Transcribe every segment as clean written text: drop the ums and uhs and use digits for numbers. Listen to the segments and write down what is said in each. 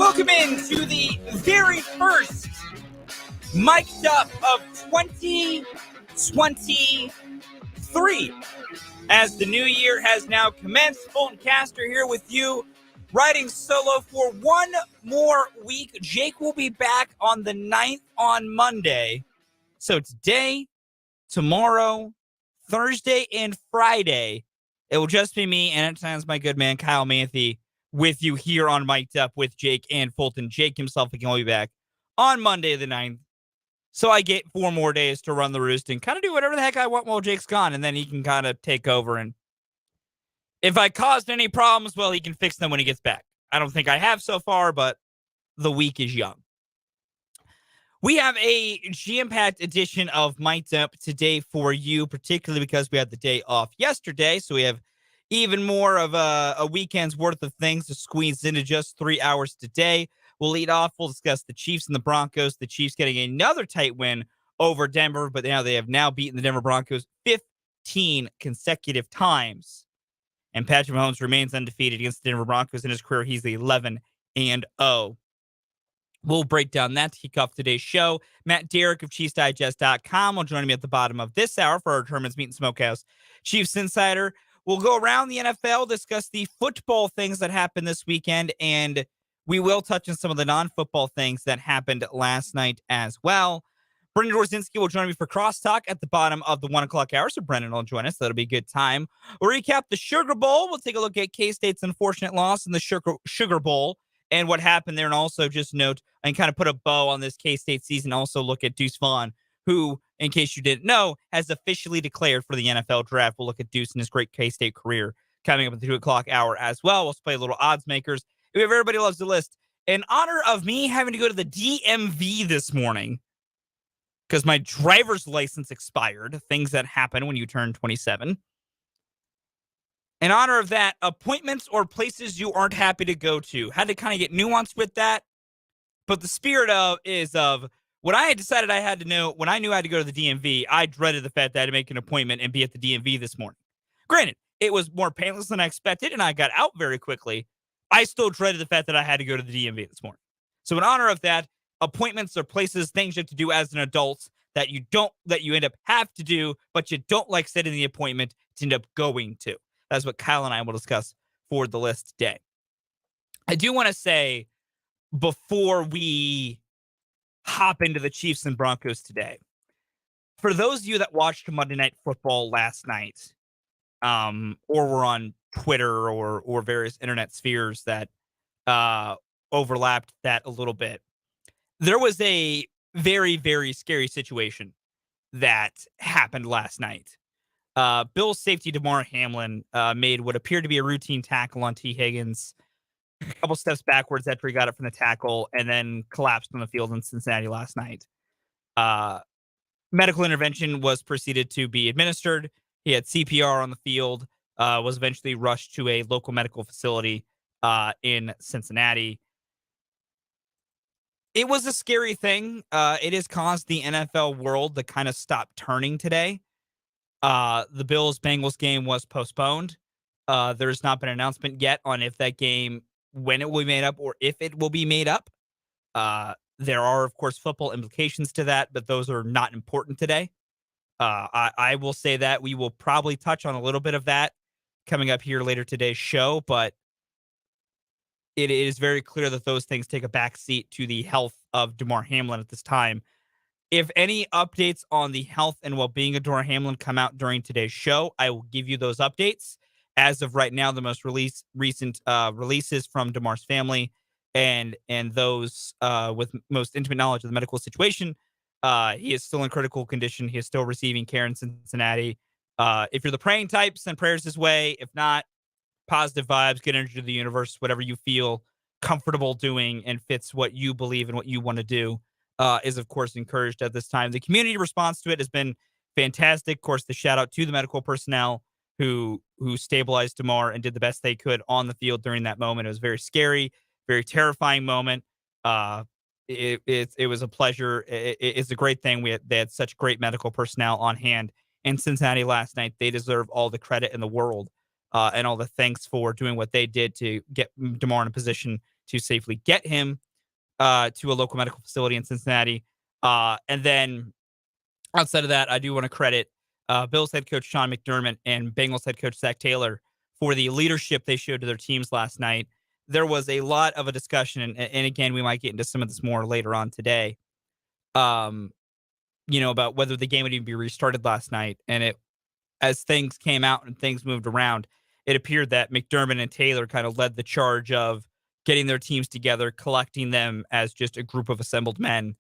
Welcome into the very first Mic'd Up of 2023. As the new year has now commenced, Fulton Caster here with you, riding solo for one more week. Jake will be back on the 9th on Monday. So today, tomorrow, Thursday, and Friday, it will just be me, and at times my good man Kyle Manthe with you here on Mic'd Up with Jake and Fulton. Jake himself can only be back on Monday the 9th. So I get 4 more days to run the roost and kind of do whatever the heck I want while Jake's gone, and then he can kind of take over. And if I caused any problems, well, he can fix them when he gets back. I don't think I have so far, but the week is young. We have a jam-packed edition of Mic'd Up today for you, particularly because we had the day off yesterday, so we have even more of a weekend's worth of things to squeeze into just 3 hours today. We'll lead off. We'll discuss the Chiefs and the Broncos. The Chiefs getting another tight win over Denver, but now they have now beaten the Denver Broncos 15 consecutive times. And Patrick Mahomes remains undefeated against the Denver Broncos in his career. He's 11-0. We'll break down that to kick off today's show. Matt Derrick of ChiefsDigest.com will join me at the bottom of this hour for our Tournament's Meat and Smokehouse Chiefs Insider. We'll go around the NFL, discuss the football things that happened this weekend, and we will touch on some of the non-football things that happened last night as well. Brendan Dorzinski will join me for CrossTalk at the bottom of the 1 o'clock hour, so Brendan will join us. That'll be a good time. We'll recap the Sugar Bowl. We'll take a look at K-State's unfortunate loss in the Sugar Bowl and what happened there, and also just note and kind of put a bow on this K-State season. Also look at Deuce Vaughn, who, in case you didn't know, has officially declared for the NFL draft. We'll look at Deuce and his great K-State career coming up at the 2 o'clock hour as well. We'll play a little odds makers. We have Everybody Loves the List. In honor of me having to go to the DMV this morning because my driver's license expired, things that happen when you turn 27. In honor of that, appointments or places you aren't happy to go to. Had to kind of get nuanced with that. But the spirit of when I had decided I had to know, when I knew I had to go to the DMV, I dreaded the fact that I had to make an appointment and be at the DMV this morning. Granted, it was more painless than I expected, and I got out very quickly. I still dreaded the fact that I had to go to the DMV this morning. So in honor of that, appointments are places, things you have to do as an adult that you end up have to do, but you don't like setting the appointment to end up going to. That's what Kyle and I will discuss for the list today. I do want to say, before we hop into the Chiefs and Broncos today, for those of you that watched Monday Night Football last night, or were on Twitter or various internet spheres that overlapped that a little bit, there was a very, very scary situation that happened last night. Bills safety Damar Hamlin made what appeared to be a routine tackle on T. Higgins, a couple steps backwards after he got it from the tackle, and then collapsed on the field in Cincinnati last night. Medical intervention was proceeded to be administered. He had CPR on the field, was eventually rushed to a local medical facility in Cincinnati. It was a scary thing. It has caused the NFL world to kind of stop turning today. The Bills-Bengals game was postponed. There's not been an announcement yet on if that game, when it will be made up or if it will be made up. There are, of course, football implications to that, but those are not important today. I will say that we will probably touch on a little bit of that coming up here later today's show, but it is very clear that those things take a backseat to the health of Damar Hamlin at this time. If any updates on the health and well-being of Damar Hamlin come out during today's show, I will give you those updates. As of right now, the most recent releases from Damar's family and those with most intimate knowledge of the medical situation, he is still in critical condition. He is still receiving care in Cincinnati. If you're the praying type, send prayers his way. If not, positive vibes, get energy to the universe, whatever you feel comfortable doing and fits what you believe and what you want to do is, of course, encouraged at this time. The community response to it has been fantastic. Of course, the shout out to the medical personnel who stabilized Damar and did the best they could on the field during that moment. It was very scary, very terrifying moment. It was a pleasure. It's a great thing. They had such great medical personnel on hand in Cincinnati last night. They deserve all the credit in the world and all the thanks for doing what they did to get Damar in a position to safely get him to a local medical facility in Cincinnati. And then outside of that, I do want to credit Bills head coach Sean McDermott and Bengals head coach Zach Taylor for the leadership they showed to their teams last night. There was a lot of a discussion, and again, we might get into some of this more later on today. About whether the game would even be restarted last night, and as things came out and things moved around, it appeared that McDermott and Taylor kind of led the charge of getting their teams together, collecting them as just a group of assembled men,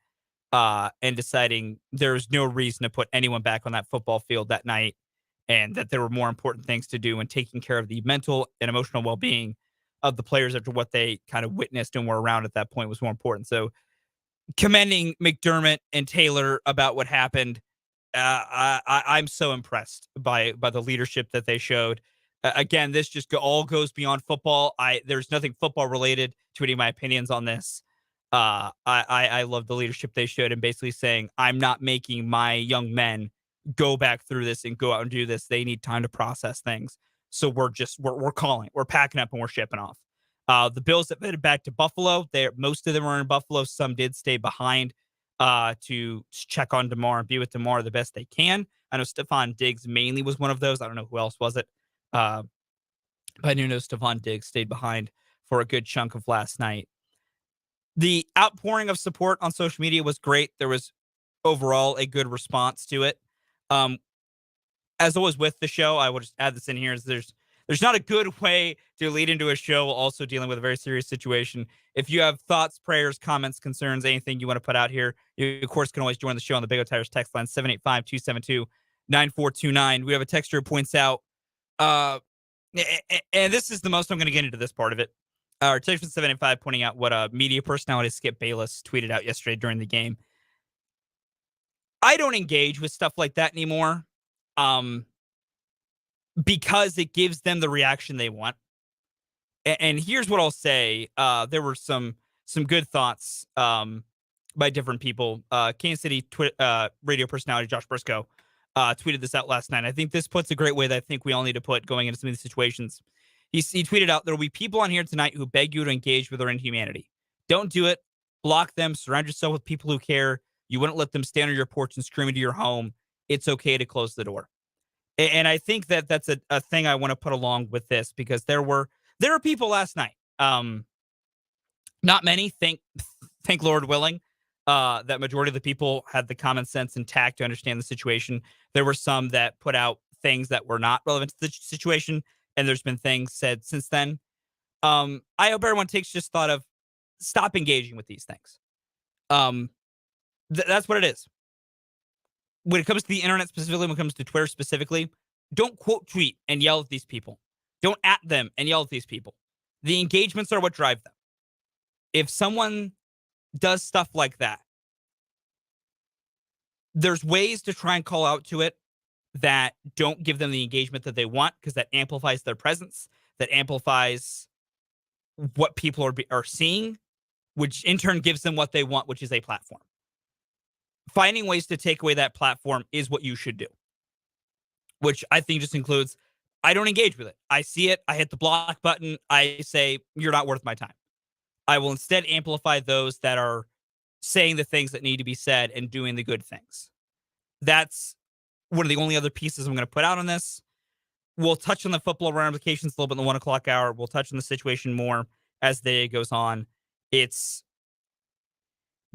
and deciding there's no reason to put anyone back on that football field that night, and that there were more important things to do, and taking care of the mental and emotional well-being of the players after what they kind of witnessed and were around at that point was more important. So commending McDermott and Taylor about what happened. I'm so impressed by the leadership that they showed. Again, this just all goes beyond football. There's nothing football related to any of my opinions on this. I love the leadership they showed, and basically saying, I'm not making my young men go back through this and go out and do this. They need time to process things. So we're calling, we're packing up, and we're shipping off. The Bills that headed back to Buffalo, most of them were in Buffalo. Some did stay behind to check on DeMar and be with DeMar the best they can. I know Stephon Diggs mainly was one of those. I don't know who else was it. But I do know Stephon Diggs stayed behind for a good chunk of last night. The outpouring of support on social media was great. There was overall a good response to it. As always with the show, I will just add this in here, is there's not a good way to lead into a show also dealing with a very serious situation. If you have thoughts, prayers, comments, concerns, anything you want to put out here, you, of course, can always join the show on the Big O Tires text line, 785-272-9429. We have a texter who points out, and this is the most I'm going to get into this part of it. Our text from 785 pointing out what a media personality Skip Bayless tweeted out yesterday during the game. I don't engage with stuff like that anymore. Because it gives them the reaction they want. And here's what I'll say. There were some good thoughts by different people. Kansas City radio personality Josh Briscoe tweeted this out last night. I think this puts a great way that I think we all need to put going into some of these situations. He tweeted out, there will be people on here tonight who beg you to engage with their inhumanity. Don't do it. Block them. Surround yourself with people who care. You wouldn't let them stand on your porch and scream into your home. It's okay to close the door. And I think that that's a thing I want to put along with this, because there were people last night. Not many, thank Lord willing, that majority of the people had the common sense and tact to understand the situation. There were some that put out things that were not relevant to the situation, and there's been things said since then. I hope everyone takes just thought of, stop engaging with these things. That's what it is. When it comes to the internet specifically, when it comes to Twitter specifically, don't quote tweet and yell at these people. Don't at them and yell at these people. The engagements are what drive them. If someone does stuff like that, there's ways to try and call out to it that don't give them the engagement that they want, because that amplifies their presence, that amplifies what people are seeing, which in turn gives them what they want, which is a platform. Finding ways to take away that platform is what you should do, which I think just includes, I don't engage with it. I see it. I hit the block button. I say, you're not worth my time. I will instead amplify those that are saying the things that need to be said and doing the good things. That's one of the only other pieces I'm going to put out on this. We'll touch on the football ramifications a little bit in the 1 o'clock hour. We'll touch on the situation more as the day goes on. It's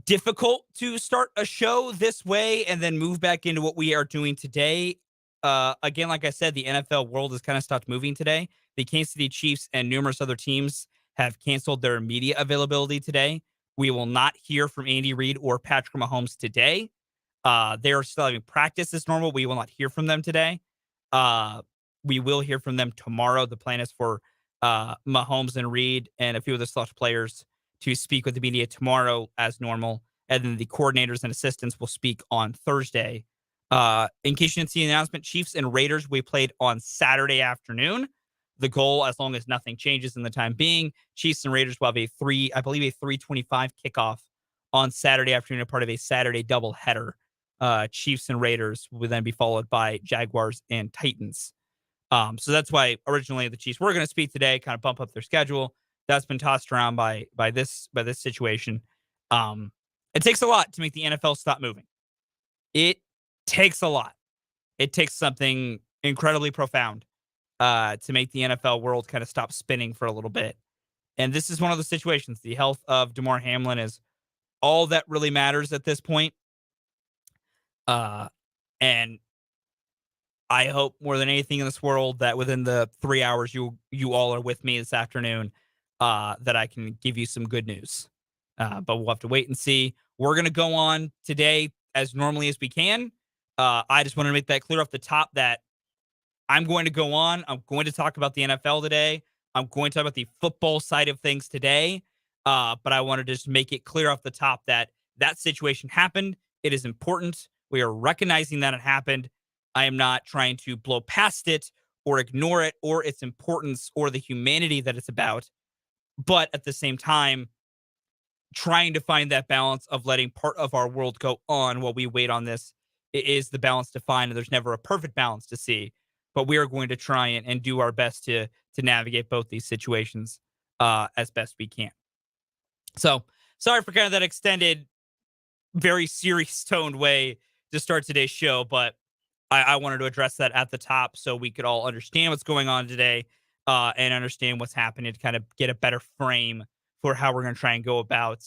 difficult to start a show this way and then move back into what we are doing today. Again, like I said, the NFL world has kind of stopped moving today. The Kansas City Chiefs and numerous other teams have canceled their media availability today. We will not hear from Andy Reid or Patrick Mahomes today. They are still having practice as normal. We will not hear from them today. We will hear from them tomorrow. The plan is for Mahomes and Reid and a few of the select players to speak with the media tomorrow as normal. And then the coordinators and assistants will speak on Thursday. In case you didn't see the announcement, Chiefs and Raiders, we played on Saturday afternoon. The goal, as long as nothing changes in the time being, Chiefs and Raiders will have a 3:25 kickoff on Saturday afternoon, a part of a Saturday doubleheader. Chiefs and Raiders will then be followed by Jaguars and Titans. So that's why originally the Chiefs were going to speak today, kind of bump up their schedule. that's been tossed around by this situation. It takes a lot to make the NFL stop moving. It takes a lot. It takes something incredibly profound to make the NFL world kind of stop spinning for a little bit. And this is one of the situations. The health of Damar Hamlin is all that really matters at this point. And I hope more than anything in this world that within the 3 hours you all are with me this afternoon, that I can give you some good news. But we'll have to wait and see. We're gonna go on today as normally as we can. I just want to make that clear off the top that I'm going to go on. I'm going to talk about the NFL today. I'm going to talk about the football side of things today. But I want to just make it clear off the top that that situation happened. It is important. We are recognizing that it happened. I am not trying to blow past it or ignore it or its importance or the humanity that it's about. But at the same time, trying to find that balance of letting part of our world go on while we wait on this is the balance to find. And there's never a perfect balance to see, but we are going to try and do our best to navigate both these situations as best we can. So sorry for kind of that extended, very serious toned way to start today's show, but I wanted to address that at the top so we could all understand what's going on today and understand what's happening to kind of get a better frame for how we're going to try and go about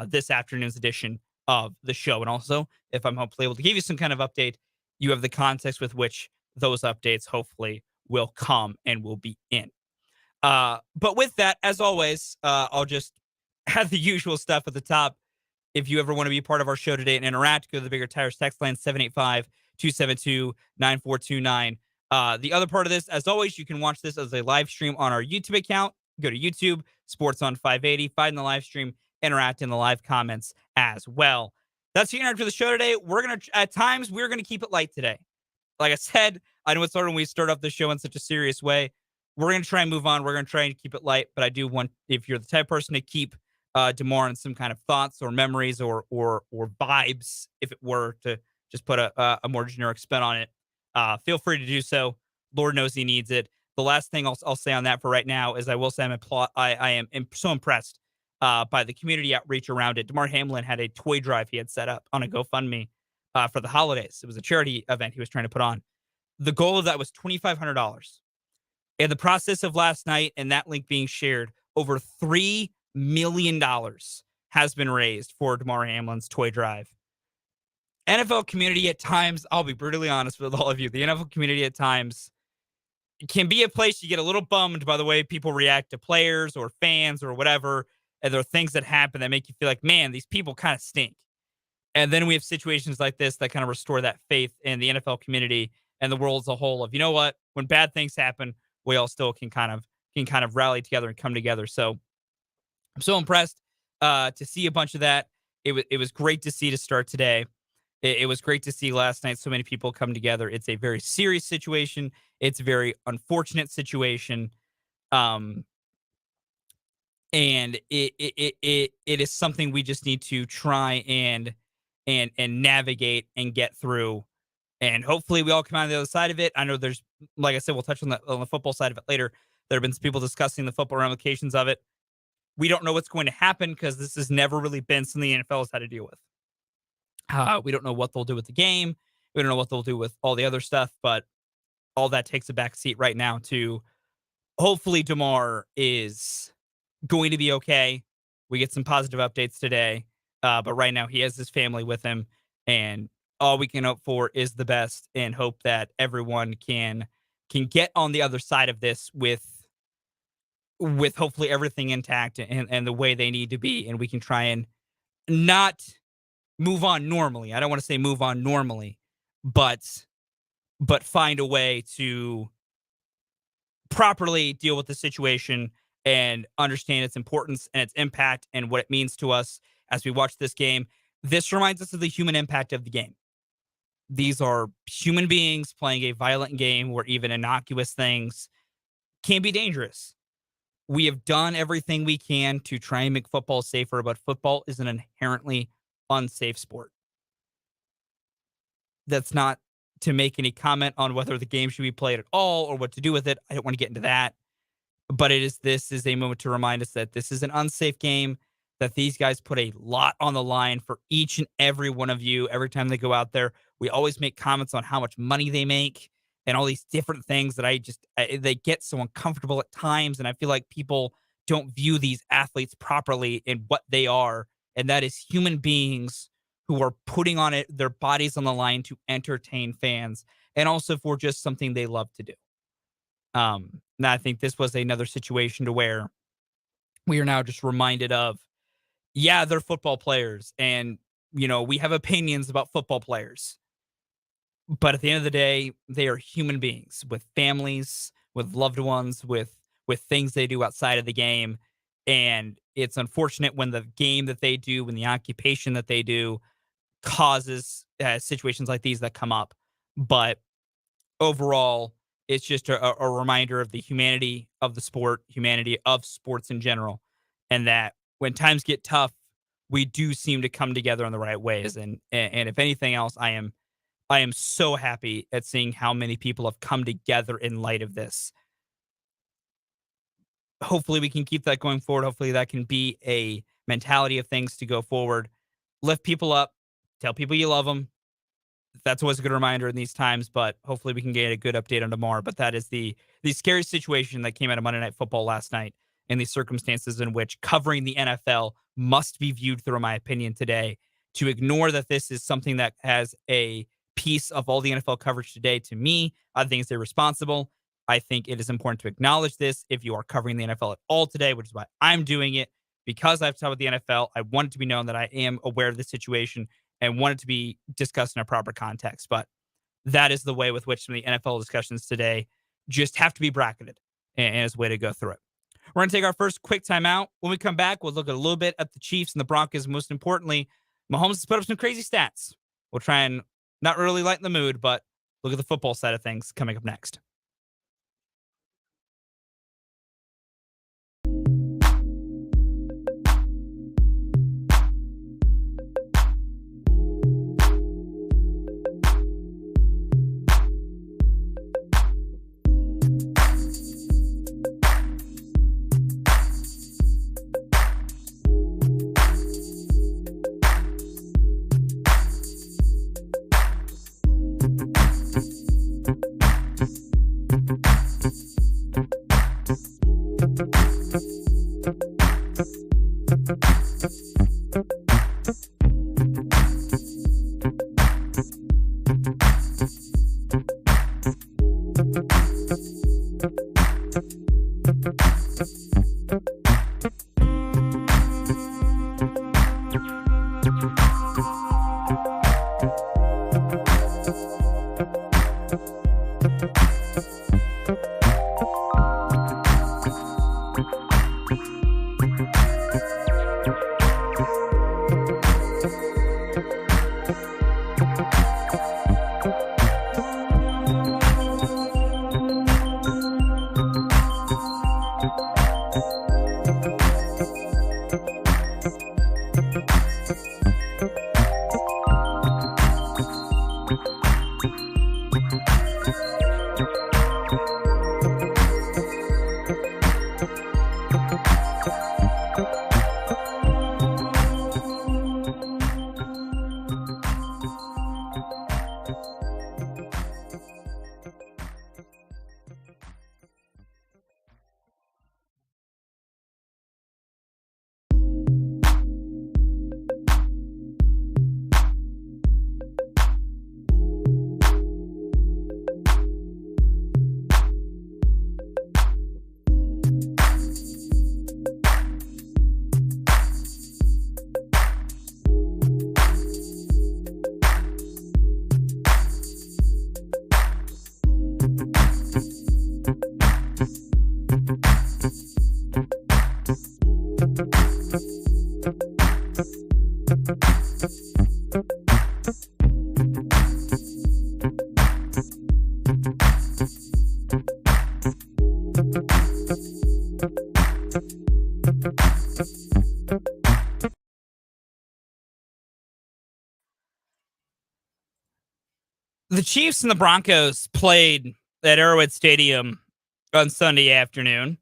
this afternoon's edition of the show. And also, if I'm hopefully able to give you some kind of update, you have the context with which those updates hopefully will come and will be in. But with that, as always, I'll just have the usual stuff at the top. If you ever want to be part of our show today and interact, go to the Bigger Tires text line 785-272-9429. The other part of this, as always, you can watch this as a live stream on our YouTube account. Go to YouTube, Sports on 580, find the live stream, interact in the live comments as well. That's the interact for the show today. At times, we're going to keep it light today. Like I said, I know it's hard when we start off the show in such a serious way. We're going to try and move on. We're going to try and keep it light, but I do want, if you're the type of person to keep Damar in some kind of thoughts or memories or vibes, if it were to just put a more generic spin on it, feel free to do so. Lord knows he needs it. The last thing I'll say on that for right now is I will say I am so impressed by the community outreach around it. Damar Hamlin had a toy drive he had set up on a GoFundMe for the holidays. It was a charity event he was trying to put on. The goal of that was $2,500. In the process of last night and that link being shared, over $3 million has been raised for Damar Hamlin's toy drive. NFL community at times, I'll be brutally honest with all of you, the NFL community at times can be a place you get a little bummed by the way people react to players or fans or whatever. And there are things that happen that make you feel like, man, these people kind of stink. And then we have situations like this that kind of restore that faith in the NFL community and the world as a whole of, you know what, when bad things happen, we all still can kind of rally together and come together. So I'm so impressed to see a bunch of that. It was great to see to start today. It was great to see last night so many people come together. It's a very serious situation. It's a very unfortunate situation. And it is something we just need to try and navigate and get through. And hopefully we all come out on the other side of it. I know there's, like I said, we'll touch on the football side of it later. There have been some people discussing the football ramifications of it. We don't know what's going to happen because this has never really been something the NFL has had to deal with. We don't know what they'll do with the game. We don't know what they'll do with all the other stuff, but all that takes a back seat right now to hopefully Damar is going to be okay. We get some positive updates today, but right now he has his family with him, and all we can hope for is the best and hope that everyone can get on the other side of this with hopefully everything intact and the way they need to be, and we can try and not move on normally. I don't want to say move on normally, but find a way to properly deal with the situation and understand its importance and its impact and what it means to us as we watch this game. This reminds us of the human impact of the game. These are human beings playing a violent game where even innocuous things can be dangerous. We have done everything we can to try and make football safer, but football is an inherently unsafe sport. That's not to make any comment on whether the game should be played at all or what to do with it. I don't want to get into that. But this is a moment to remind us that this is an unsafe game, that these guys put a lot on the line for each and every one of you every time they go out there. We always make comments on how much money they make and all these different things that they get so uncomfortable at times. And I feel like people don't view these athletes properly in what they are. And that is human beings who are putting on their bodies on the line to entertain fans and also for just something they love to do. Now I think this was another situation to where we are now just reminded of, yeah, they're football players and, we have opinions about football players. But at the end of the day, they are human beings with families, with loved ones, with things they do outside of the game. And it's unfortunate when the game that they do, when the occupation that they do causes situations like these that come up. But overall, it's just a reminder of the humanity of the sport, humanity of sports in general, and that when times get tough, we do seem to come together in the right ways. And if anything else, I am so happy at seeing how many people have come together in light of this. Hopefully, we can keep that going forward. Hopefully, that can be a mentality of things to go forward. Lift people up, tell people you love them, that's always a good reminder in these times, but hopefully we can get a good update on tomorrow. But that is the scary situation that came out of Monday Night Football last night and the circumstances in which covering the NFL must be viewed through, my opinion, today. To ignore that this is something that has a piece of all the NFL coverage today, to me, I think it's irresponsible. I think it is important to acknowledge this if you are covering the NFL at all today, which is why I'm doing it. Because I've talked with the NFL, I want it to be known that I am aware of the situation and want it to be discussed in a proper context. But that is the way with which some of the NFL discussions today just have to be bracketed and is a way to go through it. We're going to take our first quick timeout. When we come back, we'll look at a little bit at the Chiefs and the Broncos. Most importantly, Mahomes has put up some crazy stats. We'll try and not really lighten the mood, but look at the football side of things coming up next. The Chiefs and the Broncos played at Arrowhead Stadium on Sunday afternoon.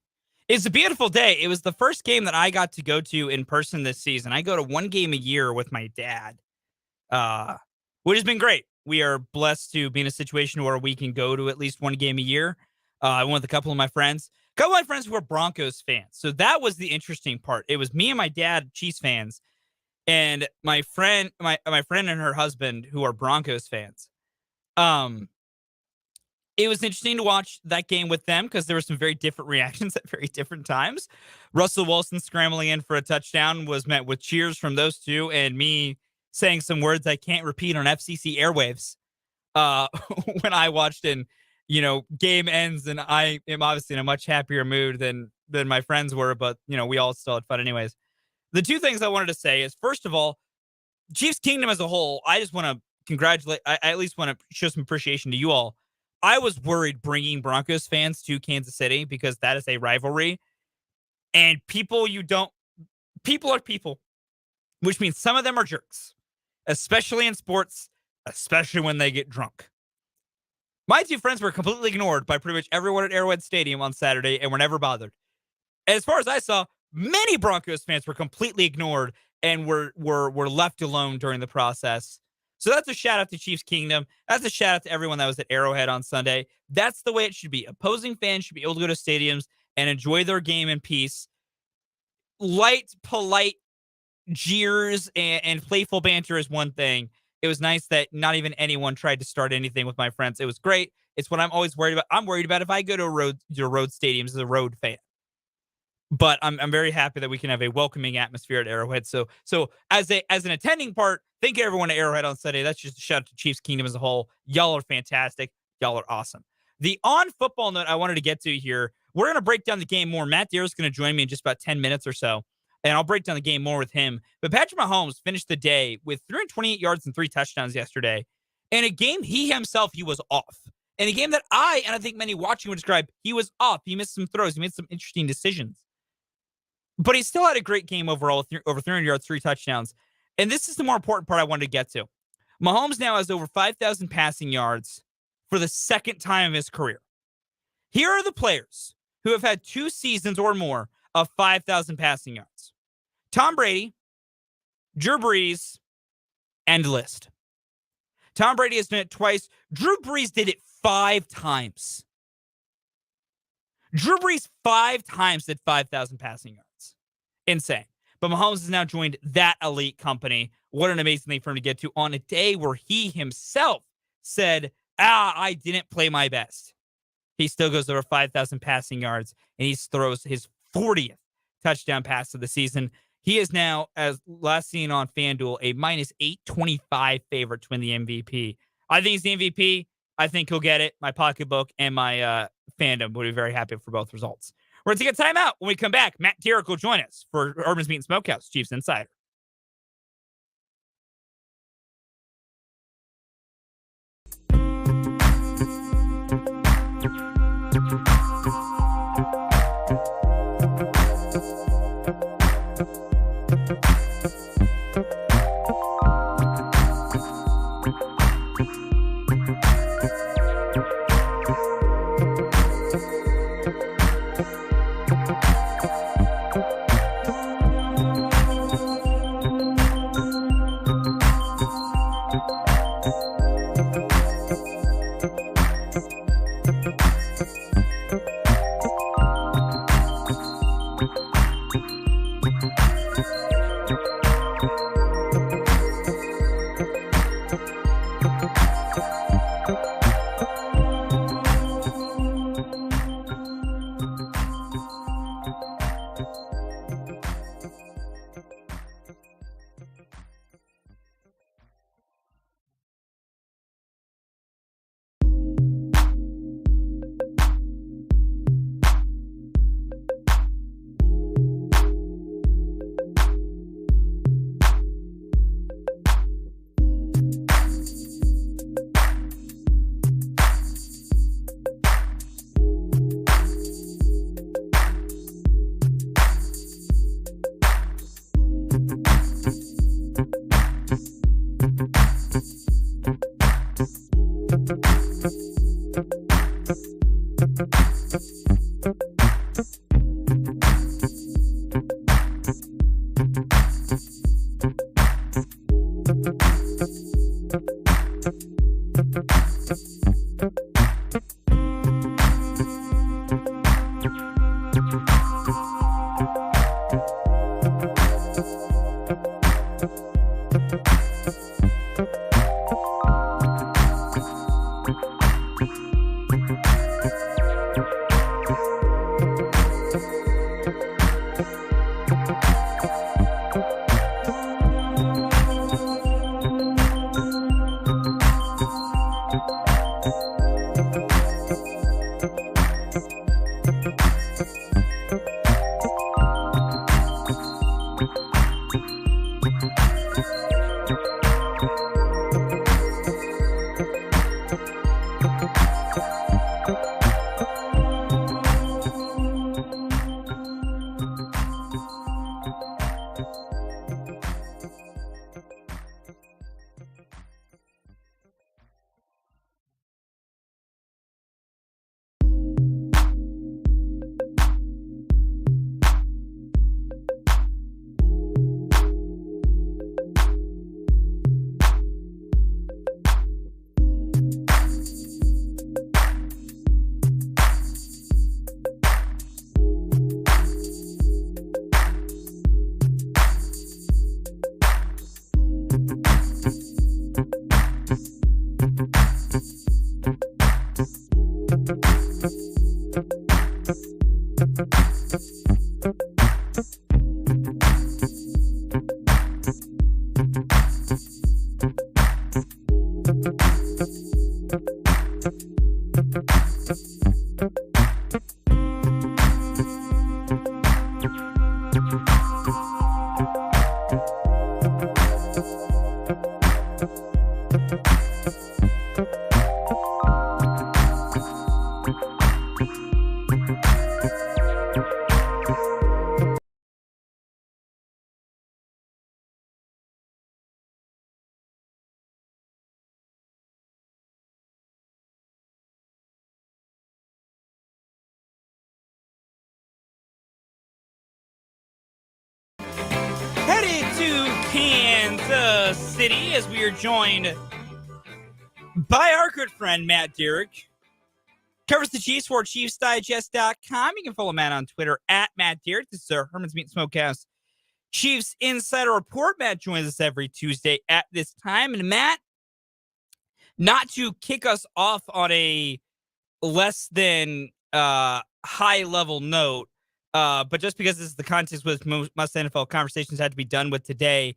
It's a beautiful day. It was the first game that I got to go to in person this season. I go to one game a year with my dad, uh, which has been great. We are blessed to be in a situation where we can go to at least one game a year. I went with a couple of my friends. A couple of my friends who are Broncos fans. So that was the interesting part. It was me and my dad, Chiefs fans, and my friend, my friend and her husband, who are Broncos fans. Um, it was interesting to watch that game with them because there were some very different reactions at very different times. Russell Wilson scrambling in for a touchdown was met with cheers from those two, and me saying some words I can't repeat on FCC airwaves uh, when I watched. And game ends, and I am obviously in a much happier mood than my friends were, but we all still had fun anyways. The two things I wanted to say is, first of all, Chiefs Kingdom as a whole, I just want to congratulate. I at least want to show some appreciation to you all. I was worried bringing Broncos fans to Kansas City because that is a rivalry. And people are people, which means some of them are jerks, especially in sports, especially when they get drunk. My two friends were completely ignored by pretty much everyone at Arrowhead Stadium on Saturday and were never bothered. As far as I saw, many Broncos fans were completely ignored and were left alone during the process. So that's a shout out to Chiefs Kingdom. That's a shout out to everyone that was at Arrowhead on Sunday. That's the way it should be. Opposing fans should be able to go to stadiums and enjoy their game in peace. Light, polite jeers and playful banter is one thing. It was nice that not even anyone tried to start anything with my friends. It was great. It's what I'm always worried about. I'm worried about if I go to road stadiums as a road fan. But I'm very happy that we can have a welcoming atmosphere at Arrowhead. So as an attending part, thank you everyone at Arrowhead on Sunday. That's just a shout out to Chiefs Kingdom as a whole. Y'all are fantastic. Y'all are awesome. The on football note I wanted to get to here, we're going to break down the game more. Matt Derrick's going to join me in just about 10 minutes or so, and I'll break down the game more with him. But Patrick Mahomes finished the day with 328 yards and 3 touchdowns yesterday. In a game he was off. In a game that I think many watching would describe, he was off. He missed some throws. He made some interesting decisions. But he still had a great game overall with over 300 yards, 3 touchdowns. And this is the more important part I wanted to get to. Mahomes now has over 5,000 passing yards for the second time in his career. Here are the players who have had 2 seasons or more of 5,000 passing yards. Tom Brady, Drew Brees, end list. Tom Brady has done it twice. Drew Brees did it 5 times. Drew Brees 5 times did 5,000 passing yards. Insane. But Mahomes has now joined that elite company. What an amazing thing for him to get to on a day where he himself said, I didn't play my best. He still goes over 5,000 passing yards, and he throws his 40th touchdown pass of the season. He is now, as last seen on FanDuel, a minus 825 favorite to win the MVP. I think he's the MVP. I think he'll get it. My pocketbook and my fandom would be very happy for both results. We're going to take a timeout. When we come back, Matt Derrick will join us for Urban's Meat and Smokehouse, Chiefs Insider. Headed to Kansas City as we are joined by our good friend Matt Derrick. Covers the Chiefs for ChiefsDigest.com. You can follow Matt on Twitter at Matt Derrick. This is our Herman's Meat Smokehouse Chiefs Insider Report. Matt joins us every Tuesday at this time. And Matt, not to kick us off on a less than high level note, but just because this is the context with most NFL conversations had to be done with today.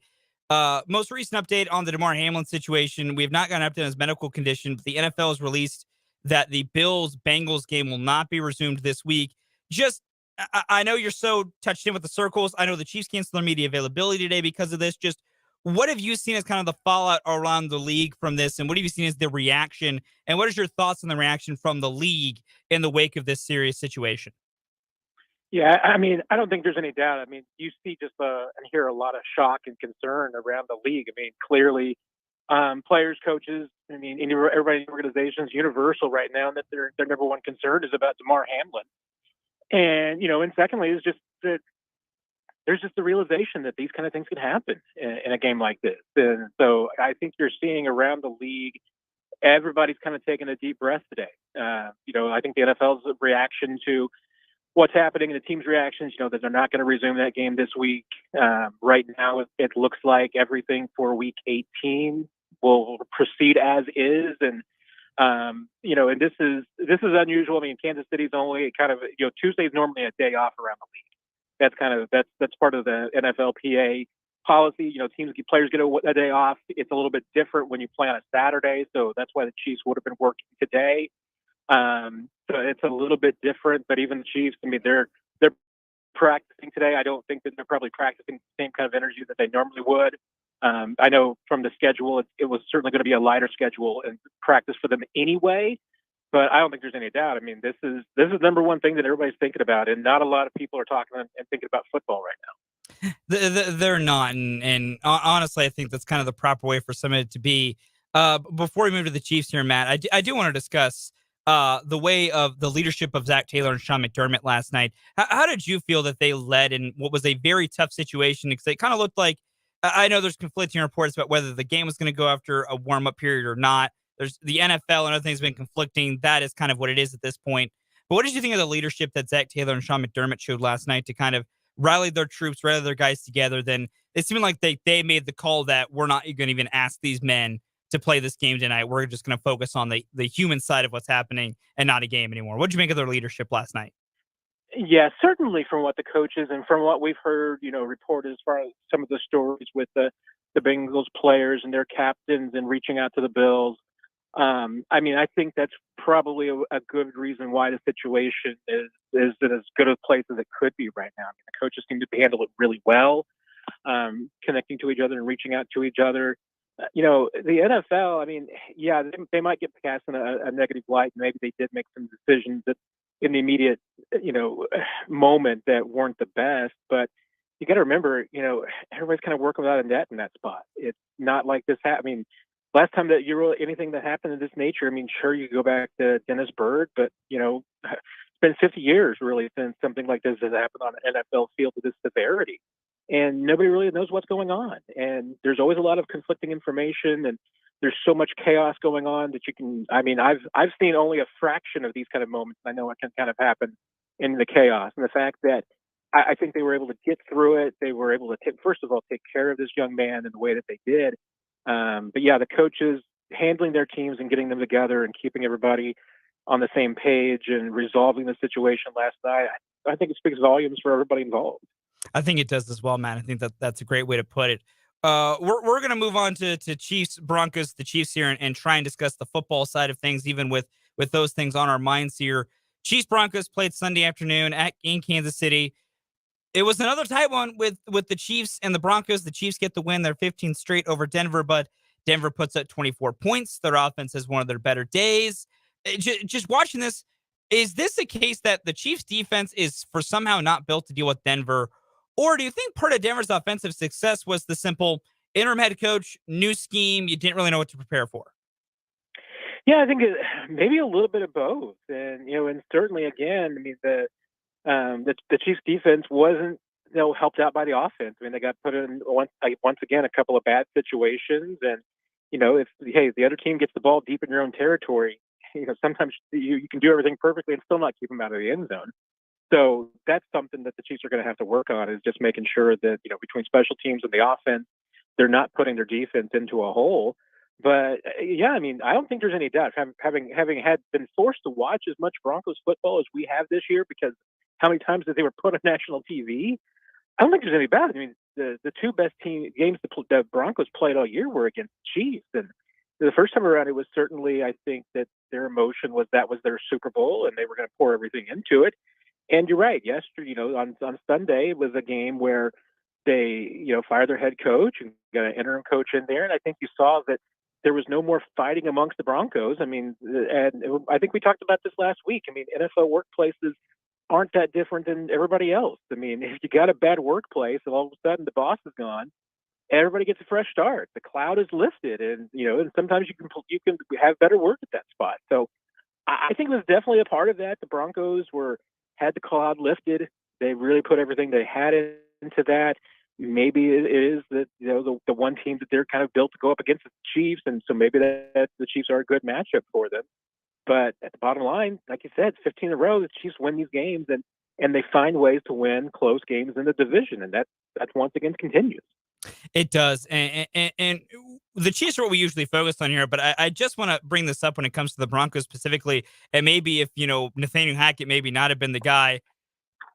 Most recent update on the Damar Hamlin situation. We have not gotten an update on his medical condition, but the NFL has released that the Bills-Bengals game will not be resumed this week. Just, I know you're so touched in with the circles. I know the Chiefs canceled their media availability today because of this. Just what have you seen as kind of the fallout around the league from this? And what have you seen as the reaction? And what is your thoughts on the reaction from the league in the wake of this serious situation? Yeah, I mean, I don't think there's any doubt. I mean, you see just and hear a lot of shock and concern around the league. I mean, clearly, players, coaches, I mean, everybody in the organization is universal right now, and that their number one concern is about Damar Hamlin. And and secondly, is just that there's just the realization that these kind of things can happen in a game like this. And so I think you're seeing around the league, everybody's kind of taking a deep breath today. I think the NFL's reaction to what's happening and the team's reactions, that they're not going to resume that game this week. Right now, it looks like everything for week 18 will proceed as is. And, and this is unusual. I mean, Kansas City's only kind of, Tuesday's normally a day off around the league. That's part of the NFLPA policy. Players get a day off. It's a little bit different when you play on a Saturday. So that's why the Chiefs would have been working today. So it's a little bit different, but even the Chiefs, I mean, they're practicing today. I don't think that they're probably practicing the same kind of energy that they normally would. I know from the schedule, it was certainly going to be a lighter schedule and practice for them anyway, but I don't think there's any doubt. I mean, this is the number one thing that everybody's thinking about, and not a lot of people are talking and thinking about football right now. They're not, and honestly, I think that's kind of the proper way for some of it to be. Before we move to the Chiefs here, Matt, I do want to discuss the way of the leadership of Zach Taylor and Sean McDermott last night. How did you feel that they led in what was a very tough situation? Because it kind of looked like, I know there's conflicting reports about whether the game was going to go after a warm-up period or not. There's the NFL and other things have been conflicting. That is kind of what it is at this point. But what did you think of the leadership that Zach Taylor and Sean McDermott showed last night to kind of rallied their troops, rallied their guys together, then it seemed like they made the call that we're not going to even ask these men to play this game tonight. We're just going to focus on the human side of what's happening and not a game anymore. What'd you make of their leadership last night? Yeah, certainly from what the coaches and from what we've heard, reported as far as some of the stories with the Bengals players and their captains and reaching out to the Bills. I think that's probably a good reason why the situation is in as good a place as it could be right now. I mean, the coaches seem to handle it really well, connecting to each other and reaching out to each other. The NFL, yeah, they might get cast in a negative light. Maybe they did make some decisions that in the immediate, moment that weren't the best. But you got to remember, everybody's kind of working without a net in that spot. It's not like this. Last time that anything that happened of this nature, sure, you go back to Dennis Byrd, but it's been 50 years really since something like this has happened on an NFL field to this severity, and nobody really knows what's going on. And there's always a lot of conflicting information, and there's so much chaos going on that you can. I've seen only a fraction of these kind of moments. I know it can kind of happen in the chaos, and the fact that I think they were able to get through it. They were able to first of all take care of this young man in the way that they did. But yeah, the coaches handling their teams and getting them together and keeping everybody on the same page and resolving the situation last night, I think it speaks volumes for everybody involved. I think it does as well, man. I think that's a great way to put it. We're gonna move on to Chiefs Broncos, the Chiefs here, and try and discuss the football side of things, even with those things on our minds here. Chiefs Broncos played Sunday afternoon in Kansas City. It was another tight one with the Chiefs and the Broncos. The Chiefs get the win, their 15th straight over Denver, but Denver puts up 24 points. Their offense has one of their better days. Just watching this, is this a case that the Chiefs defense is for somehow not built to deal with Denver? Or do you think part of Denver's offensive success was the simple interim head coach, new scheme, you didn't really know what to prepare for? Yeah, I think maybe a little bit of both. And certainly again, the Chiefs defense wasn't helped out by the offense. They got put in once again a couple of bad situations, and if the other team gets the ball deep in your own territory, sometimes you can do everything perfectly and still not keep them out of the end zone. So that's something that the Chiefs are going to have to work on, is just making sure that between special teams and the offense, they're not putting their defense into a hole. But yeah, I don't think there's any doubt, having been forced to watch as much Broncos football as we have this year, because how many times that they were put on national TV, I don't think there's any doubt. The two best games the Broncos played all year were against the Chiefs. And the first time around, it was certainly, I think, that their emotion was that was their Super Bowl and they were going to pour everything into it. And you're right. Yesterday, on Sunday, it was a game where they, fired their head coach and got an interim coach in there. And I think you saw that there was no more fighting amongst the Broncos. And I think we talked about this last week. NFL workplaces aren't that different than everybody else. If you got a bad workplace and all of a sudden the boss is gone, everybody gets a fresh start. The cloud is lifted, and and sometimes you can have better work at that spot. So I think it was definitely a part of that. The Broncos had the cloud lifted. They really put everything they had into that. Maybe it is that the one team that they're kind of built to go up against the Chiefs, and so maybe that the Chiefs are a good matchup for them. But at the bottom line, like you said, 15 in a row, the Chiefs win these games, and they find ways to win close games in the division, and that once again continues. It does, and the Chiefs are what we usually focus on here, but I just want to bring this up when it comes to the Broncos specifically, and maybe if Nathaniel Hackett maybe not have been the guy.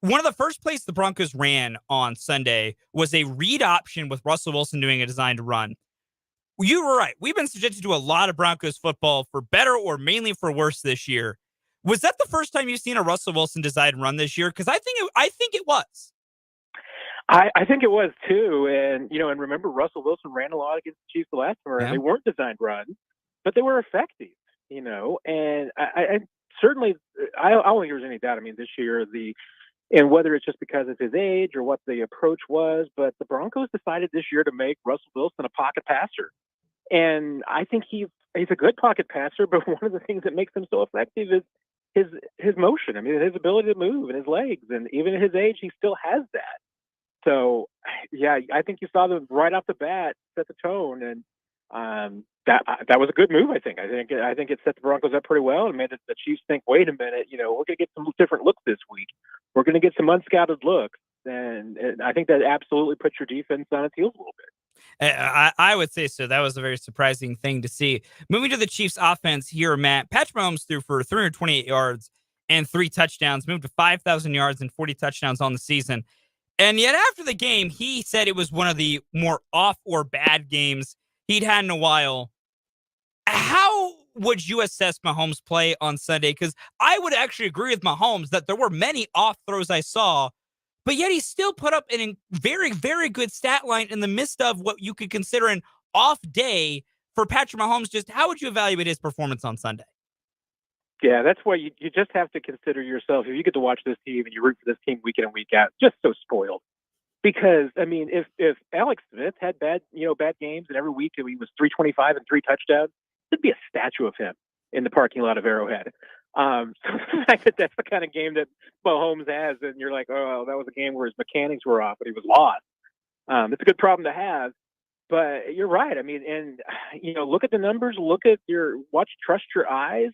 One of the first plays the Broncos ran on Sunday was a read option with Russell Wilson doing a designed run. You were right. We've been subjected to a lot of Broncos football, for better or mainly for worse, this year. Was that the first time you've seen a Russell Wilson designed run this year? Because I think it was. I think it was too, and and remember, Russell Wilson ran a lot against the Chiefs the last time around. They weren't designed runs, but they were effective. And I certainly I don't think there's any doubt. This year and whether it's just because of his age or what the approach was, but the Broncos decided this year to make Russell Wilson a pocket passer. And I think he's a good pocket passer, but one of the things that makes him so effective is his motion. His ability to move and his legs, and even at his age, he still has that. So, yeah, I think you saw them right off the bat set the tone, and that was a good move. I think it set the Broncos up pretty well and made the Chiefs think, wait a minute, we're going to get some different looks this week. We're going to get some unscouted looks. and I think that absolutely puts your defense on its heels a little bit. I would say so. That was a very surprising thing to see. Moving to the Chiefs offense here, Matt. Patrick Mahomes threw for 328 yards and 3 touchdowns, moved to 5,000 yards and 40 touchdowns on the season. And yet after the game, he said it was one of the more off or bad games he'd had in a while. How would you assess Mahomes' play on Sunday? Because I would actually agree with Mahomes that there were many off throws I saw, but yet he still put up a very, very good stat line in the midst of what you could consider an off day for Patrick Mahomes. Just how would you evaluate his performance on Sunday? Yeah, that's why you just have to consider yourself, if you get to watch this team and you root for this team week in and week out, just so spoiled. Because I mean, if Alex Smith had bad games and every week he was 325 and 3 touchdowns, there'd be a statue of him in the parking lot of Arrowhead. So the fact that that's the kind of game that Mahomes has, and you're like, oh, that was a game where his mechanics were off, but he was lost. It's a good problem to have. But you're right. I mean, and look at the numbers. Trust your eyes.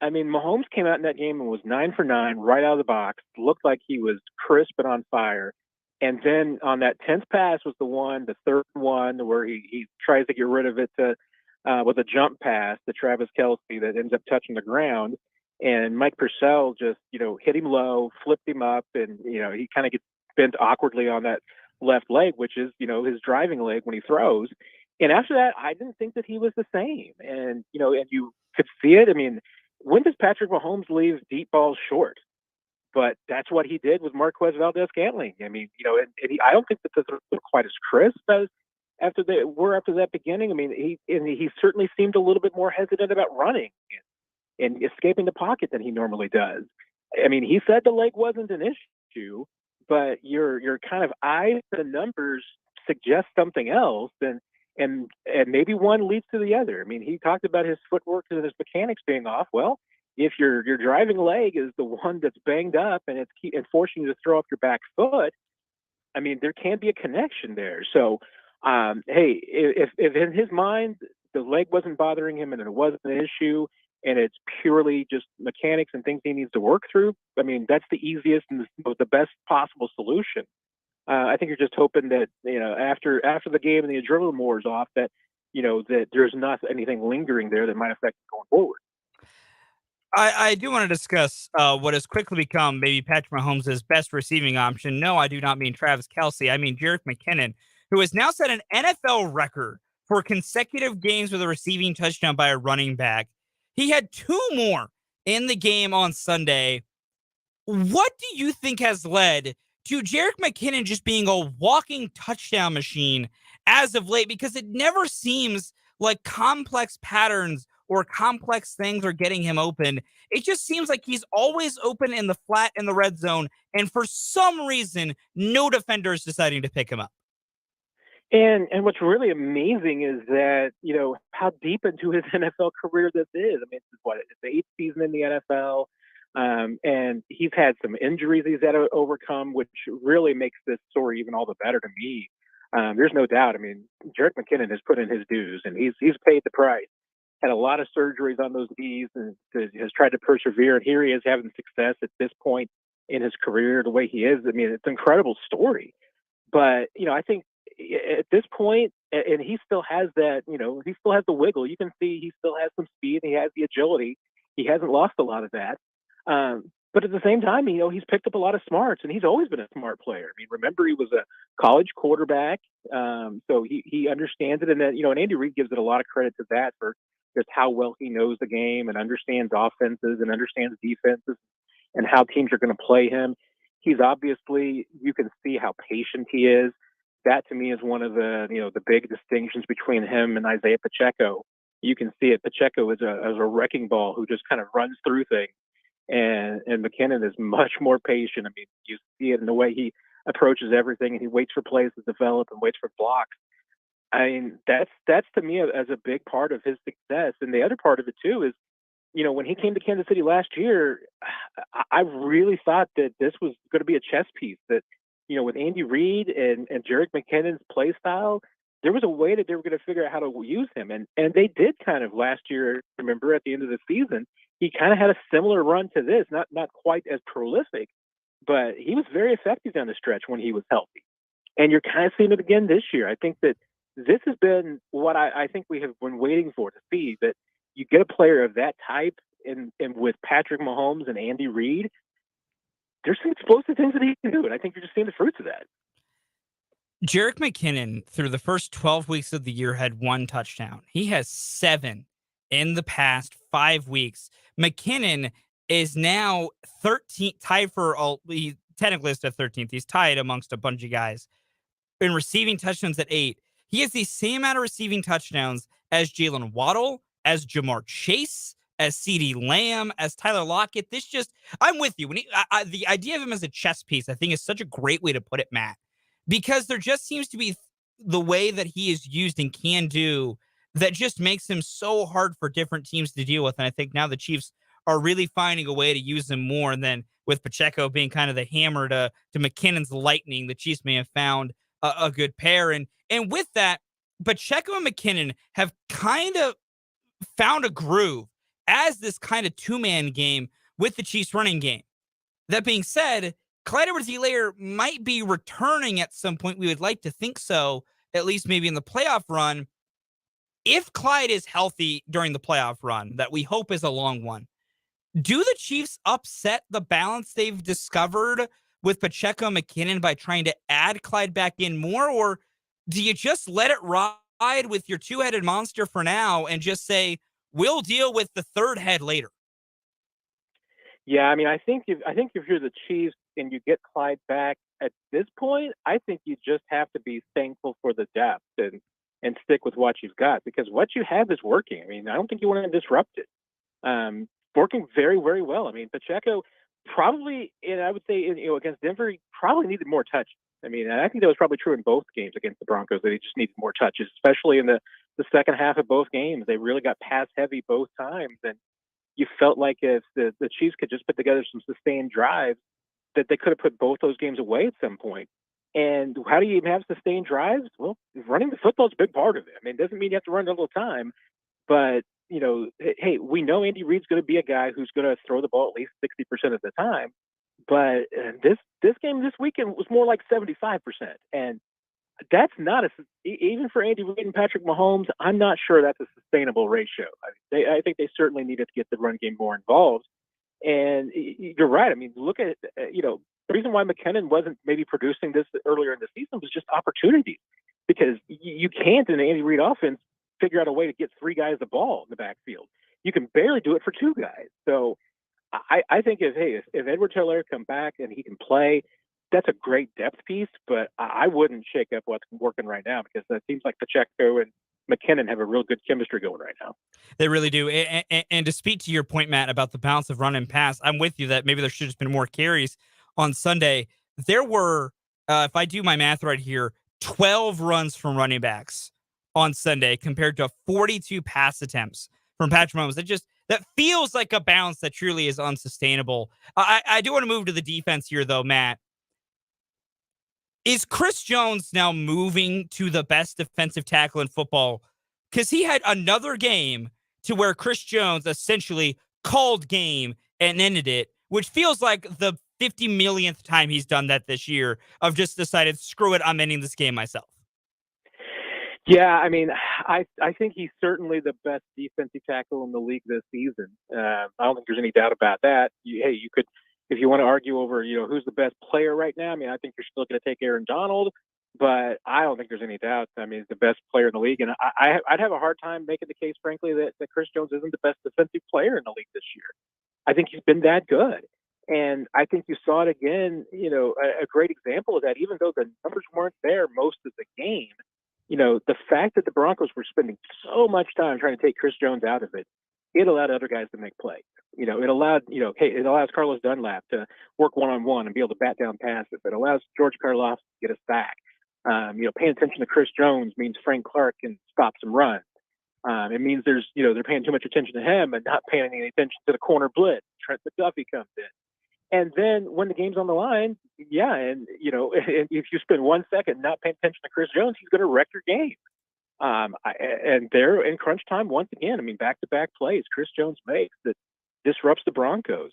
I mean, Mahomes came out in that game and was 9 for 9 right out of the box. Looked like he was crisp and on fire. And then on that 10th pass was the third one, where he tries to get rid of it with a jump pass to Travis Kelce that ends up touching the ground. And Mike Purcell just, hit him low, flipped him up, and, he kind of gets bent awkwardly on that left leg, which is, his driving leg when he throws. And after that, I didn't think that he was the same. And, and you could see it. I mean, when does Patrick Mahomes leave deep balls short? But that's what he did with Marquez Valdes-Scantling. I mean, I don't think that this was quite as crisp as after that beginning. I mean, he certainly seemed a little bit more hesitant about running and escaping the pocket than he normally does. I mean, he said the leg wasn't an issue, but your kind of eyes and numbers suggest something else, and maybe one leads to the other. I mean, he talked about his footwork and his mechanics being off. Well, if your driving leg is the one that's banged up and it's forcing you to throw up your back foot, I mean, there can be a connection there. So, hey, if in his mind the leg wasn't bothering him and it wasn't an issue, and it's purely just mechanics and things he needs to work through, I mean, that's the easiest and the best possible solution. I think you're just hoping that, after the game and the adrenaline wears off, that, that there's not anything lingering there that might affect going forward. I do want to discuss what has quickly become maybe Patrick Mahomes' best receiving option. No, I do not mean Travis Kelce. I mean Derrick McKinnon, who has now set an NFL record for consecutive games with a receiving touchdown by a running back. He had 2 more in the game on Sunday. What do you think has led to Jerick McKinnon just being a walking touchdown machine as of late? Because it never seems like complex patterns or complex things are getting him open. It just seems like he's always open in the flat in the red zone, and for some reason, no defender is deciding to pick him up. And what's really amazing is that, how deep into his NFL career this is. I mean, it's the 8th season in the NFL. And he's had some injuries he's had to overcome, which really makes this story even all the better to me. There's no doubt. I mean, Jerick McKinnon has put in his dues, and he's paid the price. Had a lot of surgeries on those knees and has tried to persevere. And here he is having success at this point in his career, the way he is. I mean, it's an incredible story. But, I think at this point, and he still has that, he still has the wiggle. You can see he still has some speed. He has the agility. He hasn't lost a lot of that. But at the same time, he's picked up a lot of smarts, and he's always been a smart player. I mean, remember, he was a college quarterback, so he understands it. And then, and Andy Reid gives it a lot of credit to that for just how well he knows the game and understands offenses and understands defenses and how teams are going to play him. He's obviously, you can see how patient he is. That to me is one of the, the big distinctions between him and Isaiah Pacheco. You can see it. Pacheco is a wrecking ball who just kind of runs through things. And McKinnon is much more patient. I mean, you see it in the way he approaches everything, and he waits for plays to develop and waits for blocks. I mean, that's to me as a big part of his success. And the other part of it too is, when he came to Kansas City last year, I really thought that this was going to be a chess piece. That, with Andy Reid and Jerick McKinnon's play style, there was a way that they were going to figure out how to use him, and they did kind of last year. Remember, at the end of the season, he kind of had a similar run to this, not quite as prolific, but he was very effective down the stretch when he was healthy. And you're kind of seeing it again this year. I think that this has been what I think we have been waiting for to see, that you get a player of that type and with Patrick Mahomes and Andy Reid, there's some explosive things that he can do. And I think you're just seeing the fruits of that. Jerick McKinnon, through the first 12 weeks of the year, had 1 touchdown. He has 7 in the past 5 weeks. McKinnon is now 13th, tied for all. He technically is at 13th. He's tied amongst a bunch of guys in receiving touchdowns at 8. He has the same amount of receiving touchdowns as Jalen Waddle, as Jamar Chase, as CeeDee Lamb, as Tyler Lockett. I'm with you. The idea of him as a chess piece, I think, is such a great way to put it, Matt, because there just seems to be the way that he is used and can do that just makes him so hard for different teams to deal with. And I think now the Chiefs are really finding a way to use him more. And then with Pacheco being kind of the hammer to McKinnon's lightning, the Chiefs may have found a good pair. And with that, Pacheco and McKinnon have kind of found a groove as this kind of 2-man game with the Chiefs running game. That being said, Clyde Edwards-Helaire might be returning at some point. We would like to think so, at least maybe in the playoff run. If Clyde is healthy during the playoff run, that we hope is a long one, do the Chiefs upset the balance they've discovered with Pacheco and McKinnon by trying to add Clyde back in more? Or do you just let it ride with your 2-headed monster for now and just say, we'll deal with the 3rd head later? Yeah, I mean, I think if you're the Chiefs and you get Clyde back at this point, I think you just have to be thankful for the depth and stick with what you've got, because what you have is working. I mean, I don't think you want to disrupt it. Working very, very well. I mean, Pacheco probably, and I would say, against Denver, he probably needed more touches. I mean, and I think that was probably true in both games against the Broncos, that he just needed more touches, especially in the second half of both games. They really got pass heavy both times, and you felt like if the Chiefs could just put together some sustained drives, that they could have put both those games away at some point. And how do you even have sustained drives? Well, running the football is a big part of it. I mean, it doesn't mean you have to run it all the time, but hey, we know Andy Reid's going to be a guy who's going to throw the ball at least 60% of the time. But this game this weekend was more like 75%, and that's not even for Andy Reid and Patrick Mahomes. I'm not sure that's a sustainable ratio. I think they certainly needed to get the run game more involved. And you're right. I mean, look at the reason why McKinnon wasn't maybe producing this earlier in the season was just opportunity, because you can't in an Andy Reid offense figure out a way to get 3 guys the ball in the backfield. You can barely do it for 2 guys. So I think if Edwards-Helaire come back and he can play, that's a great depth piece, but I wouldn't shake up what's working right now, because it seems like Pacheco and McKinnon have a real good chemistry going right now. They really do. And to speak to your point, Matt, about the balance of run and pass, I'm with you that maybe there should have been more carries on Sunday. There were, if I do my math right here, 12 runs from running backs on Sunday compared to 42 pass attempts from Patrick Mahomes. That feels like a balance that truly is unsustainable. I do want to move to the defense here, though, Matt. Is Chris Jones now moving to the best defensive tackle in football? Because he had another game to where Chris Jones essentially called game and ended it, which feels like the 50 millionth time he's done that this year, of just decided, screw it, I'm ending this game myself. Yeah, I mean, I think he's certainly the best defensive tackle in the league this season. I don't think there's any doubt about that. You could, if you want to argue over, who's the best player right now, I mean, I think you're still going to take Aaron Donald, but I don't think there's any doubt. I mean, he's the best player in the league, and I'd have a hard time making the case, frankly, that Chris Jones isn't the best defensive player in the league this year. I think he's been that good. And I think you saw it again, a great example of that, even though the numbers weren't there most of the game. The fact that the Broncos were spending so much time trying to take Chris Jones out of it, it allowed other guys to make plays. It allowed, it allows Carlos Dunlap to work one-on-one and be able to bat down passes. It allows George Karlaftis to get us back. Paying attention to Chris Jones means Frank Clark can stop some runs. It means they're paying too much attention to him and not paying any attention to the corner blitz. Trent McDuffie comes in. And then when the game's on the line, and if you spend 1 second not paying attention to Chris Jones, he's going to wreck your game. And they're in crunch time once again. I mean, back-to-back plays Chris Jones makes that disrupts the Broncos.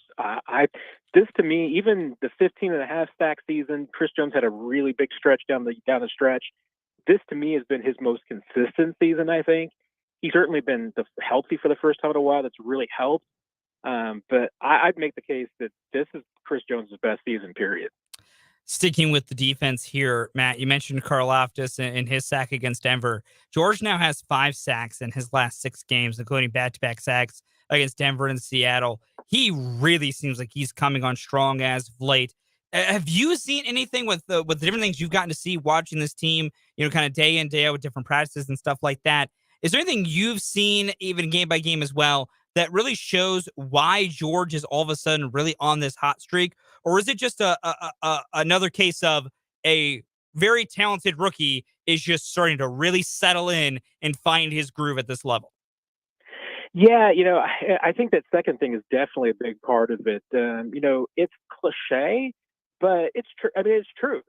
This to me, even the 15.5 sack season, Chris Jones had a really big stretch down the stretch. This to me has been his most consistent season. I think he's certainly been healthy for the first time in a while. That's really helped. But I'd make the case that this is Chris Jones' best season, period. Sticking with the defense here, Matt, you mentioned Karlaftis and his sack against Denver. George now has 5 sacks in his last 6 games, including back-to-back sacks against Denver and Seattle. He really seems like he's coming on strong as of late. Have you seen anything with the different things you've gotten to see watching this team, kind of day in, day out with different practices and stuff like that? Is there anything you've seen, even game by game as well, that really shows why George is all of a sudden really on this hot streak? Or is it just another case of a very talented rookie is just starting to really settle in and find his groove at this level? Yeah, I think that second thing is definitely a big part of it. It's cliche, but it's true. I mean, it's true.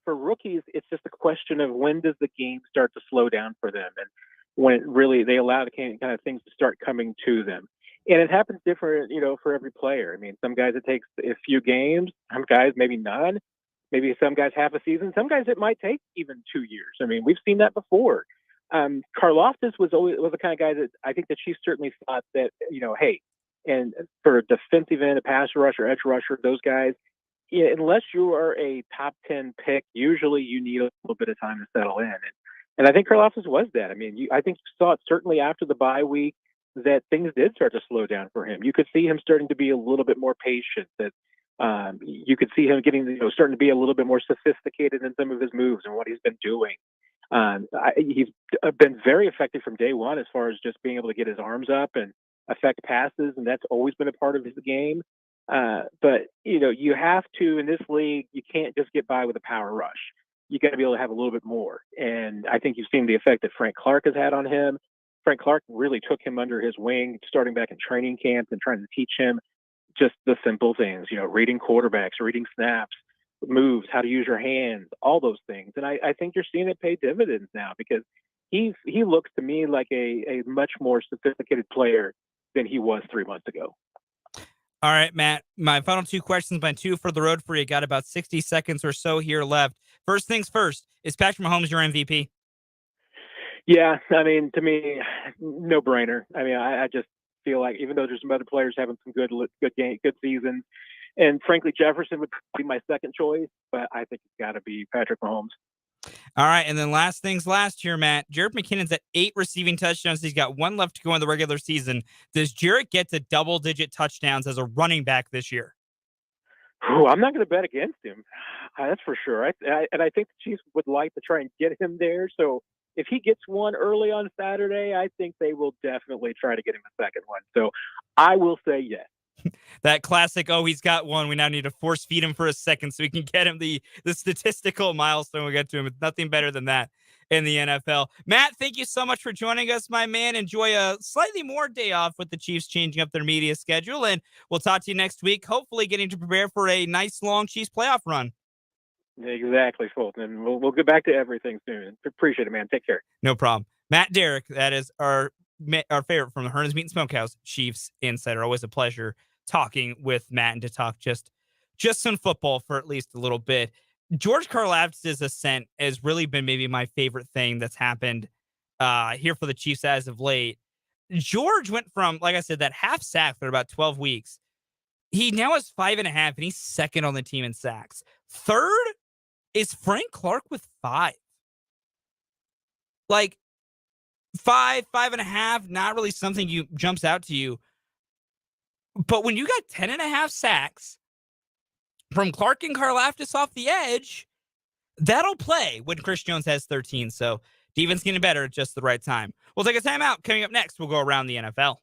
For rookies, it's just a question of when does the game start to slow down for them, and when they allow the kind of things to start coming to them. And it happens different, for every player. I mean, some guys it takes a few games, some guys maybe none, maybe some guys half a season, some guys it might take even 2 years. I mean, we've seen that before. Karlaftis was the kind of guy that I think the Chiefs certainly thought that, hey, and for a defensive end, a pass rusher, edge rusher, those guys, unless you are a top 10 pick, usually you need a little bit of time to settle in. And I think Karlaftis was that. I mean, I think you saw it certainly after the bye week that things did start to slow down for him. You could see him starting to be a little bit more patient, that you could see him getting, starting to be a little bit more sophisticated in some of his moves and what he's been doing. He's been very effective from day one as far as just being able to get his arms up and affect passes, and that's always been a part of his game. But, you have to, in this league, you can't just get by with a power rush. You got to be able to have a little bit more. And I think you've seen the effect that Frank Clark has had on him. Frank Clark really took him under his wing, starting back in training camp and trying to teach him just the simple things, reading quarterbacks, reading snaps, moves, how to use your hands, all those things. And I think you're seeing it pay dividends now, because he looks to me like a much more sophisticated player than he was 3 months ago. All right, Matt, my final 2 questions, my 2 for the road for you. Got about 60 seconds or so here left. First things first, is Patrick Mahomes your MVP? Yeah, I mean, to me, no brainer. I mean, I just feel like even though there's some other players having some good seasons, and frankly, Jefferson would be my second choice, but I think it's got to be Patrick Mahomes. All right, and then last things last here, Matt. Jerick McKinnon's at 8 receiving touchdowns. He's got 1 left to go in the regular season. Does Jerick get to double-digit touchdowns as a running back this year? I'm not going to bet against him. That's for sure. And I think the Chiefs would like to try and get him there. So if he gets one early on Saturday, I think they will definitely try to get him a second one. So I will say yes. That classic, he's got one. We now need to force feed him for a second so we can get him the statistical milestone we'll get to him. It's nothing better than that in the NFL. Matt, thank you so much for joining us, my man. Enjoy a slightly more day off with the Chiefs changing up their media schedule, and we'll talk to you next week, hopefully getting to prepare for a nice, long Chiefs playoff run. Exactly, Fulton. And we'll get back to everything soon. Appreciate it, man. Take care. No problem. Matt Derrick, that is our favorite from the Herndon's Meat and Smokehouse, Chiefs Insider. Always a pleasure talking with Matt and to talk just some football for at least a little bit. George Karlaftis' ascent has really been maybe my favorite thing that's happened here for the Chiefs as of late. George went from, like I said, that half sack for about 12 weeks. He now has 5.5, and he's second on the team in sacks. Third is Frank Clark with 5. Like 5.5, not really something jumps out to you. But when you got 10.5 sacks from Clark and Karlaftis off the edge, that'll play when Chris Jones has 13. So defense getting better at just the right time. We'll take a timeout. Coming up next, we'll go around the NFL.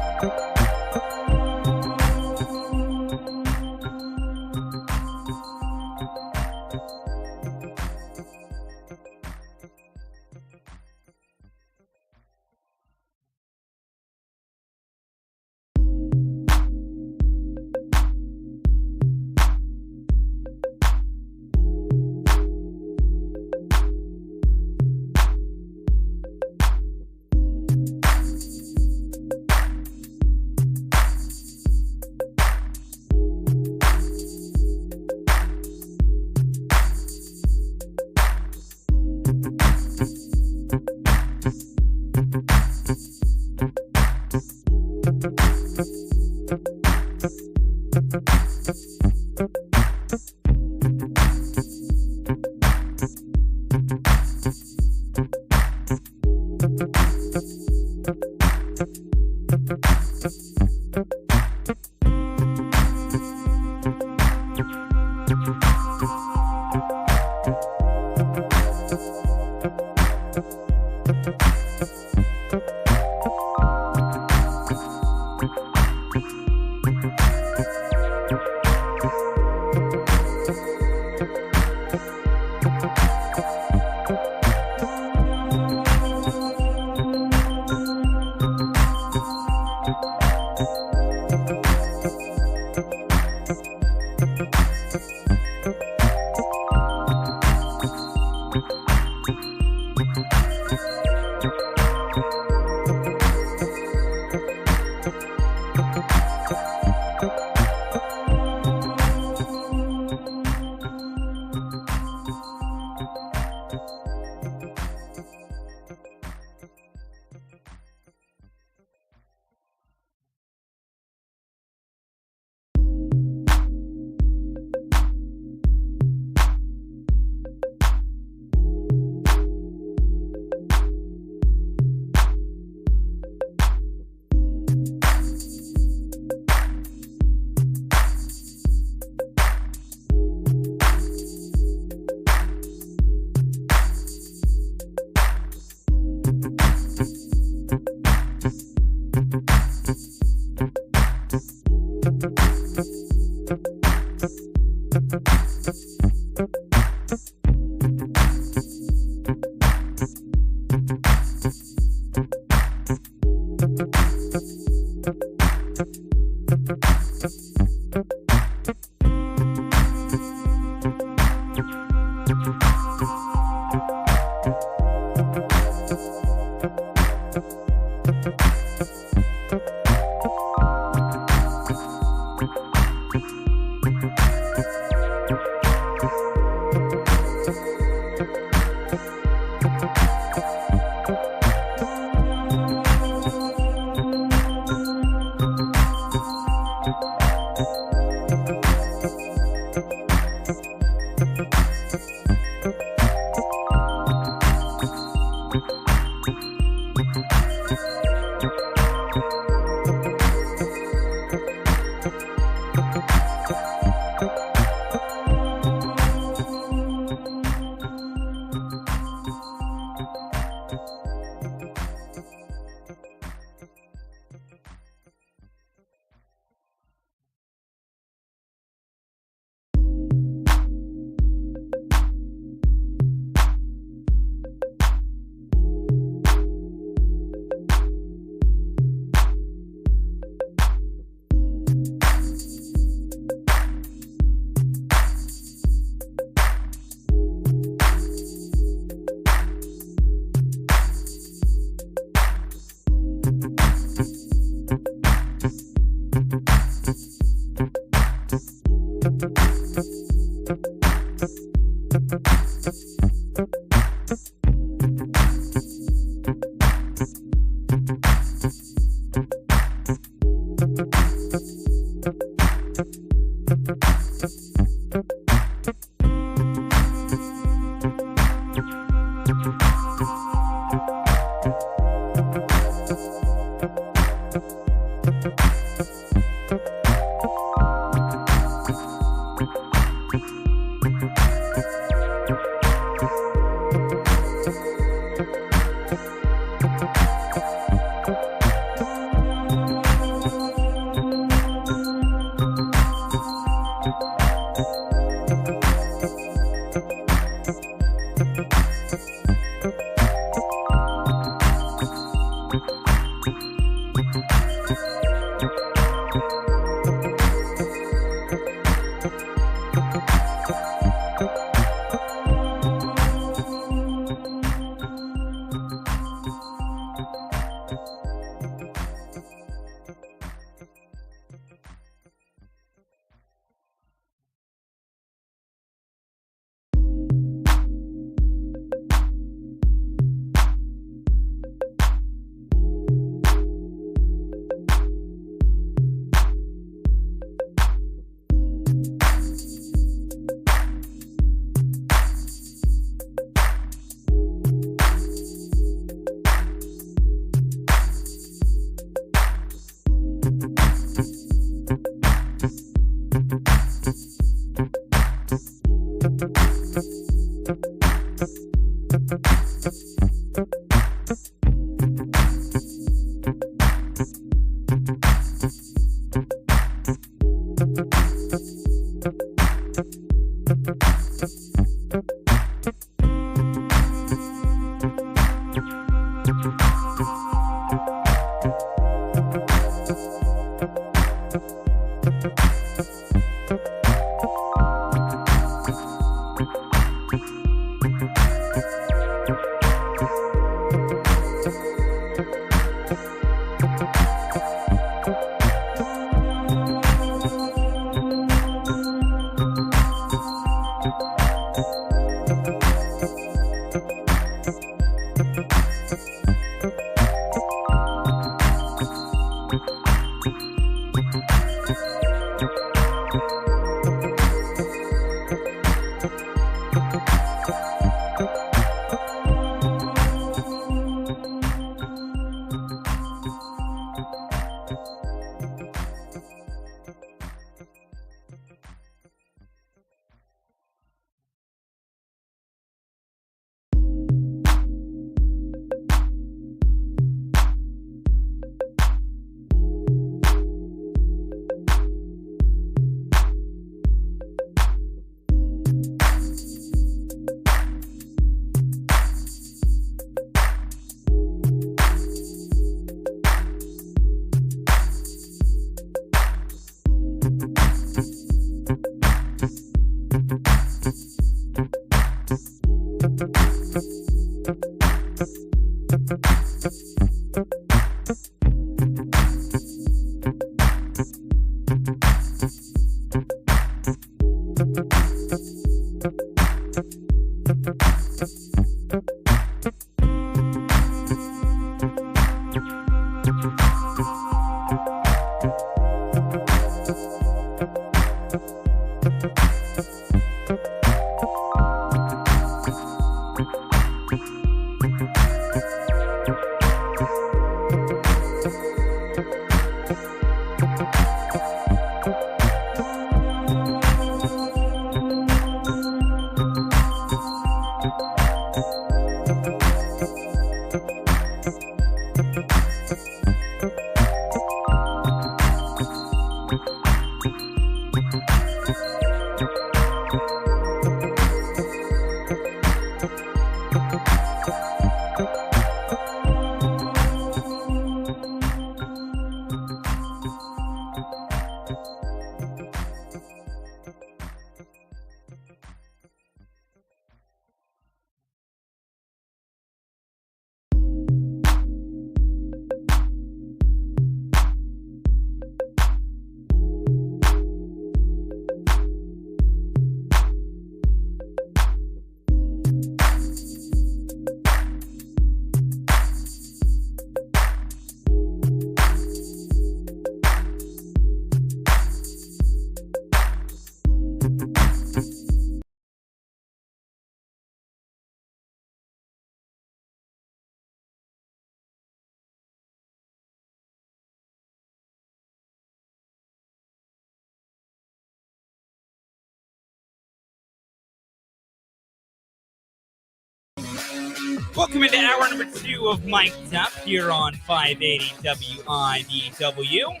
Welcome into hour number 2 of Mic'd Up here on 580 WIDW.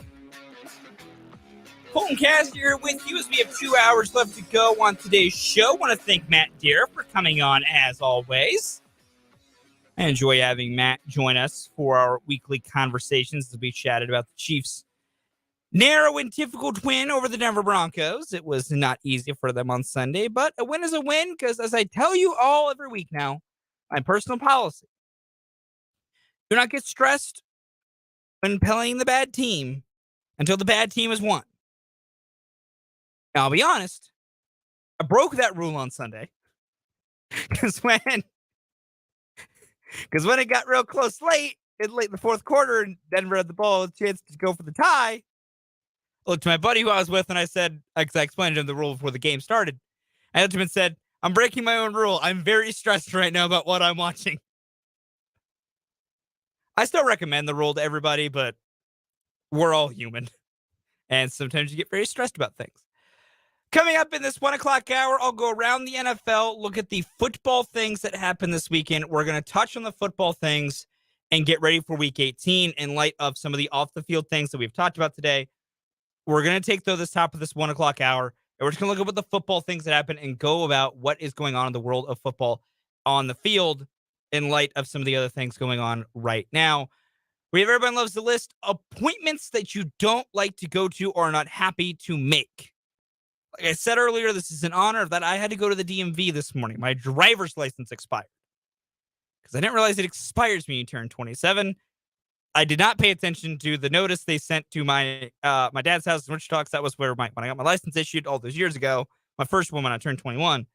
Fulton Cast here with you as we have 2 hours left to go on today's show. I want to thank Matt Derrick for coming on as always. I enjoy having Matt join us for our weekly conversations as we chatted about the Chiefs' narrow and difficult win over the Denver Broncos. It was not easy for them on Sunday, but a win is a win because, as I tell you all every week now, my personal policy: do not get stressed when playing the bad team until the bad team has won. Now, I'll be honest, I broke that rule on Sunday because when it got real close late in the fourth quarter and Denver had the ball, a chance to go for the tie, I looked to my buddy who I was with and I said, because I explained to him the rule before the game started, I looked to him and said, I'm breaking my own rule. I'm very stressed right now about what I'm watching. I still recommend the rule to everybody, but we're all human. And sometimes you get very stressed about things. Coming up in this 1 o'clock hour, I'll go around the NFL, look at the football things that happened this weekend. We're going to touch on the football things and get ready for Week 18 in light of some of the off-the-field things that we've talked about today. We're going to take this top of this 1 o'clock hour, and we're just going to look at what the football things that happen and go about what is going on in the world of football on the field in light of some of the other things going on right now. We have Everyone Loves the List, appointments that you don't like to go to or are not happy to make. Like I said earlier, this is in honor of that. I had to go to the DMV this morning. My driver's license expired because I didn't realize it expires when you turn 27. I did not pay attention to the notice they sent to my dad's house in Wichita. That was where when I got my license issued all those years ago. My first one when I turned 21,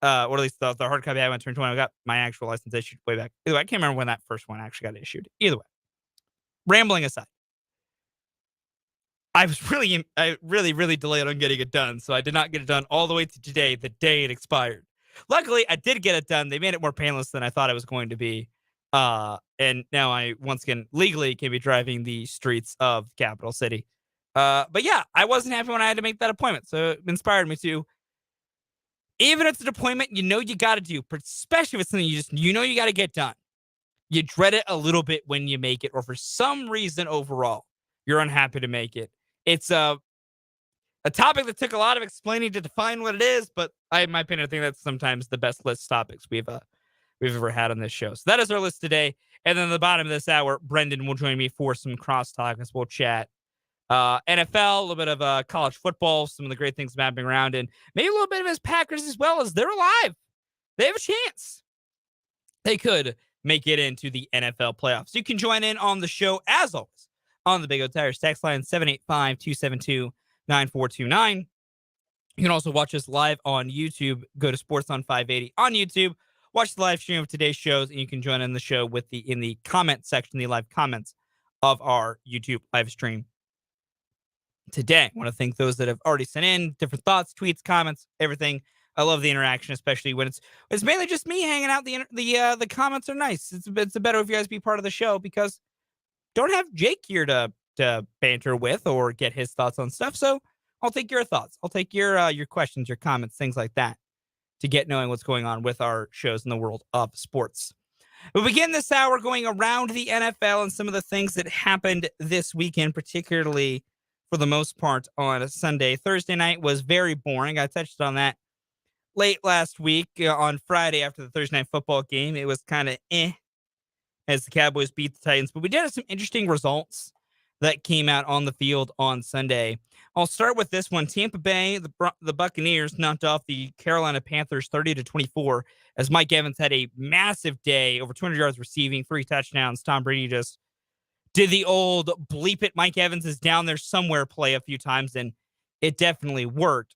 or at least the hard copy I had when I turned 21. I got my actual license issued way back. Either way, I can't remember when that first one actually got issued. Either way, rambling aside, I really delayed on getting it done, so I did not get it done all the way to today, the day it expired. Luckily, I did get it done. They made it more painless than I thought it was going to be. And now I, once again, legally can be driving the streets of Capital City. But yeah, I wasn't happy when I had to make that appointment. So it inspired me to, even if it's an appointment you know you got to do, especially if it's something you know you got to get done, you dread it a little bit when you make it, or for some reason overall, you're unhappy to make it. It's a topic that took a lot of explaining to define what it is, but in my opinion, I think that's sometimes the best list topics we've ever had on this show. So that is our list today. And then at the bottom of this hour, Brendan will join me for some crosstalk as we'll chat NFL, a little bit of college football, some of the great things happening around, and maybe a little bit of his Packers as well, as they're alive. They have a chance. they could make it into the NFL playoffs. You can join in on the show, as always, on the Big O Tires text line, 785-272-9429. You can also watch us live on YouTube. Go to Sports on 580 on YouTube. Watch the live stream of today's shows, and you can join in the show in the comment section, the live comments of our YouTube live stream today. I want to thank those that have already sent in different thoughts, tweets, comments, everything. I love the interaction, especially when it's mainly just me hanging out. The comments are nice. It's better if you guys be part of the show, because don't have Jake here to banter with or get his thoughts on stuff. So I'll take your thoughts. I'll take your questions, your comments, things like that, to get knowing what's going on with our shows in the world of sports. We'll begin this hour going around the NFL and some of the things that happened this weekend, particularly for the most part on a Sunday. Thursday night was very boring. I touched on that late last week. On Friday after the Thursday night football game, it was kind of as the Cowboys beat the Titans. But we did have some interesting results that came out on the field on Sunday. I'll start with this one. Tampa Bay, the Buccaneers knocked off the Carolina Panthers 30-24 as Mike Evans had a massive day, over 200 yards receiving, 3 touchdowns. Tom Brady just did the old bleep it, Mike Evans is down there somewhere play a few times, and it definitely worked.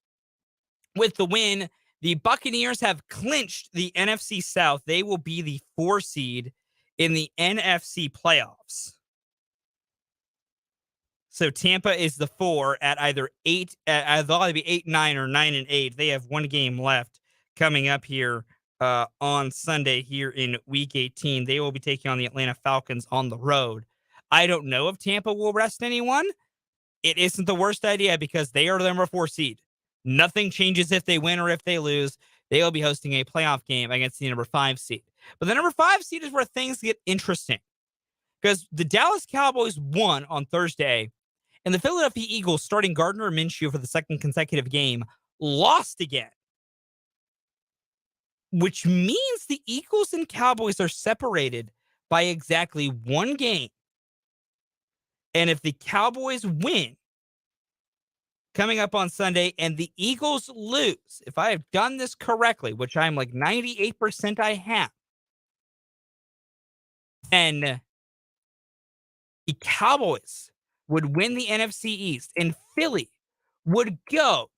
With the win, the Buccaneers have clinched the NFC South. They will be the 4 seed in the NFC playoffs. So Tampa is the 4 at either 8. They'll either be 8-9 or 9-8. They have one game left coming up here on Sunday here in Week 18. They will be taking on the Atlanta Falcons on the road. I don't know if Tampa will rest anyone. It isn't the worst idea because they are the number 4 seed. Nothing changes if they win or if they lose. They will be hosting a playoff game against the number 5 seed. But the number 5 seed is where things get interesting, because the Dallas Cowboys won on Thursday, and the Philadelphia Eagles, starting Gardner Minshew for the second consecutive game, lost again, which means the Eagles and Cowboys are separated by exactly 1 game. And if the Cowboys win coming up on Sunday and the Eagles lose, if I have done this correctly, which I'm like 98% I have, then the Cowboys would win the NFC East, and Philly would go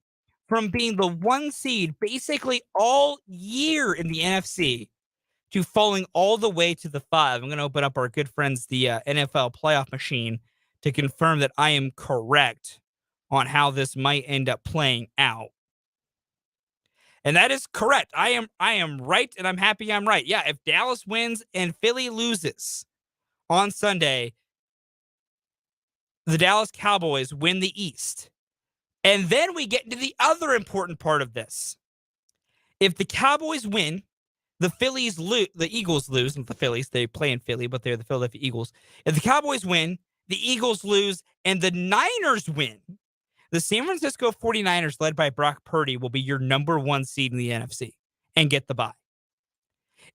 from being the 1 seed basically all year in the NFC to falling all the way to the 5. I'm going to open up our good friends, the NFL playoff machine, to confirm that I am correct on how this might end up playing out. And that is correct. I am right, and I'm happy I'm right. Yeah, if Dallas wins and Philly loses on Sunday, the Dallas Cowboys win the East. And then we get into the other important part of this. If the Cowboys win, the Eagles lose. Not the Phillies, they play in Philly, but they're the Philadelphia Eagles. If the Cowboys win, the Eagles lose, and the Niners win, the San Francisco 49ers, led by Brock Purdy, will be your number 1 seed in the NFC and get the bye.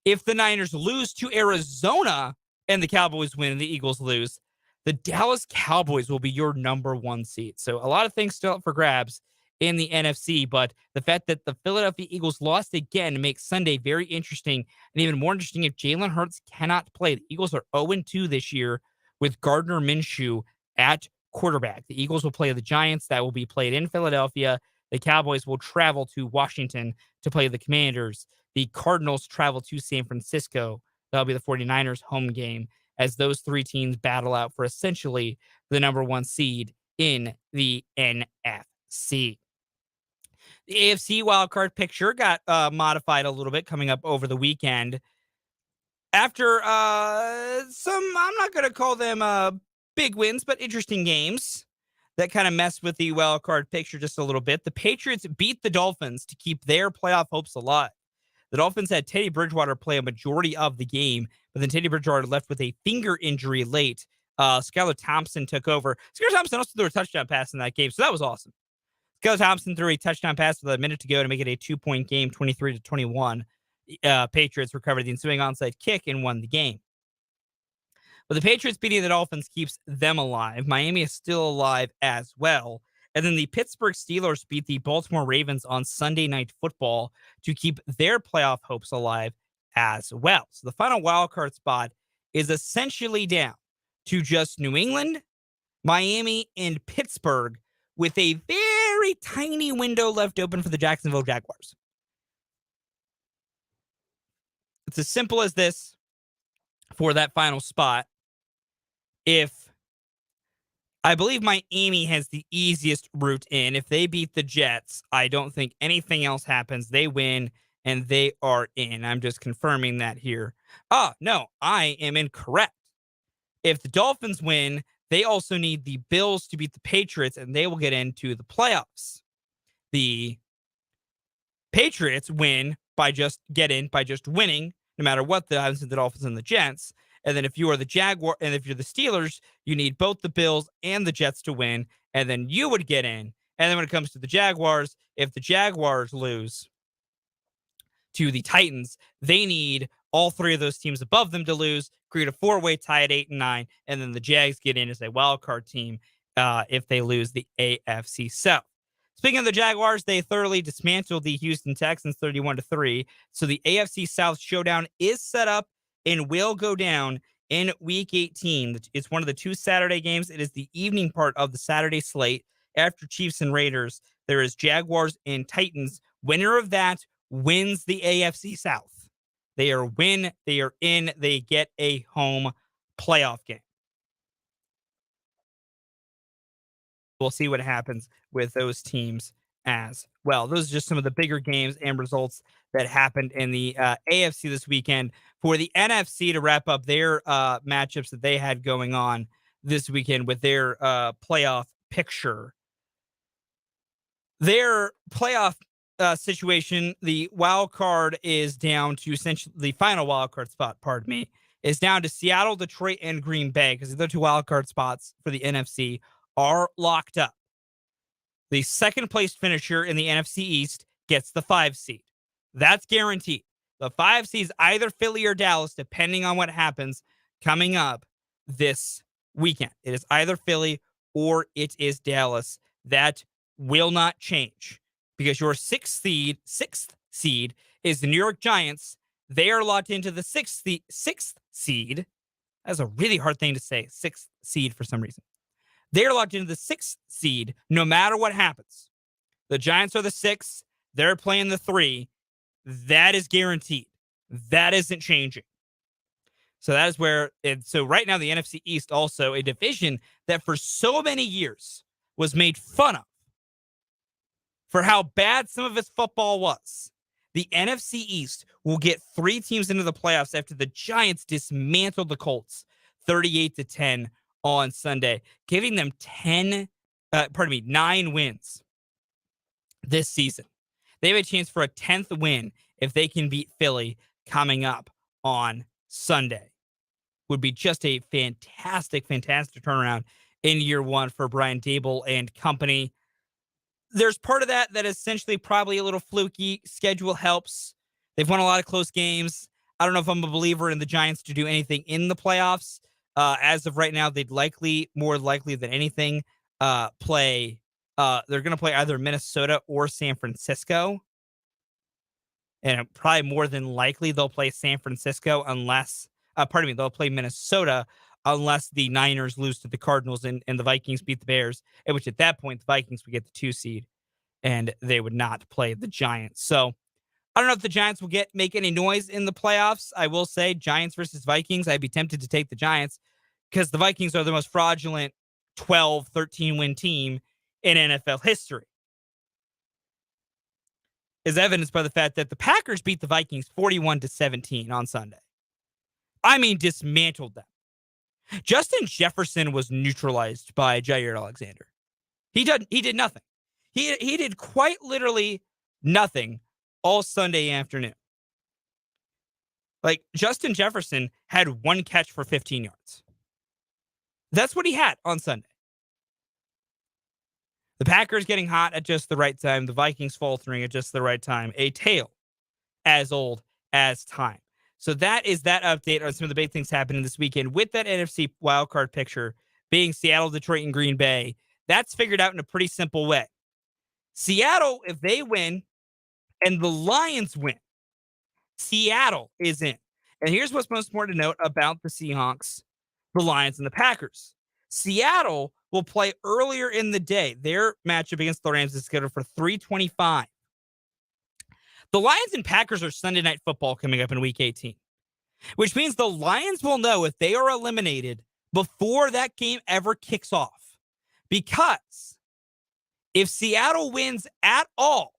If the Niners lose to Arizona and the Cowboys win and the Eagles lose, the Dallas Cowboys will be your number 1 seed. So a lot of things still up for grabs in the NFC, but the fact that the Philadelphia Eagles lost again makes Sunday very interesting, and even more interesting if Jalen Hurts cannot play. The Eagles are 0-2 this year with Gardner Minshew at quarterback. The Eagles will play the Giants. That will be played in Philadelphia. The Cowboys will travel to Washington to play the Commanders. The Cardinals travel to San Francisco. That'll be the 49ers home game, as those 3 teams battle out for essentially the number 1 seed in the NFC. The AFC wildcard picture got modified a little bit coming up over the weekend after some, I'm not going to call them big wins, but interesting games that kind of messed with the wildcard picture just a little bit. The Patriots beat the Dolphins to keep their playoff hopes alive. The Dolphins had Teddy Bridgewater play a majority of the game, but then Teddy Bridgewater left with a finger injury late. Skylar Thompson took over. Skylar Thompson also threw a touchdown pass in that game, so that was awesome. Skylar Thompson threw a touchdown pass with a minute to go to make it a 2-point game, 23-21. Patriots recovered the ensuing onside kick and won the game. But the Patriots beating the Dolphins keeps them alive. Miami is still alive as well. And then the Pittsburgh Steelers beat the Baltimore Ravens on Sunday Night Football to keep their playoff hopes alive as well. So the final wild card spot is essentially down to just New England, Miami, and Pittsburgh, with a very tiny window left open for the Jacksonville Jaguars. It's as simple as this for that final spot. If I believe Miami has the easiest route in. If they beat the Jets, I don't think anything else happens. They win and they are in. I'm just confirming that here. No, I am incorrect. If the Dolphins win, they also need the Bills to beat the Patriots and they will get into the playoffs. The Patriots win by just winning, no matter what the happens to the Dolphins and the Jets. And then if you are the Jaguar and if you're the Steelers, you need both the Bills and the Jets to win, and then you would get in. And then when it comes to the Jaguars, if the Jaguars lose to the Titans, they need all three of those teams above them to lose, create a four-way tie at 8 and 9, and then the Jags get in as a wild card team if they lose the AFC South. Speaking of the Jaguars, they thoroughly dismantled the Houston Texans 31-3. So the AFC South showdown is set up and will go down in Week 18. It's one of the two Saturday games. It is the evening part of the Saturday slate. After Chiefs and Raiders, there is Jaguars and Titans. Winner of that wins the AFC South. They are in, they get a home playoff game. We'll see what happens with those teams as well. Those are just some of the bigger games and results that happened in the AFC this weekend. For the NFC to wrap up their matchups that they had going on this weekend with their playoff picture. Their playoff situation, the wild card is down to essentially the final wild card spot, is down to Seattle, Detroit, and Green Bay, because the two wild card spots for the NFC are locked up. The second place finisher in the NFC East gets the 5 seed. That's guaranteed. The 5 seeds, either Philly or Dallas, depending on what happens coming up this weekend. It is either Philly or it is Dallas. That will not change because your sixth seed is the New York Giants. They are locked into the sixth seed. That's a really hard thing to say, sixth seed for some reason. They're locked into the 6th seed no matter what happens. The Giants are the 6th. They're playing the 3. That is guaranteed. That isn't changing. So that is where so right now the NFC East, also a division that for so many years was made fun of for how bad some of its football was. The NFC East will get 3 teams into the playoffs after the Giants dismantled the Colts 38-10 on Sunday, giving them 9 wins this season. They have a chance for a 10th win if they can beat Philly coming up on Sunday. Would be just a fantastic turnaround in year one for Brian Daboll and company. There's part of that is essentially probably a little fluky. Schedule helps. They've won a lot of close games. I don't know if I'm a believer in the Giants to do anything in the playoffs. As of right now, they'd more likely than anything, play. They're going to play either Minnesota or San Francisco. And probably more than likely they'll play San Francisco they'll play Minnesota unless the Niners lose to the Cardinals and the Vikings beat the Bears, at which at that point the Vikings would get the 2 seed and they would not play the Giants. So I don't know if the Giants will make any noise in the playoffs. I will say Giants versus Vikings, I'd be tempted to take the Giants because the Vikings are the most fraudulent 12, 13-win team in NFL history. Is evidenced by the fact that the Packers beat the Vikings 41-17 on Sunday. I mean, dismantled them. Justin Jefferson was neutralized by Jair Alexander. He did nothing. He did quite literally nothing all Sunday afternoon. Like, Justin Jefferson had 1 catch for 15 yards. That's what he had on Sunday. The Packers getting hot at just the right time. The Vikings faltering at just the right time. A tale as old as time. So that is that update on some of the big things happening this weekend with that NFC wildcard picture being Seattle, Detroit, and Green Bay. That's figured out in a pretty simple way. Seattle, if they win and the Lions win, Seattle is in. And here's what's most important to note about the Seahawks, the Lions, and the Packers. Seattle will play earlier in the day. Their matchup against the Rams is scheduled for 3:25. The Lions and Packers are Sunday Night Football coming up in Week 18, which means the Lions will know if they are eliminated before that game ever kicks off. Because if Seattle wins at all,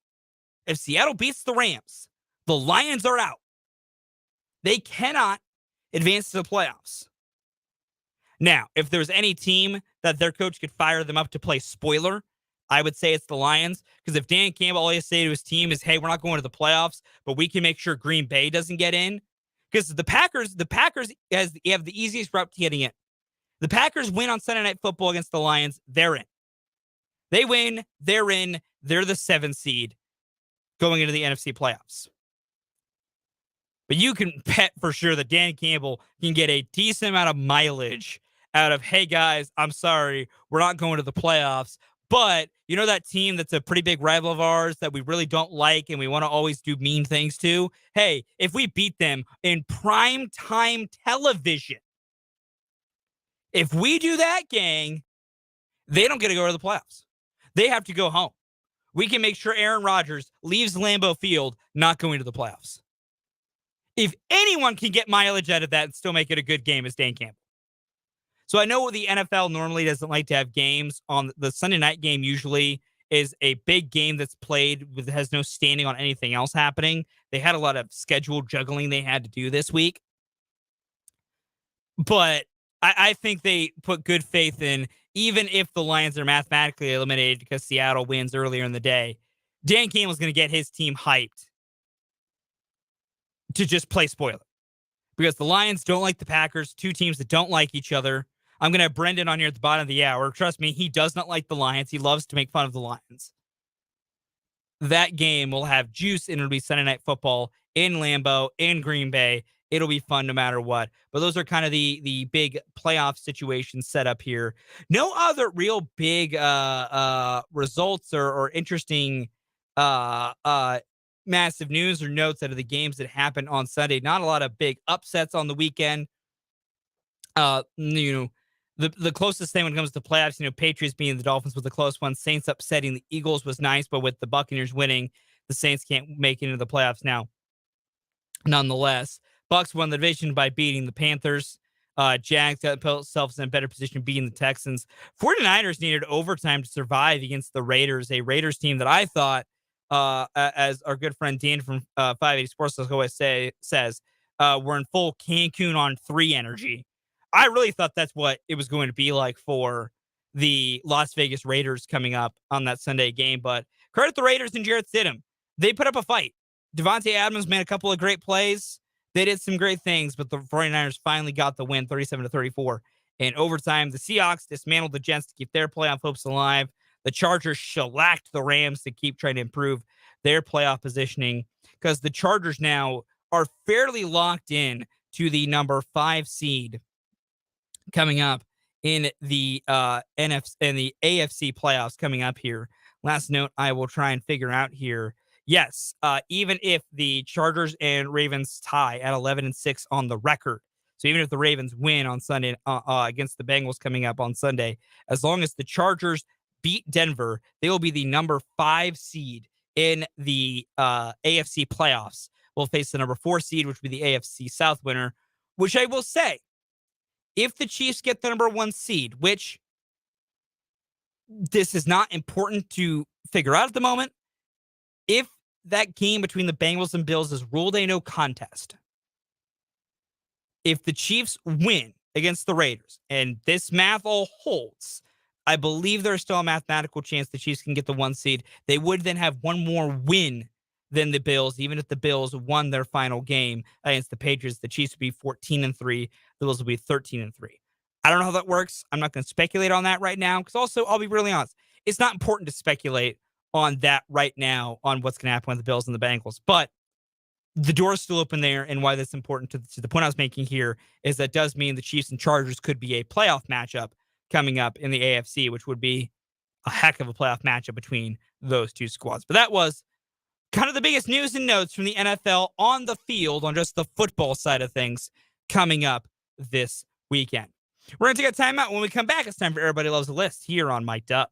if Seattle beats the Rams, the Lions are out. They cannot advance to the playoffs. Now, if there's any team that their coach could fire them up to play spoiler, I would say it's the Lions. Because if Dan Campbell all he has to say to his team is, hey, we're not going to the playoffs, but we can make sure Green Bay doesn't get in. Because the Packers have the easiest route to getting in. The Packers win on Sunday Night Football against the Lions, they're in. They win, they're in. They're the 7th seed going into the NFC playoffs. But you can bet for sure that Dan Campbell can get a decent amount of mileage out of, hey, guys, I'm sorry, we're not going to the playoffs. But you know that team that's a pretty big rival of ours that we really don't like and we want to always do mean things to? Hey, if we beat them in prime time television, if we do that, gang, they don't get to go to the playoffs. They have to go home. We can make sure Aaron Rodgers leaves Lambeau Field not going to the playoffs. If anyone can get mileage out of that and still make it a good game, it's Dan Campbell. So I know the NFL normally doesn't like to have games on the Sunday night game. Usually is a big game that's played with has no standing on anything else happening. They had a lot of schedule juggling they had to do this week, but I think they put good faith in, even if the Lions are mathematically eliminated because Seattle wins earlier in the day, Dan Campbell's going to get his team hyped to just play spoiler. Because the Lions don't like the Packers, two teams that don't like each other. I'm going to have Brendan on here at the bottom of the hour. Trust me, he does not like the Lions. He loves to make fun of the Lions. That game will have juice, and it'll be Sunday Night Football in Lambeau, in Green Bay. It'll be fun no matter what. But those are kind of the big playoff situations set up here. No other real big results or interesting massive news or notes out of the games that happened on Sunday. Not a lot of big upsets on the weekend. The closest thing when it comes to playoffs, Patriots beating the Dolphins was a close one. Saints upsetting the Eagles was nice, but with the Buccaneers winning, the Saints can't make it into the playoffs now. Nonetheless, Bucs won the division by beating the Panthers. Jags got themselves in a better position beating the Texans. 49ers needed overtime to survive against the Raiders, a Raiders team that I thought, as our good friend Dan from 580 Sports always says, we're in full Cancun on 3 energy. I really thought that's what it was going to be like for the Las Vegas Raiders coming up on that Sunday game. But credit the Raiders and Jarrett Stidham. They put up a fight. Devontae Adams made a couple of great plays. They did some great things, but the 49ers finally got the win, 37-34. In overtime, the Seahawks dismantled the Jets to keep their playoff hopes alive. The Chargers shellacked the Rams to keep trying to improve their playoff positioning because the Chargers now are fairly locked in to the number 5 seed coming up in the NFC and the AFC playoffs coming up here. Last note I will try and figure out here. Yes, even if the Chargers and Ravens tie at 11-6 on the record, so even if the Ravens win on Sunday against the Bengals coming up on Sunday, as long as the Chargers beat Denver, they will be the number 5 seed in the AFC playoffs. We'll face the number 4 seed, which will be the AFC South winner, which I will say, if the Chiefs get the number 1 seed, which this is not important to figure out at the moment, if that game between the Bengals and Bills is ruled a no contest, if the Chiefs win against the Raiders and this math all holds, I believe there's still a mathematical chance the Chiefs can get the 1 seed. They would then have one more win than the Bills, even if the Bills won their final game against the Patriots. The Chiefs would be 14-3. The Bills will be 13-3. I don't know how that works. I'm not going to speculate on that right now because also, I'll be really honest, it's not important to speculate on that right now on what's going to happen with the Bills and the Bengals. But the door is still open there, and why that's important to the point I was making here is that does mean the Chiefs and Chargers could be a playoff matchup coming up in the AFC, which would be a heck of a playoff matchup between those two squads. But that was kind of the biggest news and notes from the NFL on the field, on just the football side of things, coming up this weekend. We're going to take a timeout. When we come back, it's time for Everybody Loves the List here on Mic'd Up.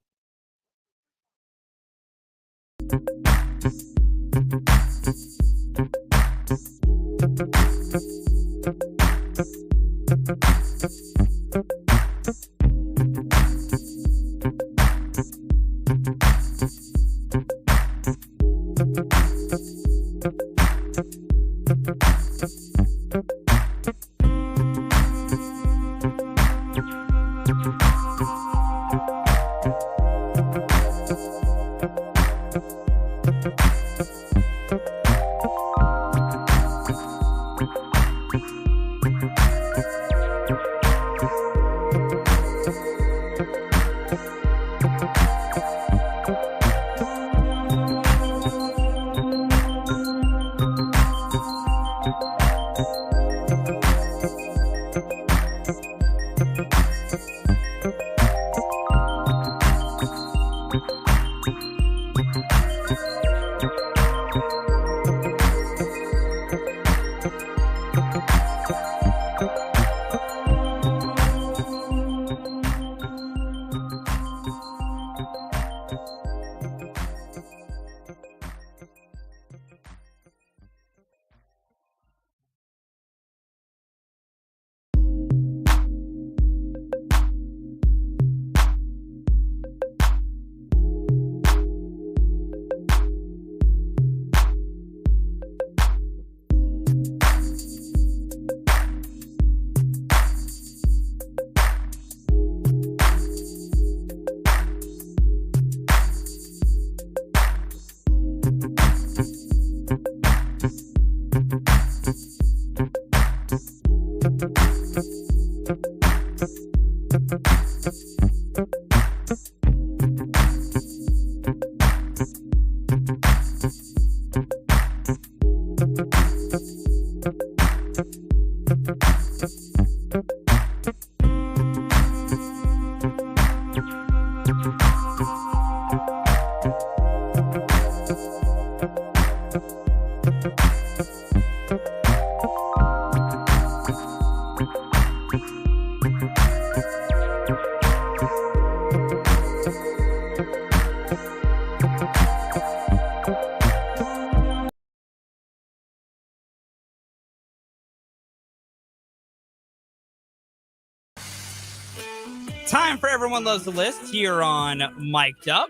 Time for Everyone Loves the List here on Mic'd Up.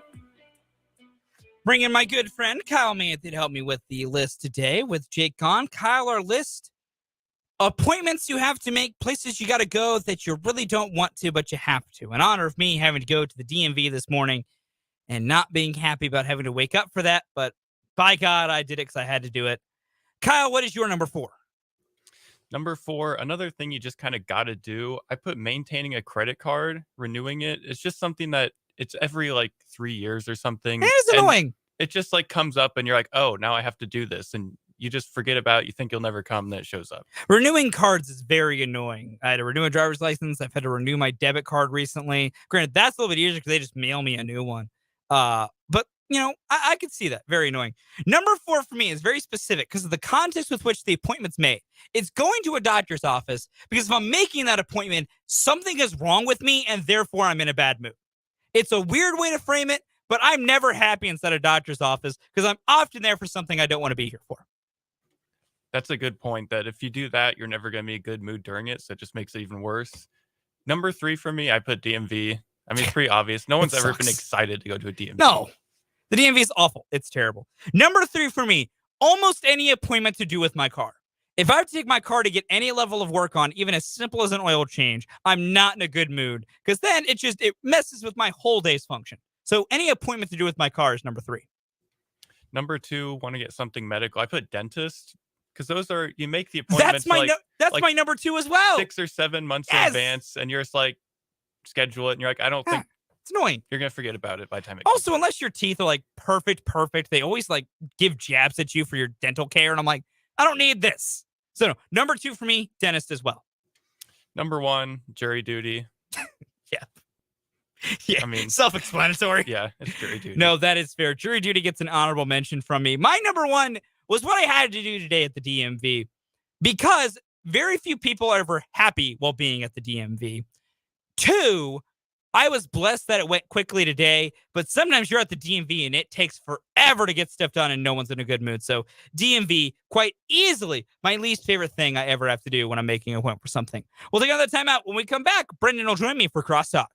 Bring in my good friend Kyle Manthey to help me with the list today with Jake gone. Kyle, our list, appointments you have to make, places you got to go that you really don't want to, but you have to. In honor of me having to go to the DMV this morning and not being happy about having to wake up for that, but by God, I did it because I had to do it. Kyle, what is your number 4? Number 4, another thing you just kind of got to do. I put maintaining a credit card, renewing it. It's just something that it's every like 3 years or something. It is annoying. It just like comes up and you're like, oh, now I have to do this. And you just forget about it. You think you'll never come. Then it shows up. Renewing cards is very annoying. I had to renew a driver's license. I've had to renew my debit card recently. Granted, that's a little bit easier because they just mail me a new one. But you know, I could see that. Very annoying. Number 4 for me is very specific because of the context with which the appointment's made. It's going to a doctor's office because if I'm making that appointment, something is wrong with me and therefore I'm in a bad mood. It's a weird way to frame it, but I'm never happy inside a doctor's office because I'm often there for something I don't want to be here for. That's a good point, that if you do that, you're never going to be in a good mood during it. So it just makes it even worse. Number 3 for me, I put DMV. I mean, it's pretty obvious. No one's ever been excited to go to a DMV. No. The DMV is awful. It's terrible. Number 3 for me, almost any appointment to do with my car. If I have to take my car to get any level of work on, even as simple as an oil change, I'm not in a good mood because then it messes with my whole day's function. So any appointment to do with my car is number 3. Number 2, want to get something medical. I put dentist because those are, you make the appointments. That's my number 2 as well. 6 or 7 months in advance, and you're just like, schedule it, and you're like, I don't think. It's annoying. You're going to forget about it by the time it also, unless your teeth are like perfect, they always like give jabs at you for your dental care. And I'm like, I don't need this. So no, number 2 for me, dentist as well. Number 1, jury duty. Yeah. Yeah, I mean, self-explanatory. yeah, it's jury duty. No, that is fair. Jury duty gets an honorable mention from me. My number one was what I had to do today at the DMV because very few people are ever happy while being at the DMV. 2, I was blessed that it went quickly today, but sometimes you're at the DMV and it takes forever to get stuff done and no one's in a good mood. So DMV, quite easily, my least favorite thing I ever have to do when I'm making a point for something. We'll take another time out. When we come back, Brendan will join me for CrossTalk.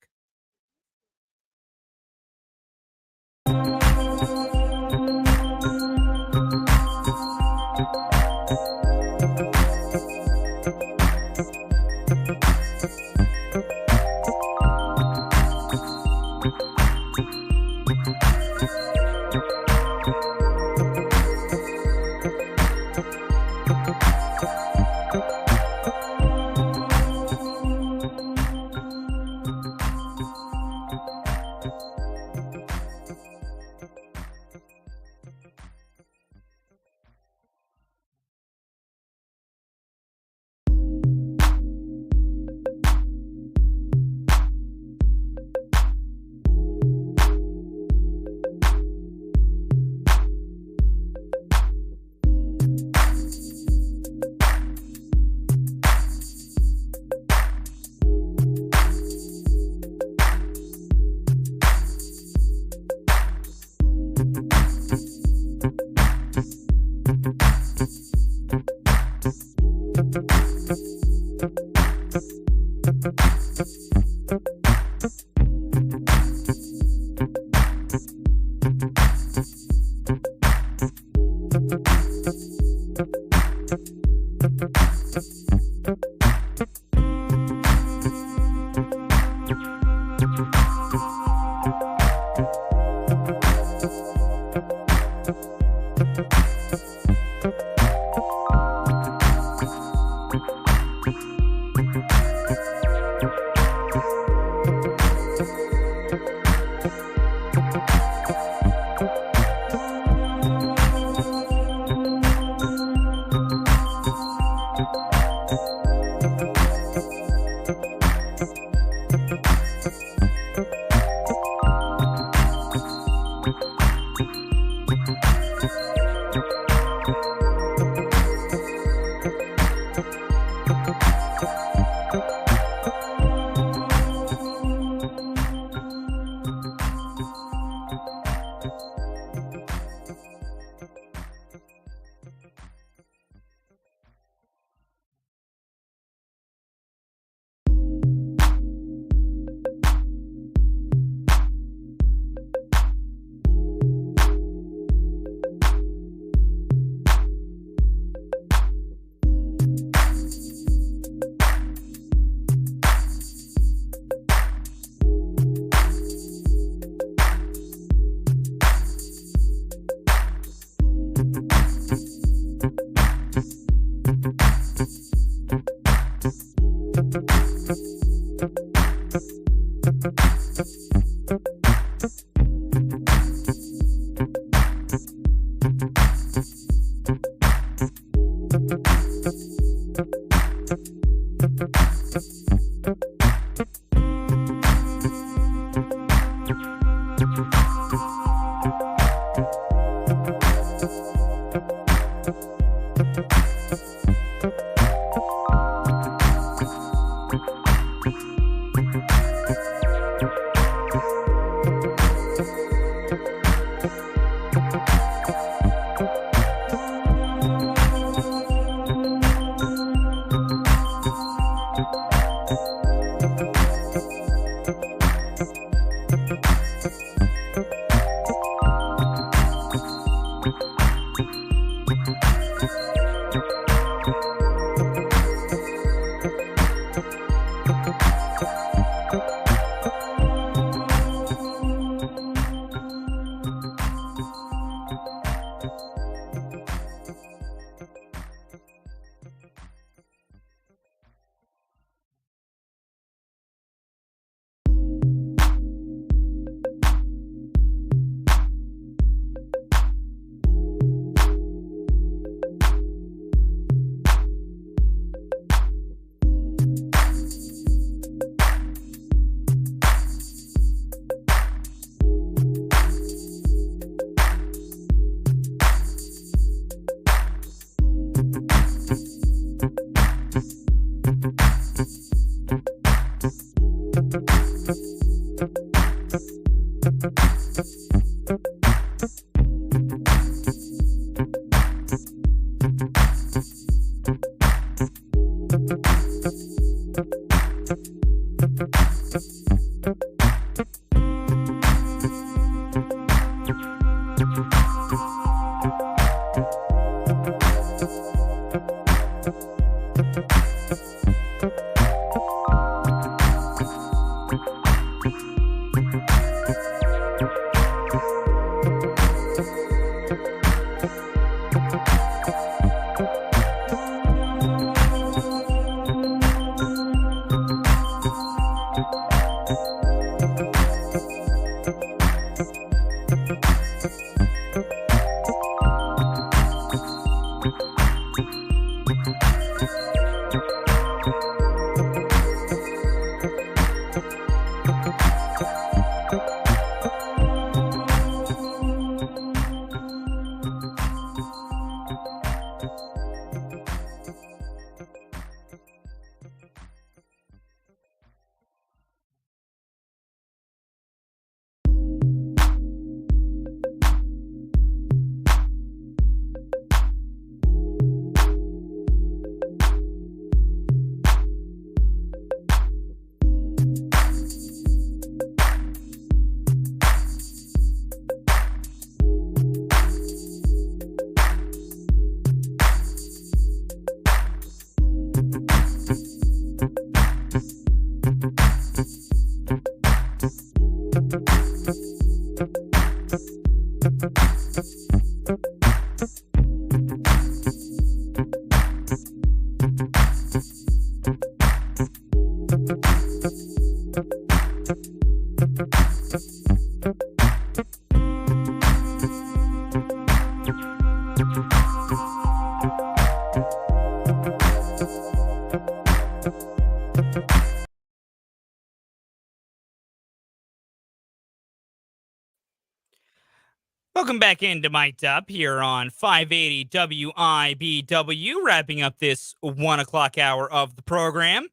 Welcome back into Mic'd Up here on 580 WIBW, wrapping up this 1 o'clock hour of the program.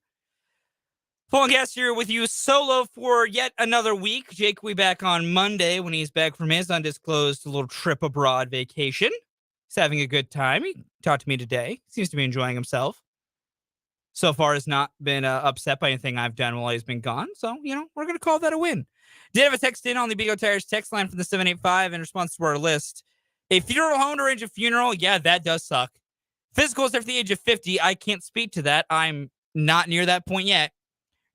Full guest here with you solo for yet another week. Jake will be back on Monday when he's back from his undisclosed little trip abroad vacation. He's having a good time. He talked to me today. Seems to be enjoying himself. So far has not been upset by anything I've done while he's been gone. So, we're going to call that a win. Did have a text in on the Big O Tires text line from the 785 in response to our list. A funeral home to arrange a funeral, yeah, that does suck. Physicals after the age of 50, I can't speak to that. I'm not near that point yet.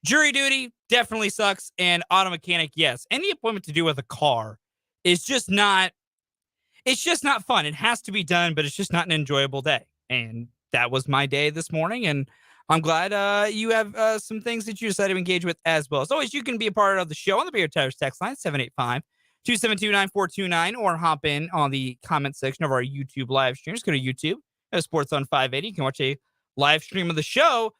Jury duty definitely sucks. And auto mechanic, yes. Any appointment to do with a car is just not, it's just not fun. It has to be done, but it's just not an enjoyable day. And that was my day this morning. And I'm glad you have some things that you decided to engage with as well. As always, you can be a part of the show on the Big O Tires text line, 785-272-9429, or hop in on the comment section of our YouTube live stream. Just go to YouTube, Sports on 580. You can watch a live stream of the show.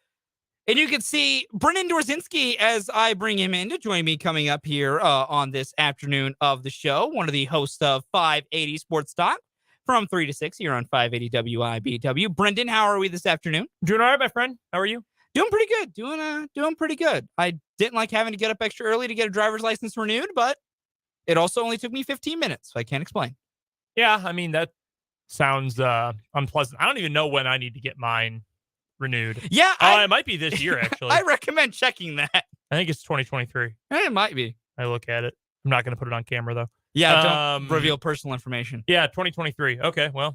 And you can see Brendan Dorzinski as I bring him in to join me coming up here on this afternoon of the show. One of the hosts of 580 Sports Talk from 3 to 6 here on 580 WIBW. Brendan, how are we this afternoon? Doing all right, my friend. How are you? Doing pretty good. Doing pretty good. I didn't like having to get up extra early to get a driver's license renewed, but it also only took me 15 minutes, so I can't explain. Yeah, I mean, that sounds unpleasant. I don't even know when I need to get mine renewed. Yeah. It might be this year, actually. I recommend checking that. I think it's 2023. It might be. I look at it. I'm not going to put it on camera, though. Yeah, don't reveal personal information. Yeah, 2023. Okay, well,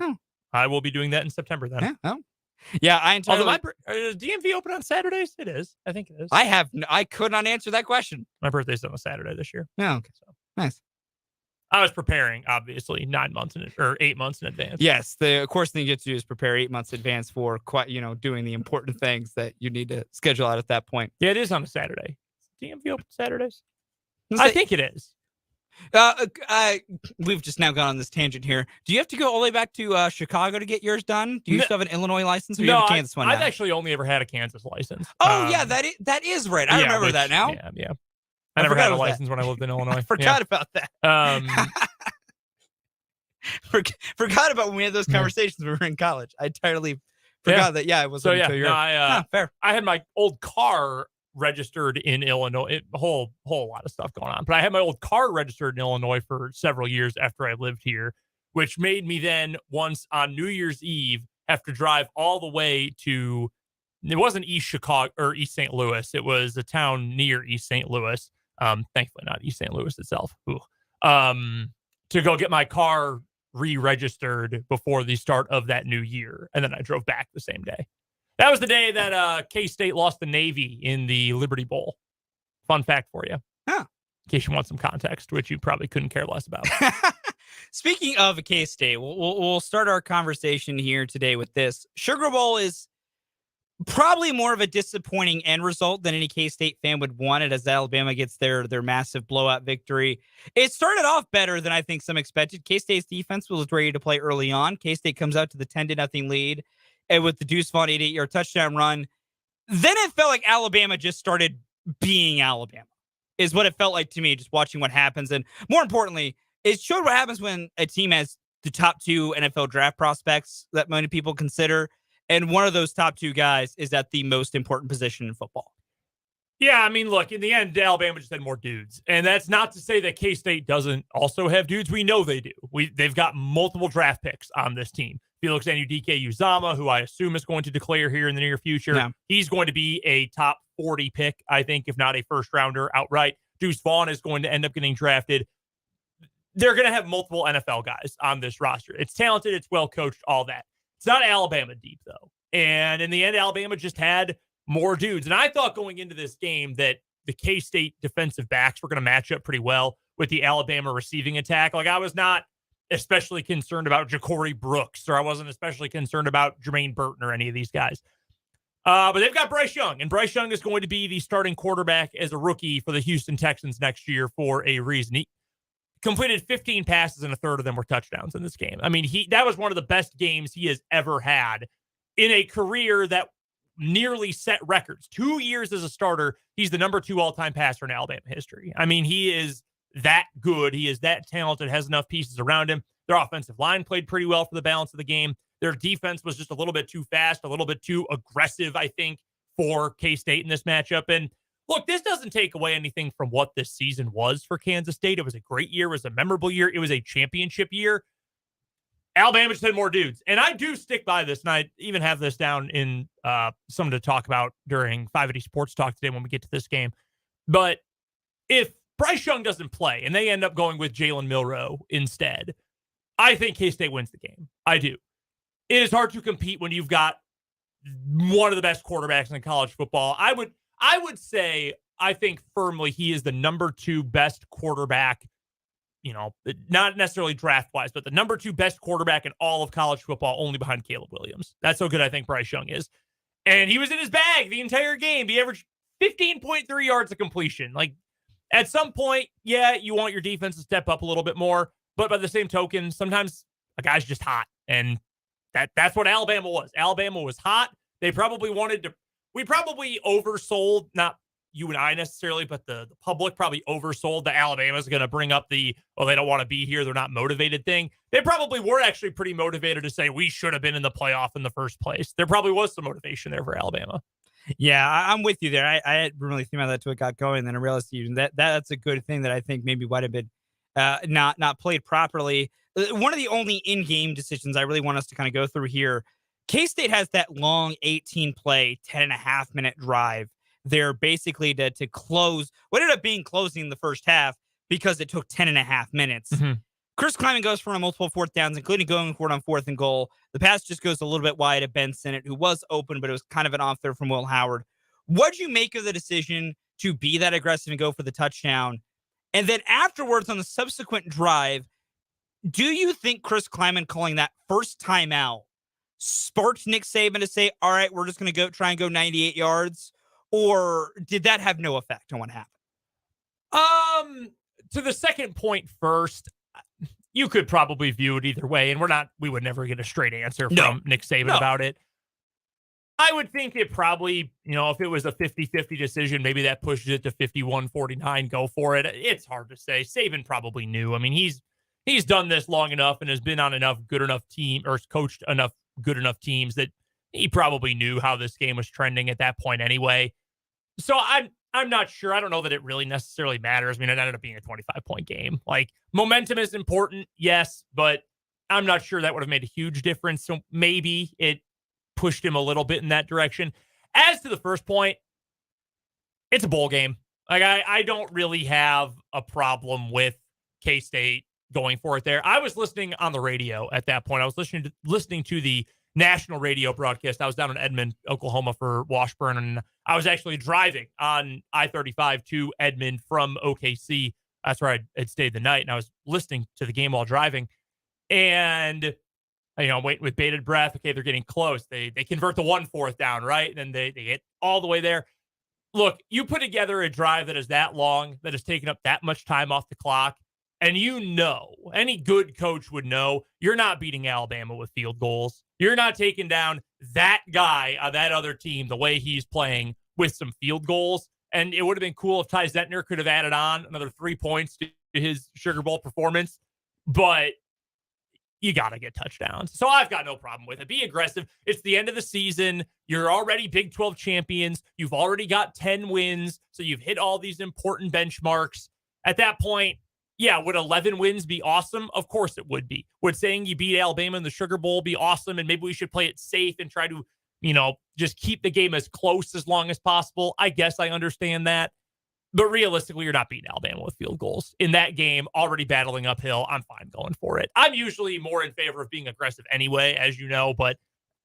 I will be doing that in September then. Yeah, I entirely... Although is DMV open on Saturdays? It is. I think it is. I could not answer that question. My birthday's on a Saturday this year. Yeah, okay. So Nice. I was preparing, obviously, 8 months in advance. Yes, of course, thing you get to do is prepare 8 months in advance for doing the important things that you need to schedule out at that point. Yeah, it is on a Saturday. DMV open Saturdays? I think it is. We've just now gone on this tangent here. Do you have to go all the way back to Chicago to get yours done? Do you still have an Illinois license, or you have a Kansas one now? I've actually only ever had a Kansas license. Oh, yeah, that is right. I remember that now. Yeah. I never had a license when I lived in Illinois. I forgot about that. Forgot about when we had those conversations when we were in college. I entirely forgot that. Yeah, it was until you're fair. I had my old car registered in Illinois. A whole lot of stuff going on. But I had my old car registered in Illinois for several years after I lived here, which made me then once on New Year's Eve have to drive all the way to it wasn't East Chicago or East St. Louis. It was a town near East St. Louis. Thankfully not East St. Louis itself. To go get my car re-registered before the start of that new year. And then I drove back the same day. That was the day that K-State lost the Navy in the Liberty Bowl. Fun fact for you. Huh. In case you want some context, which you probably couldn't care less about. Speaking of K-State, we'll start our conversation here today with this. Sugar Bowl is probably more of a disappointing end result than any K-State fan would want it, as Alabama gets their massive blowout victory. It started off better than I think some expected. K-State's defense was ready to play early on. K-State comes out to the 10-0 lead and with the Deuce Vaughn 88-yard touchdown run. Then it felt like Alabama just started being Alabama, is what it felt like to me, just watching what happens. And more importantly, it showed what happens when a team has the top 2 NFL draft prospects that many people consider. And one of those top 2 guys is at the most important position in football. Yeah, I mean, look, in the end, Alabama just had more dudes. And that's not to say that K-State doesn't also have dudes. We know they do. They've got multiple draft picks on this team. Felix Anudike-Uzomah, who I assume is going to declare here in the near future. Yeah. He's going to be a top 40 pick, I think, if not a first-rounder outright. Deuce Vaughn is going to end up getting drafted. They're going to have multiple NFL guys on this roster. It's talented. It's well-coached, all that. It's not Alabama deep, though. And in the end, Alabama just had more dudes. And I thought going into this game that the K-State defensive backs were going to match up pretty well with the Alabama receiving attack. Like, I was not especially concerned about Ja'Cory Brooks, or I wasn't especially concerned about Jermaine Burton or any of these guys. But they've got Bryce Young, and Bryce Young is going to be the starting quarterback as a rookie for the Houston Texans next year for a reason. He completed 15 passes, and a third of them were touchdowns in this game. I mean, that was one of the best games he has ever had in a career that nearly set records. 2 years as a starter, he's the number 2 all-time passer in Alabama history. I mean, he is that good. He is that talented, has enough pieces around him. Their offensive line played pretty well for the balance of the game. Their defense was just a little bit too fast, a little bit too aggressive, I think, for K-State in this matchup. And look, this doesn't take away anything from what this season was for Kansas State. It was a great year. It was a memorable year. It was a championship year. Alabama just had more dudes. And I do stick by this, and I even have this down in something to talk about during 580 Sports Talk today when we get to this game. But if Bryce Young doesn't play and they end up going with Jalen Milroe instead, I think K-State wins the game. I do. It is hard to compete when you've got one of the best quarterbacks in college football. I would say, I think firmly he is the number 2 best quarterback, not necessarily draft-wise, but the number 2 best quarterback in all of college football, only behind Caleb Williams. That's how good I think Bryce Young is. And he was in his bag the entire game. He averaged 15.3 yards of completion. Like, at some point, yeah, you want your defense to step up a little bit more, but by the same token, sometimes a guy's just hot. And that's what Alabama was. Alabama was hot. They probably we probably oversold, not you and I necessarily, but the public probably oversold that Alabama's going to bring up they don't want to be here, they're not motivated thing. They probably were actually pretty motivated to say we should have been in the playoff in the first place. There probably was some motivation there for Alabama. Yeah, I'm with you there. I hadn't really think about that till it got going, and then I realized that's a good thing that I think maybe might have been not played properly. One of the only in-game decisions I really want us to kind of go through here, K-State has that long 18-play, 10.5-minute drive there basically to close what ended up being closing in the first half because it took 10.5 minutes. Mm-hmm. Chris Kleiman goes for multiple fourth downs, including going for it on 4th and goal. The pass just goes a little bit wide of Ben Sinnott, who was open, but it was kind of an off there from Will Howard. What'd you make of the decision to be that aggressive and go for the touchdown? And then afterwards on the subsequent drive, do you think Chris Kleiman calling that first timeout sparked Nick Saban to say, all right, we're just going to go try and go 98 yards? Or did that have no effect on what happened? To the second point first, you could probably view it either way, and we would never get a straight answer from Nick Saban about it. I would think it probably, if it was a 50-50 decision, maybe that pushes it to 51-49, go for it. It's hard to say. Saban probably knew. I mean, he's done this long enough and has been on enough good enough team, or coached enough good enough teams that he probably knew how this game was trending at that point anyway. So I'm not sure. I don't know that it really necessarily matters. I mean, it ended up being a 25-point game. Like, momentum is important, yes, but I'm not sure that would have made a huge difference. So maybe it pushed him a little bit in that direction. As to the first point, it's a bowl game. Like I don't really have a problem with K-State going for it there. I was listening on the radio at that point. I was listening to the national radio broadcast. I was down in Edmond, Oklahoma for Washburn, and I was actually driving on I-35 to Edmond from OKC. That's where I had stayed the night, and I was listening to the game while driving. And waiting with bated breath. Okay, they're getting close. They convert the 1/4 down, right? And then they get all the way there. Look, you put together a drive that is that long, that has taken up that much time off the clock, and any good coach would know, you're not beating Alabama with field goals. You're not taking down that guy on that other team the way he's playing with some field goals. And it would have been cool if Ty Zentner could have added on another 3 points to his Sugar Bowl performance. But you got to get touchdowns. So I've got no problem with it. Be aggressive. It's the end of the season. You're already Big 12 champions. You've already got 10 wins. So you've hit all these important benchmarks. At that point, yeah, would 11 wins be awesome? Of course it would be. Would saying you beat Alabama in the Sugar Bowl be awesome? And maybe we should play it safe and try to, just keep the game as close as long as possible. I guess I understand that. But realistically, you're not beating Alabama with field goals. In that game, already battling uphill, I'm fine going for it. I'm usually more in favor of being aggressive anyway, as you know, but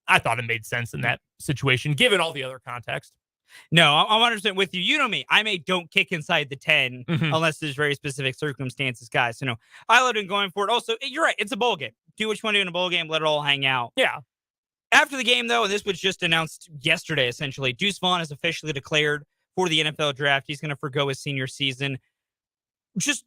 I thought it made sense in that situation, given all the other context. No, I'm 100% with you. You know me. I'm a don't kick inside the 10 unless there's very specific circumstances, guys. So, no, I love him going for it. Also, you're right. It's a bowl game. Do what you want to do in a bowl game. Let it all hang out. Yeah. After the game, though, and this was just announced yesterday, essentially, Deuce Vaughn is officially declared for the NFL draft. He's going to forgo his senior season. Just,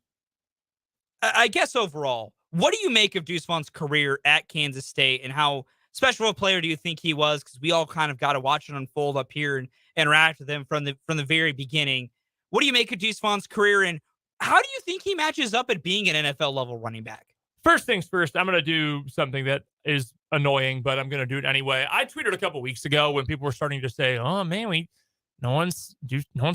I guess overall, what do you make of Deuce Vaughn's career at Kansas State, and how special of a player do you think he was? Because we all kind of got to watch it unfold up here and interact with him from the very beginning. What do you make of Deuce Vaughn's career, and how do you think he matches up at being an NFL level running back? First things first, I'm going to do something that is annoying, but I'm going to do it anyway. I tweeted a couple weeks ago when people were starting to say, "Oh man, no one's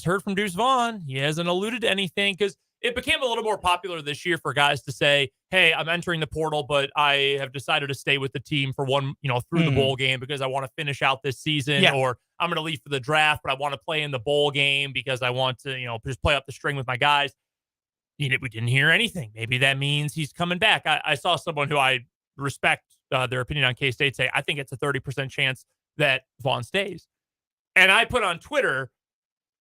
heard from Deuce Vaughn. He hasn't alluded to anything," because it became a little more popular this year for guys to say, "Hey, I'm entering the portal, but I have decided to stay with the team for one, through the bowl game because I want to finish out this season, or I'm going to leave for the draft, but I want to play in the bowl game because I want to, just play up the string with my guys." We didn't hear anything. Maybe that means he's coming back. I saw someone who I respect their opinion on K-State say, I think it's a 30% chance that Vaughn stays. And I put on Twitter,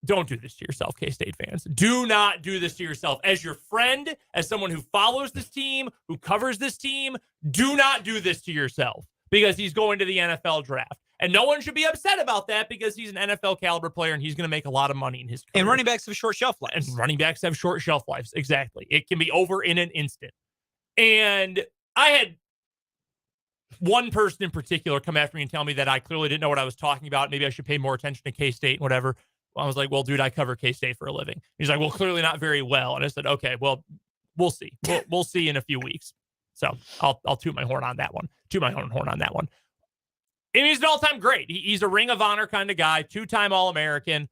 don't do this to yourself, K-State fans. Do not do this to yourself. As your friend, as someone who follows this team, who covers this team, do not do this to yourself because he's going to the NFL draft. And no one should be upset about that because he's an NFL caliber player and he's going to make a lot of money in his career. And running backs have short shelf lives. And running backs have short shelf lives. Exactly. It can be over in an instant. And I had one person in particular come after me and tell me that I clearly didn't know what I was talking about. Maybe I should pay more attention to K-State and whatever. I was like, well, dude, I cover K-State for a living. He's like, well, clearly not very well. And I said, okay, well, we'll see. We'll see in a few weeks. So I'll toot my horn on that one. And he's an all-time great. He's a Ring of Honor kind of guy, 2-time All-American,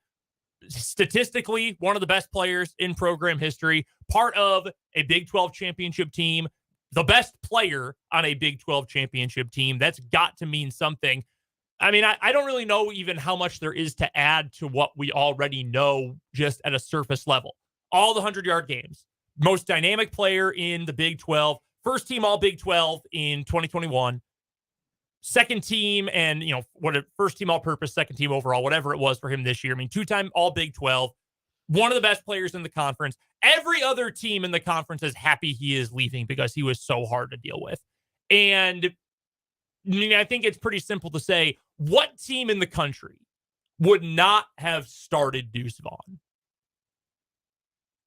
statistically one of the best players in program history, part of a Big 12 championship team, the best player on a Big 12 championship team. That's got to mean something. I mean, I don't really know even how much there is to add to what we already know just at a surface level. All the 100-yard games, most dynamic player in the Big 12, first team all Big 12 in 2021. Second team and, first team all purpose, second team overall, whatever it was for him this year. I mean, 2-time all Big 12, one of the best players in the conference. Every other team in the conference is happy he is leaving because he was so hard to deal with. And I think it's pretty simple to say, what team in the country would not have started Deuce Vaughn?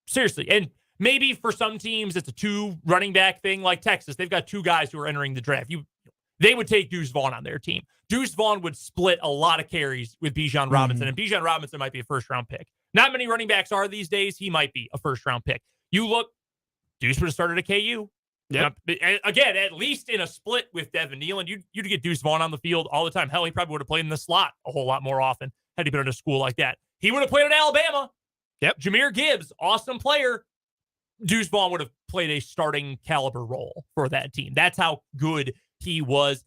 Seriously. And maybe for some teams, it's a 2 running back thing like Texas. They've got 2 guys who are entering the draft. They would take Deuce Vaughn on their team. Deuce Vaughn would split a lot of carries with Bijan Robinson, and Bijan Robinson might be a first-round pick. Not many running backs are these days. He might be a first-round pick. You look, Deuce would have started at KU. Yep. Again, at least in a split with Devin Nealon, you'd get Deuce Vaughn on the field all the time. Hell, he probably would have played in the slot a whole lot more often had he been in a school like that. He would have played at Alabama. Yep. Jahmyr Gibbs, awesome player. Deuce Vaughn would have played a starting caliber role for that team. That's how good he was.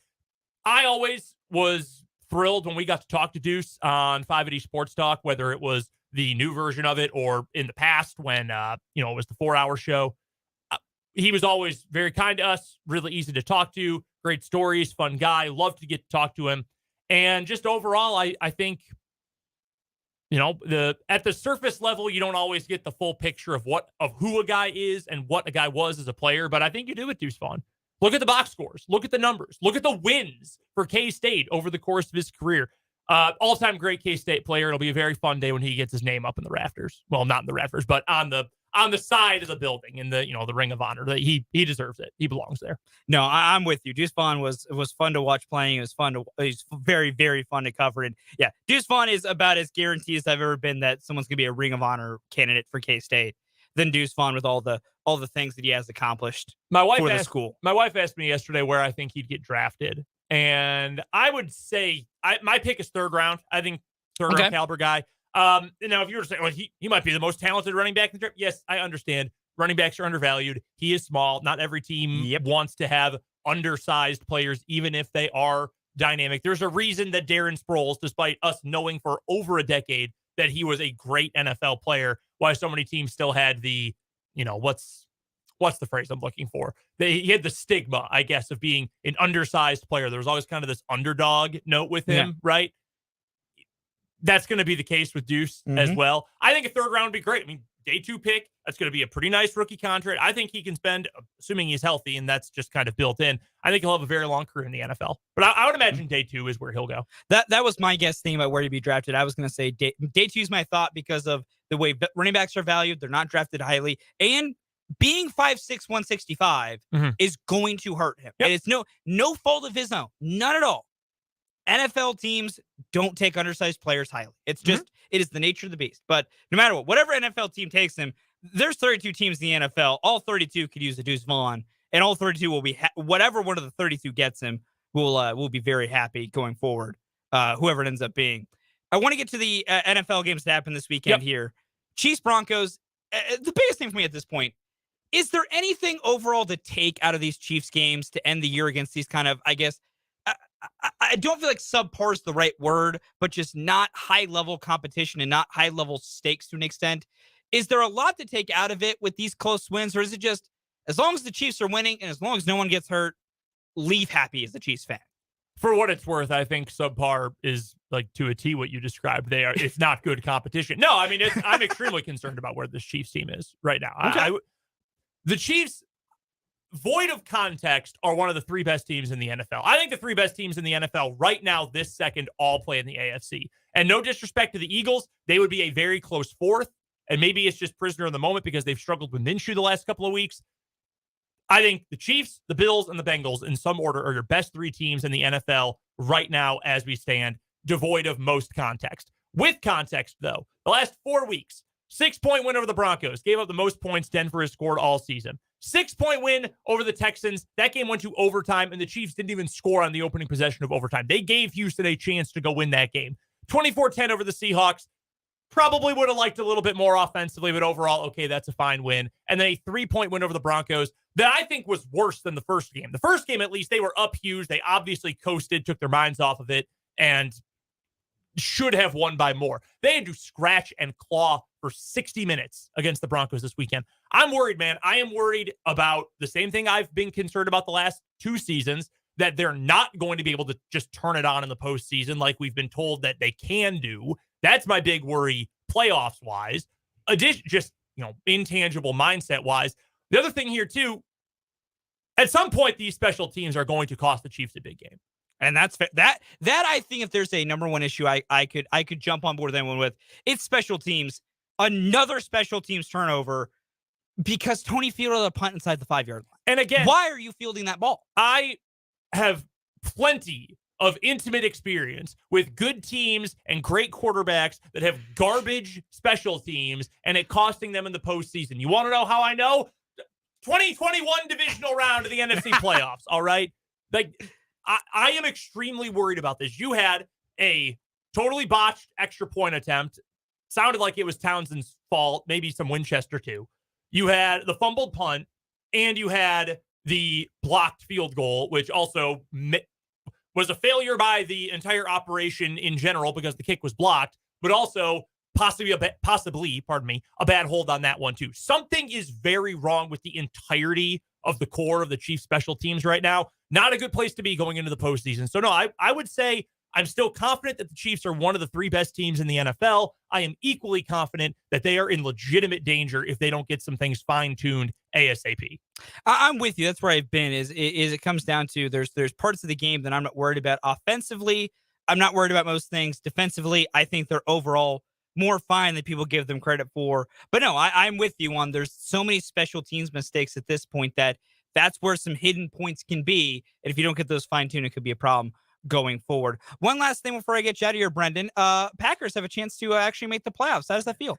I always was thrilled when we got to talk to Deuce on 580 Sports Talk, whether it was the new version of it or in the past when, it was the 4-hour show. He was always very kind to us, really easy to talk to, great stories, fun guy. Loved to get to talk to him. And just overall, I think, at the surface level, you don't always get the full picture of who a guy is and what a guy was as a player. But I think you do with Deuce Vaughn. Look at the box scores. Look at the numbers. Look at the wins for K-State over the course of his career. All-time great K-State player. It'll be a very fun day when he gets his name up in the rafters. Well, not in the rafters, but on the side of the building in the Ring of Honor. That he deserves it. He belongs there. No, I'm with you. Deuce Vaughn was fun to watch playing. It was he's very, very fun to cover. And yeah, Deuce Vaughn is about as guaranteed as I've ever been that someone's gonna be a Ring of Honor candidate for K-State than Deuce Vaughn with all the things that he has accomplished for the school. My wife asked me yesterday where I think he'd get drafted. And I would say my pick is third round. I think third round caliber guy. Now, if you were to say, well, he might be the most talented running back in the draft. Yes, I understand. Running backs are undervalued. He is small. Not every team wants to have undersized players, even if they are dynamic. There's a reason that Darren Sproles, despite us knowing for over a decade that he was a great NFL player, why so many teams still had the, what's the phrase I'm looking for? He had the stigma, I guess, of being an undersized player. There was always kind of this underdog note with him, right? That's going to be the case with Deuce as well. I think a third round would be great. I mean, day 2 pick, that's going to be a pretty nice rookie contract. I think he can spend, assuming he's healthy, and that's just kind of built in, I think he'll have a very long career in the NFL. But I would imagine day 2 is where he'll go. That was my guess thing about where to be drafted. I was going to say day 2 is my thought because of the way running backs are valued. They're not drafted highly. And being 5'6", 165 is going to hurt him. And it's no fault of his own. None at all. NFL teams don't take undersized players highly. It's just, it is the nature of the beast. But no matter whatever NFL team takes him, there's 32 teams in the NFL. All 32 could use a Deuce Vaughn, and all 32 will be, whatever one of the 32 gets him, will be very happy going forward, whoever it ends up being. I want to get to the NFL games that happened this weekend here. Chiefs, Broncos, the biggest thing for me at this point, is there anything overall to take out of these Chiefs games to end the year against these kind of, I guess, I don't feel like subpar is the right word, but just not high-level competition and not high-level stakes to an extent. Is there a lot to take out of it with these close wins, or is it just as long as the Chiefs are winning and as long as no one gets hurt, leave happy as a Chiefs fan? For what it's worth, I think subpar is like to a T what you described. It's not good competition. No, I mean, I'm extremely concerned about where this Chiefs team is right now. Okay. The Chiefs, void of context, are one of the 3 best teams in the NFL. I think the 3 best teams in the NFL right now, this second, all play in the AFC. And no disrespect to the Eagles, they would be a very close 4th. And maybe it's just prisoner in the moment because they've struggled with Minshew the last couple of weeks. I think the Chiefs, the Bills, and the Bengals, in some order, are your best 3 teams in the NFL right now as we stand, devoid of most context. With context, though, the last 4 weeks, 6-point win over the Broncos, gave up the most points Denver has scored all season. 6-point win over the Texans. That game went to overtime, and the Chiefs didn't even score on the opening possession of overtime. They gave Houston a chance to go win that game. 24-10 over the Seahawks. Probably would have liked a little bit more offensively, but overall, okay, that's a fine win. And then a 3-point win over the Broncos that I think was worse than the first game. The first game, at least, they were up huge. They obviously coasted, took their minds off of it, and should have won by more. They had to scratch and claw for 60 minutes against the Broncos this weekend. I'm worried, man. I am worried about the same thing I've been concerned about the last 2 seasons, that they're not going to be able to just turn it on in the postseason like we've been told that they can do. That's my big worry, playoffs-wise. Just, intangible mindset-wise. The other thing here, too, at some point, these special teams are going to cost the Chiefs a big game. And that's that I think if there's a number one issue I could jump on board with anyone with, it's special teams. Another special teams turnover because Tony fielded a punt inside the 5-yard line. And again, why are you fielding that ball? I have plenty of intimate experience with good teams and great quarterbacks that have garbage special teams and it costing them in the postseason. You want to know how I know? 2021 divisional round of the NFC playoffs. All right. Like, I am extremely worried about this. You had a totally botched extra point attempt. Sounded like it was Townsend's fault, maybe some Winchester too. You had the fumbled punt, and you had the blocked field goal, which also was a failure by the entire operation in general because the kick was blocked, but also possibly a bad hold on that one too. Something is very wrong with the entirety of the core of the Chiefs special teams right now. Not a good place to be going into the postseason. So no, I would say I'm still confident that the Chiefs are one of the 3 best teams in the NFL. I am equally confident that they are in legitimate danger if they don't get some things fine-tuned ASAP. I'm with you. That's where I've been. Is it comes down to there's parts of the game that I'm not worried about. Offensively, I'm not worried about most things. Defensively, I think they're overall more fine than people give them credit for. But no, I'm with you on there's so many special teams mistakes at this point that's where some hidden points can be. And if you don't get those fine-tuned, it could be a problem going forward. One last thing before I get you out of here, Brendan. Packers have a chance to actually make the playoffs. How does that feel?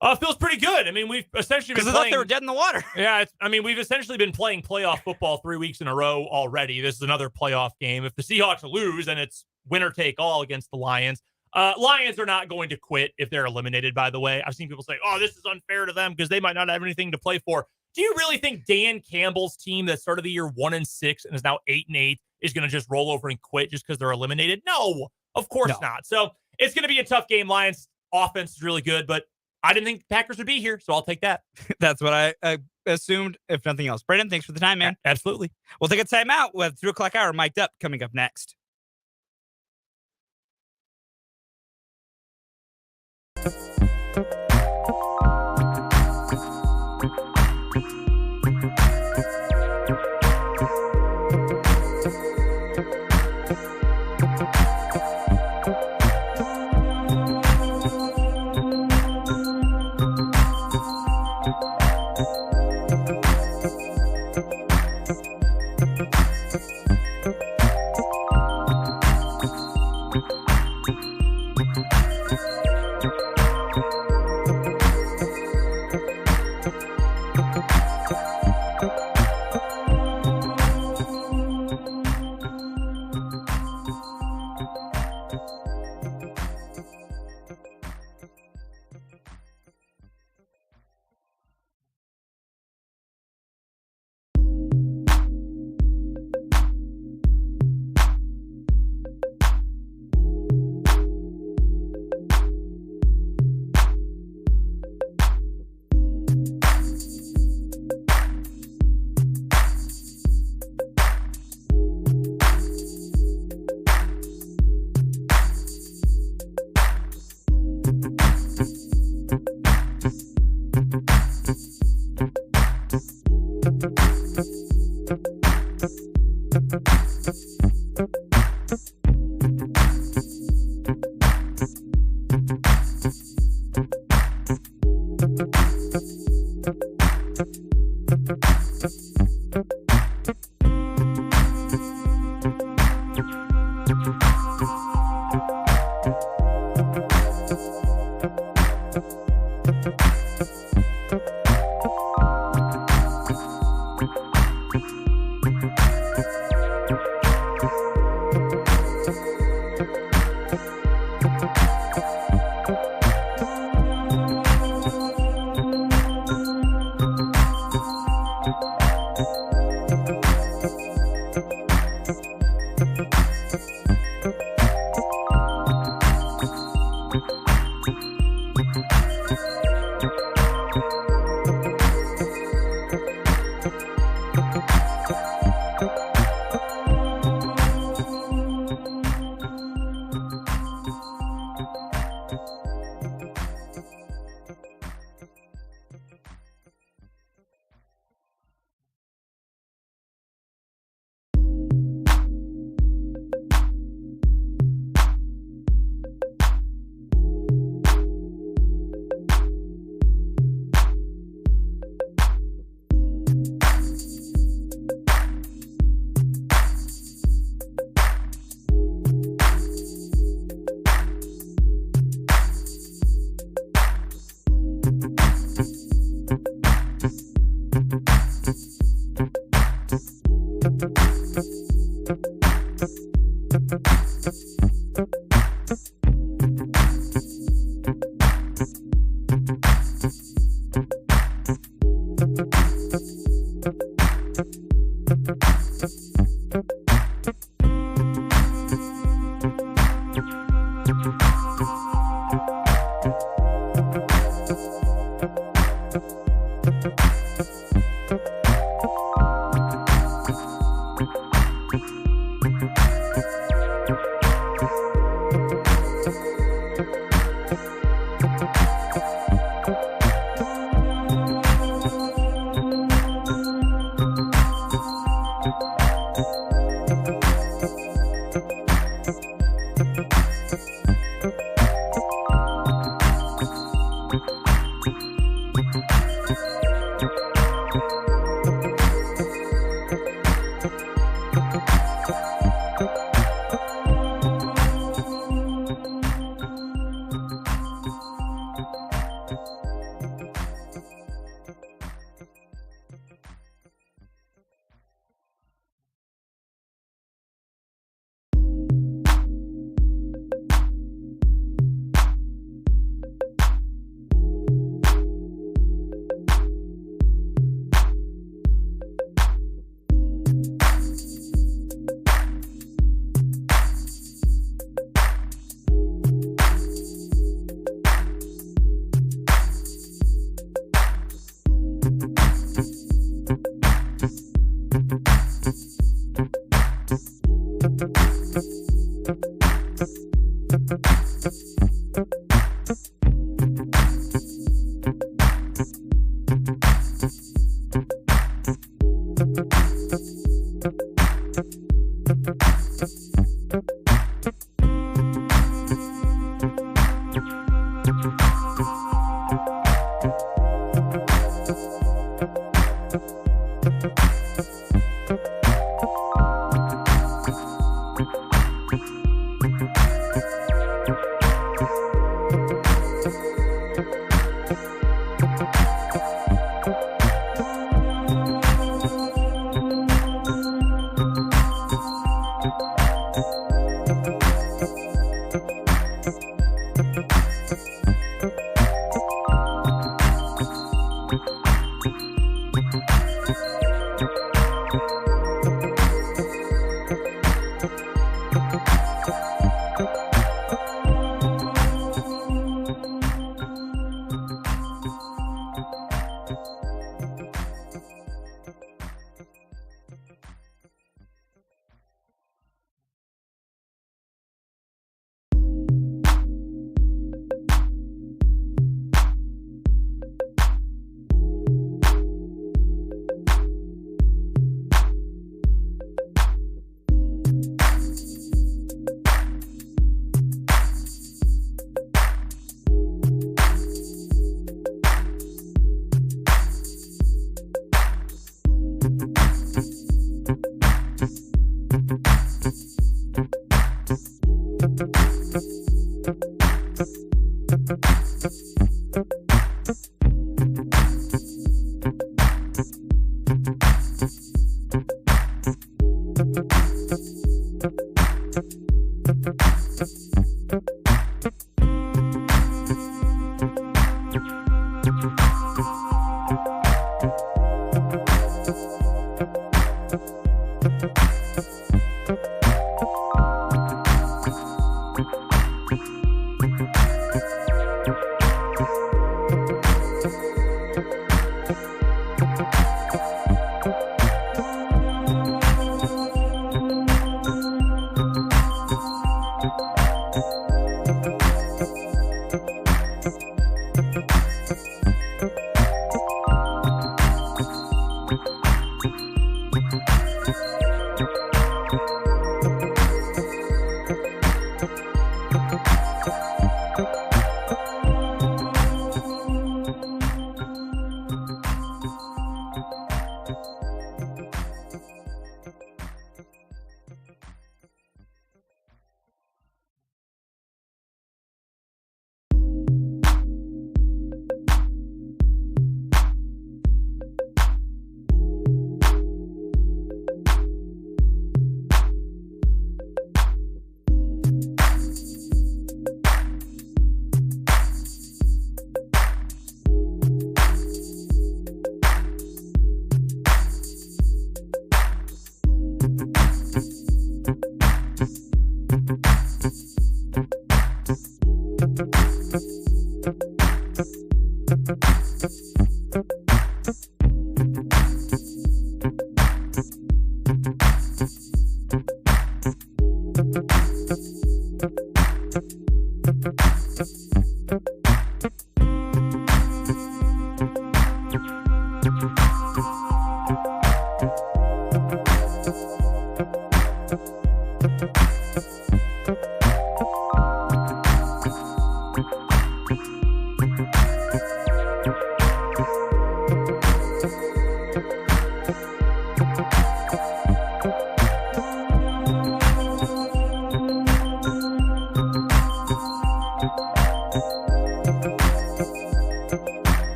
It feels pretty good. I mean, we've essentially been playing. Because I thought they were dead in the water. Yeah, we've essentially been playing playoff football 3 weeks in a row already. This is another playoff game. If the Seahawks lose, then it's winner take all against the Lions. Lions are not going to quit if they're eliminated, by the way. I've seen people say, oh, this is unfair to them because they might not have anything to play for. Do you really think Dan Campbell's team that started the year 1-6 and is now 8-8 is going to just roll over and quit just because they're eliminated? No, of course not. So it's going to be a tough game. Lions offense is really good, but I didn't think Packers would be here, so I'll take that. That's what I assumed, if nothing else. Brendan, thanks for the time, man. Absolutely. We'll take a time out with 3 o'clock hour mic'd up coming up next.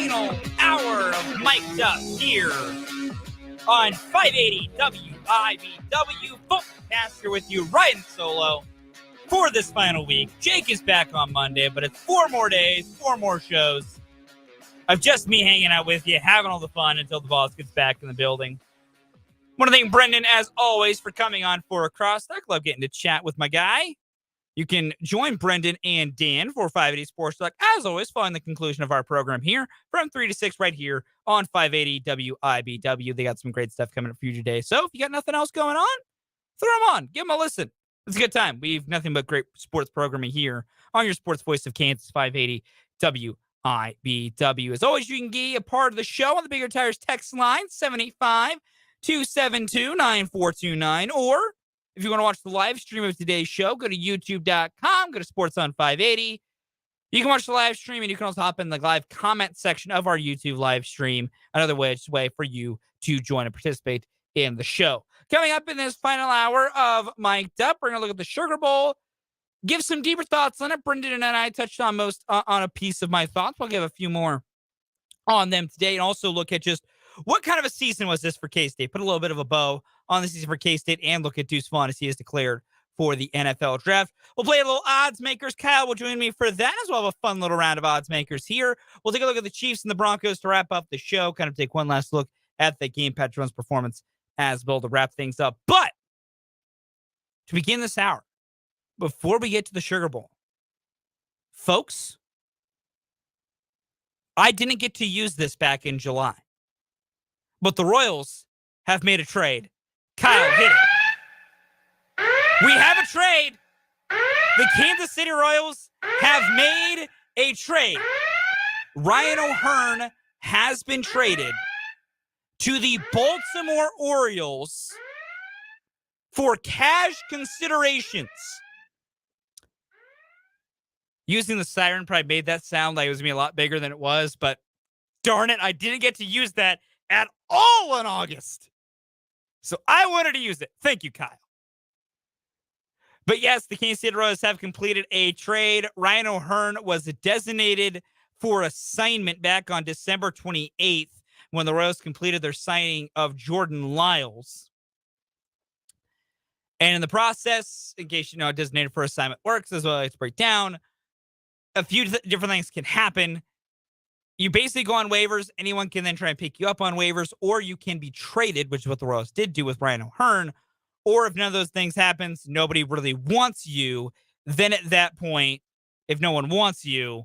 final hour of Mic'd Up here on 580 WIBW. Fulton here with you, riding solo for this final week. Jake is back on Monday, but it's 4 more days, 4 more shows of just me hanging out with you, having all the fun until the boss gets back in the building. Want to thank Brendan, as always, for coming on for CrossTalk. Love getting to chat with my guy. You can join Brendan and Dan for 580 Sports Talk, as always, following the conclusion of our program here from 3 to 6 right here on 580 WIBW. They got some great stuff coming up for you today. So if you got nothing else going on, throw them on. Give them a listen. It's a good time. We have nothing but great sports programming here on your sports voice of Kansas, 580 WIBW. As always, you can be a part of the show on the Bigger Tires text line, 785-272-9429, or if you want to watch the live stream of today's show, go to youtube.com, go to Sports on 580. You can watch the live stream, and you can also hop in the live comment section of our YouTube live stream. Another way for you to join and participate in the show. Coming up in this final hour of Mic'd Up, we're going to look at the Sugar Bowl, give some deeper thoughts on it. Brendan and I touched on most on a piece of my thoughts. We'll give a few more on them today, and also look at just what kind of a season was this for K-State. Put a little bit of a bow on the season for K-State and look at Deuce Vaughn as he is declared for the NFL draft. We'll play a little odds makers. Kyle will join me for that, as well as a fun little round of odds makers here. We'll take a look at the Chiefs and the Broncos to wrap up the show, kind of take one last look at the game Patron's performance as well to wrap things up. But to begin this hour, before we get to the Sugar Bowl, folks, I didn't get to use this back in July, but the Royals have made a trade. Kyle, hit it. We have a trade. The Kansas City Royals have made a trade. Ryan O'Hearn has been traded to the Baltimore Orioles for cash considerations. Using the siren probably made that sound like it was going to be a lot bigger than it was, but darn it, I didn't get to use that at all in August. So I wanted to use it. Thank you, Kyle. But yes, the Kansas City Royals have completed a trade. Ryan O'Hearn was designated for assignment back on December 28th when the Royals completed their signing of Jordan Lyles. And in the process, in case you know, designated for assignment works, as well as break down, a few different things can happen. You basically go on waivers. Anyone can then try and pick you up on waivers, or you can be traded, which is what the Royals did do with Ryan O'Hearn. Or if none of those things happens, nobody really wants you, then at that point, if no one wants you,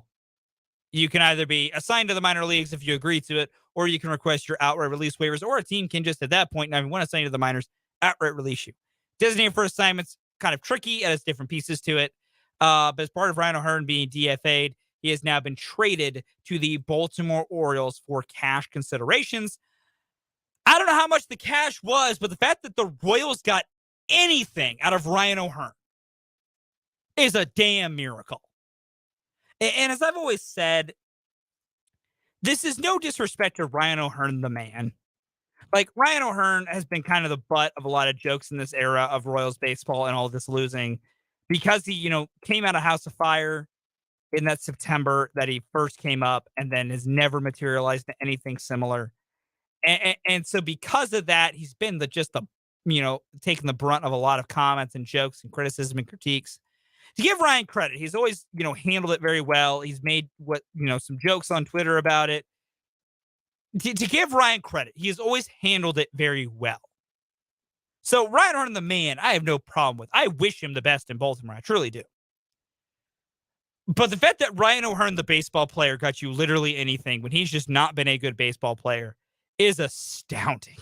you can either be assigned to the minor leagues if you agree to it, or you can request your outright release waivers, or a team can just at that point, not even want to assign you to the minors, outright release you. Designated for assignments, kind of tricky, it has different pieces to it. But as part of Ryan O'Hearn being DFA'd, he has now been traded to the Baltimore Orioles for cash considerations. I don't know how much the cash was, but the fact that the Royals got anything out of Ryan O'Hearn is a damn miracle. And as I've always said, this is no disrespect to Ryan O'Hearn, the man. Like, Ryan O'Hearn has been kind of the butt of a lot of jokes in this era of Royals baseball and all this losing because he, came out of House of Fire in that September that he first came up and then has never materialized to anything similar. And so because of that, he's been taking the brunt of a lot of comments and jokes and criticism and critiques. To give Ryan credit, he's always, handled it very well. He's made some jokes on Twitter about it. To give Ryan credit, he has always handled it very well. So Ryan O'Hearn, the man, I have no problem with. I wish him the best in Baltimore. I truly do. But the fact that Ryan O'Hearn, the baseball player, got you literally anything when he's just not been a good baseball player is astounding.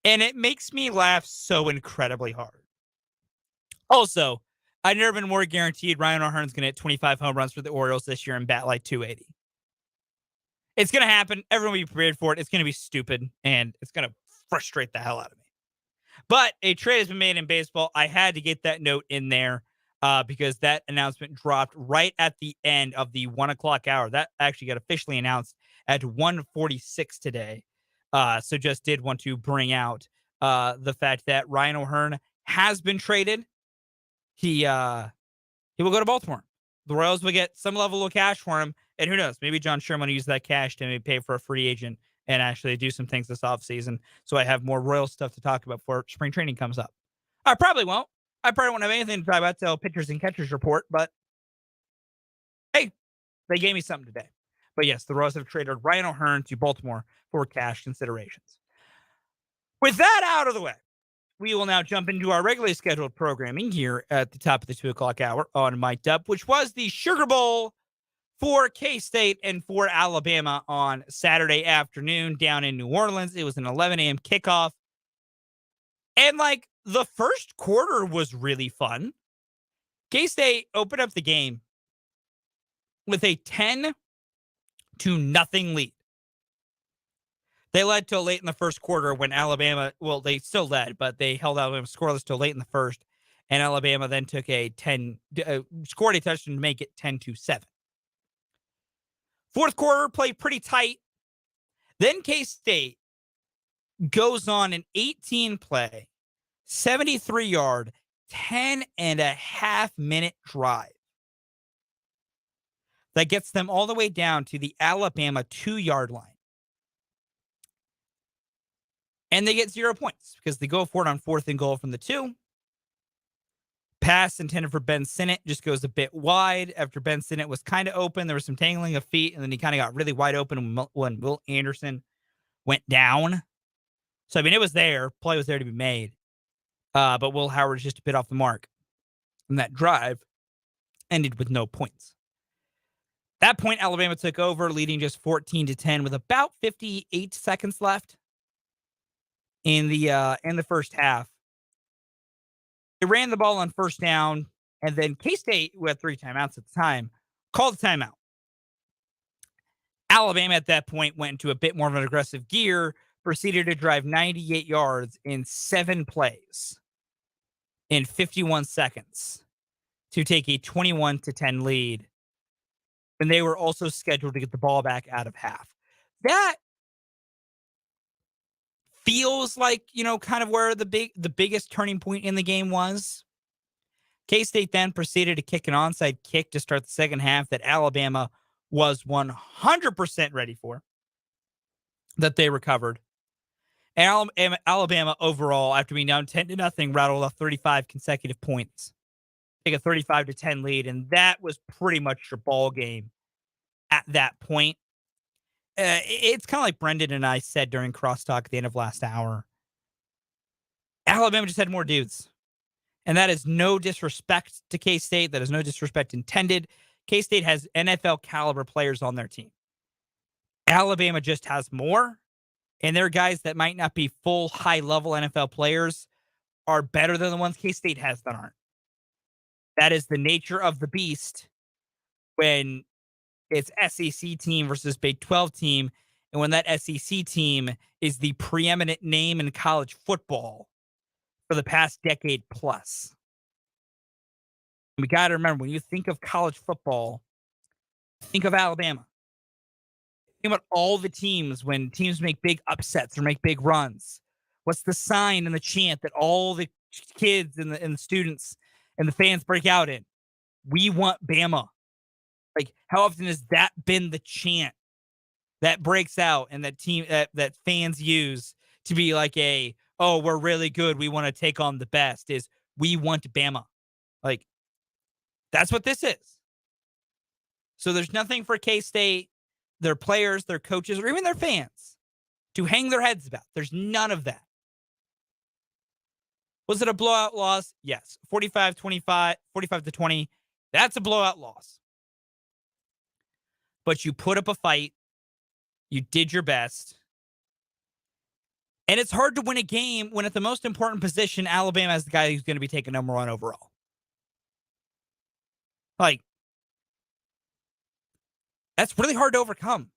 And it makes me laugh so incredibly hard. Also, I've never been more guaranteed Ryan O'Hearn's going to hit 25 home runs for the Orioles this year and bat like 280. It's going to happen. Everyone will be prepared for it. It's going to be stupid, and it's going to frustrate the hell out of me. But a trade has been made in baseball. I had to get that note in there because that announcement dropped right at the end of the 1 o'clock hour. That actually got officially announced at 1:46 today. So just did want to bring out the fact that Ryan O'Hearn has been traded. He will go to Baltimore. The Royals will get some level of cash for him, And who knows? Maybe John Sherman will use that cash to maybe pay for a free agent and actually do some things this offseason. So I have more Royal stuff to talk about before spring training comes up. I probably won't. I probably won't have anything to talk about till pitchers and catchers report, but hey, they gave me something today. But yes, the Royals have traded Ryan O'Hearn to Baltimore for cash considerations. With that out of the way, we will now jump into our regularly scheduled programming here at the top of the 2 o'clock hour on Mic'd Up, which was the Sugar Bowl for K-State and for Alabama on Saturday afternoon down in New Orleans. It was an 11 a.m. kickoff. And like the first quarter was really fun. K-State opened up the game with a 10-0 lead. They led till late in the first quarter when Alabama, well, they still led, but they held Alabama scoreless till late in the first. And Alabama then took scored a touchdown to make it 10-7. Fourth quarter played pretty tight. Then K-State goes on an 18-play, 73-yard, 10.5-minute drive that gets them all the way down to the Alabama 2-yard line. And they get 0 points because they go for it on 4th and goal from the 2. Pass intended for Ben Sinnott just goes a bit wide after Ben Sinnott was kind of open. There was some tangling of feet, and then he kind of got really wide open when Will Anderson went down. So, I mean, it was there. Play was there to be made. But Will Howard is just a bit off the mark. And that drive ended with no points. At that point, Alabama took over, leading just 14-10 with about 58 seconds left in the first half. They ran the ball on first down, and then K-State, who had 3 timeouts at the time, called a timeout. Alabama at that point went into a bit more of an aggressive gear, proceeded to drive 98 yards in 7 plays in 51 seconds to take a 21-10 lead. And they were also scheduled to get the ball back out of half. That feels like, kind of where the biggest turning point in the game was. K-State then proceeded to kick an onside kick to start the second half that Alabama was 100% ready for, that they recovered. And Alabama overall, after being down 10-0, rattled off 35 consecutive points. Take a 35-10 lead, and that was pretty much your ball game at that point. It's kind of like Brendan and I said during CrossTalk at the end of last hour. Alabama just had more dudes. And that is no disrespect to K-State. That is no disrespect intended. K-State has NFL caliber players on their team. Alabama just has more. And their guys that might not be full high-level NFL players are better than the ones K-State has that aren't. That is the nature of the beast when it's SEC team versus Big 12 team, and when that SEC team is the preeminent name in college football for the past decade plus. We got to remember, when you think of college football, think of Alabama. Think about all the teams when teams make big upsets or make big runs. What's the sign and the chant that all the kids and the students and the fans break out in? We want Bama. Like, how often has that been the chant that breaks out and that team that fans use to be like we're really good, we want to take on the best, is we want Bama. Like, that's what this is. So there's nothing for K-State, their players, their coaches, or even their fans to hang their heads about. There's none of that. Was it a blowout loss? Yes. 45-20. That's a blowout loss. But you put up a fight. You did your best. And it's hard to win a game when at the most important position, Alabama is the guy who's going to be taken number 1 overall. Like, that's really hard to overcome.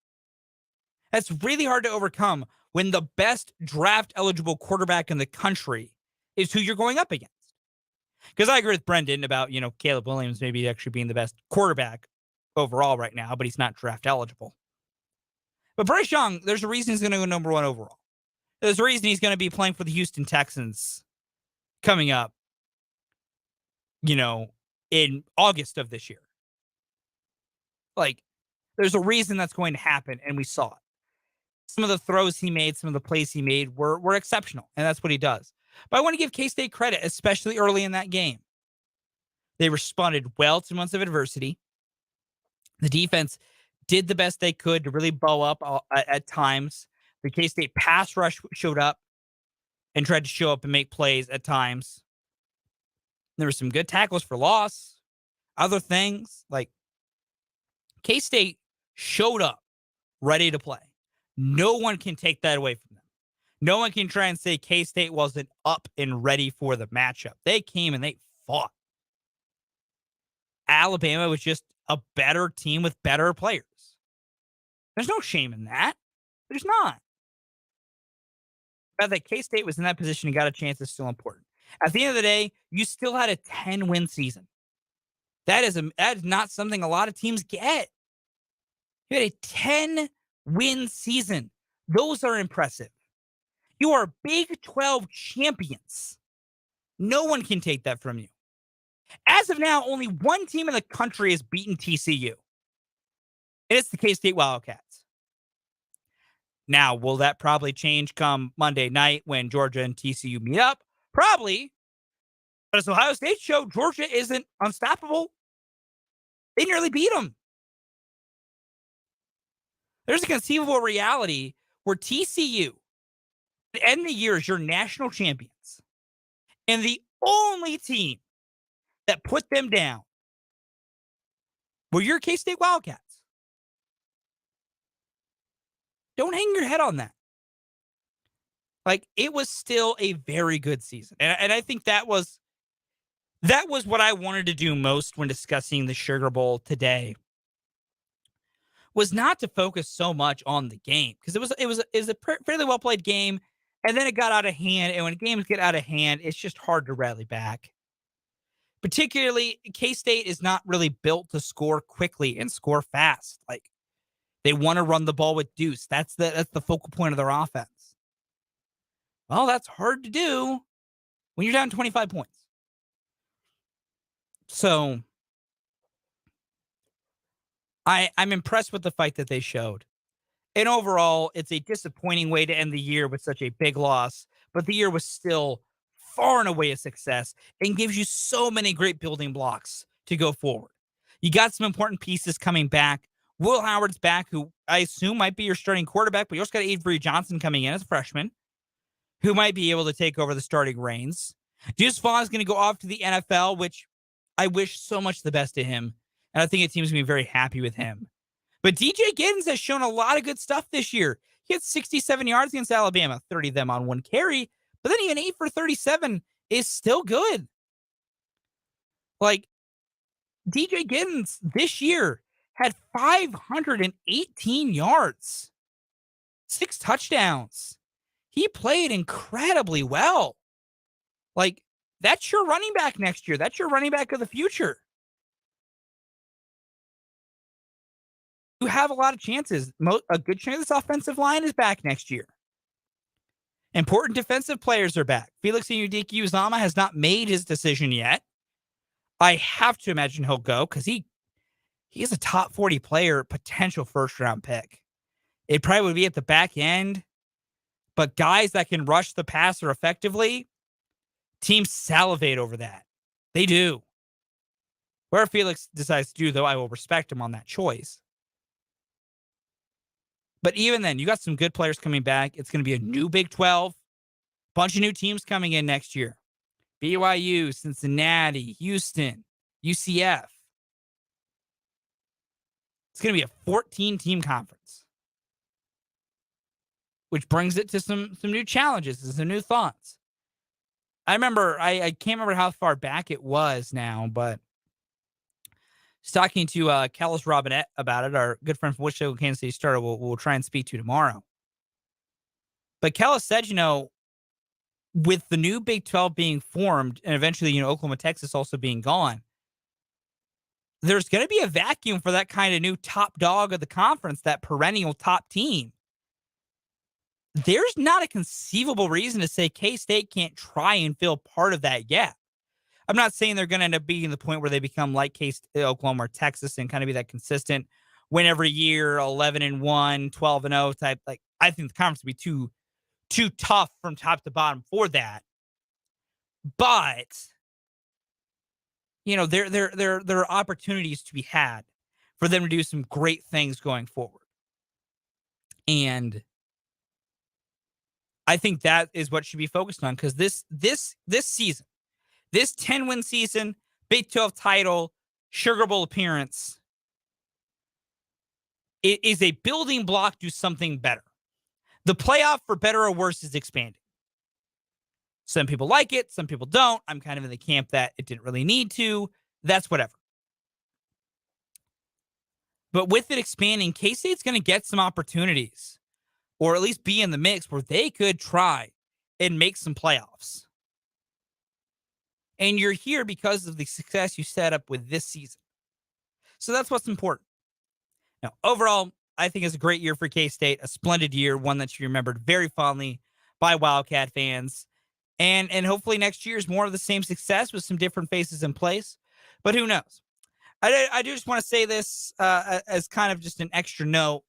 That's really hard to overcome when the best draft-eligible quarterback in the country is who you're going up against. Because I agree with Brendan about, Caleb Williams maybe actually being the best quarterback overall right now, but he's not draft eligible. But Bryce Young, there's a reason he's going to go number 1 overall. There's a reason he's going to be playing for the Houston Texans coming up, in August of this year. Like, There's a reason that's going to happen, and we saw it. Some of the throws he made, some of the plays he made were exceptional, and that's what he does. But I want to give K-State credit, especially early in that game. They responded well to months of adversity. The defense did the best they could to really bow up at times. The K-State pass rush showed up and tried to show up and make plays at times. There were some good tackles for loss. Other things, like K-State showed up ready to play. No one can take that away from them. No one can try and say K-State wasn't up and ready for the matchup. They came and they fought. Alabama was just a better team with better players. There's no shame in that. There's not. The fact that K-State was in that position and got a chance is still important. At the end of the day, you still had a 10-win season. That is not something a lot of teams get. You had a 10-win season. Those are impressive. You are Big 12 champions. No one can take that from you. As of now, only one team in the country has beaten TCU. And it's the K-State Wildcats. Now, will that probably change come Monday night when Georgia and TCU meet up? Probably. But as Ohio State showed, Georgia isn't unstoppable. They nearly beat them. There's a conceivable reality where TCU, at the end of the year, is your national champions. And the only team that put them down were your K-State Wildcats. Don't hang your head on that. Like, it was still a very good season. And I think that was what I wanted to do most when discussing the Sugar Bowl today, was not to focus so much on the game, because it was a fairly well played game, and then it got out of hand. And when games get out of hand, it's just hard to rally back. Particularly, K-State is not really built to score quickly and score fast. Like, they want to run the ball with Deuce. That's the focal point of their offense. Well, that's hard to do when you're down 25 points. So I'm impressed with the fight that they showed. And overall, it's a disappointing way to end the year with such a big loss, but the year was still far and away a success and gives you so many great building blocks to go forward. You got some important pieces coming back. Will Howard's back, who I assume might be your starting quarterback, but you also got Avery Johnson coming in as a freshman, who might be able to take over the starting reins. Deuce Vaughn is going to go off to the NFL, which I wish so much the best to him. And I think the team's going to be very happy with him. But DJ Giddens has shown a lot of good stuff this year. He had 67 yards against Alabama, 30 of them on one carry. But then even 8 for 37 is still good. Like, DJ Giddens this year had 518 yards, 6 touchdowns. He played incredibly well. Like, that's your running back next year. That's your running back of the future. You have a lot of chances. A good chunk of this offensive line is back next year. Important defensive players are back. Felix Uzama has not made his decision yet. I have to imagine he'll go because he is a top 40 player, potential first-round pick. It probably would be at the back end, but guys that can rush the passer effectively, teams salivate over that. They do. Where Felix decides to do, though, I will respect him on that choice. But even then, you got some good players coming back. It's going to be a new Big 12. Bunch of new teams coming in next year. BYU, Cincinnati, Houston, UCF. It's going to be a 14-team conference, which brings it to some new challenges and some new thoughts. I remember, I can't remember how far back it was now, but I was talking to Kellis Robinette about it, our good friend from Wichita, Kansas City Star. We'll try and speak to tomorrow. But Kellis said, with the new Big 12 being formed and eventually, Oklahoma, Texas also being gone, there's going to be a vacuum for that kind of new top dog of the conference, that perennial top team. There's not a conceivable reason to say K-State can't try and fill part of that gap. I'm not saying they're going to end up being the point where they become like K-State, Oklahoma, or Texas and kind of be that consistent win every year, 11-1, 12-0 type. Like, I think the conference would be too tough from top to bottom for that. But there are opportunities to be had for them to do some great things going forward. And I think that is what should be focused on, because this season, this 10-win season, Big 12 title, Sugar Bowl appearance, it is a building block to something better. The playoff, for better or worse, is expanding. Some people like it, some people don't. I'm kind of in the camp that it didn't really need to. That's whatever. But with it expanding, K-State's going to get some opportunities, or at least be in the mix where they could try and make some playoffs. And you're here because of the success you set up with this season. So that's what's important. Now, overall, I think it's a great year for K-State, a splendid year, one that should be remembered very fondly by Wildcat fans. And hopefully next year is more of the same success with some different faces in place. But who knows? I do just want to say this as kind of just an extra note.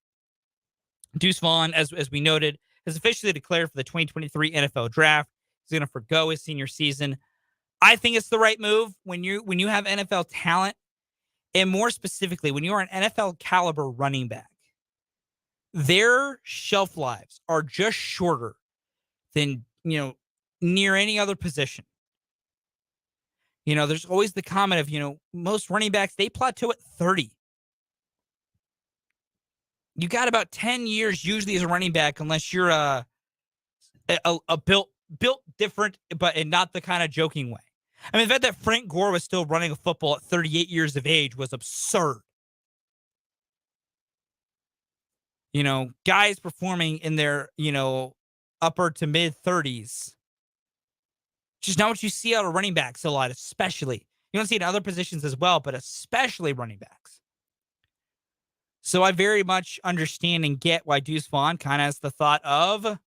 Deuce Vaughn, as we noted, has officially declared for the 2023 NFL Draft. He's going to forgo his senior season. I think it's the right move when you have NFL talent, and more specifically, when you are an NFL caliber running back. Their shelf lives are just shorter than, near any other position. There's always the comment of, most running backs, they plateau at 30. You got about 10 years usually as a running back, unless you're a built different, but in not the kind of joking way. I mean, the fact that Frank Gore was still running a football at 38 years of age was absurd. Guys performing in their, upper to mid 30s. Just not what you see out of running backs a lot, especially. You don't see it in other positions as well, but especially running backs. So I very much understand and get why Deuce Vaughn kind of has the thought of,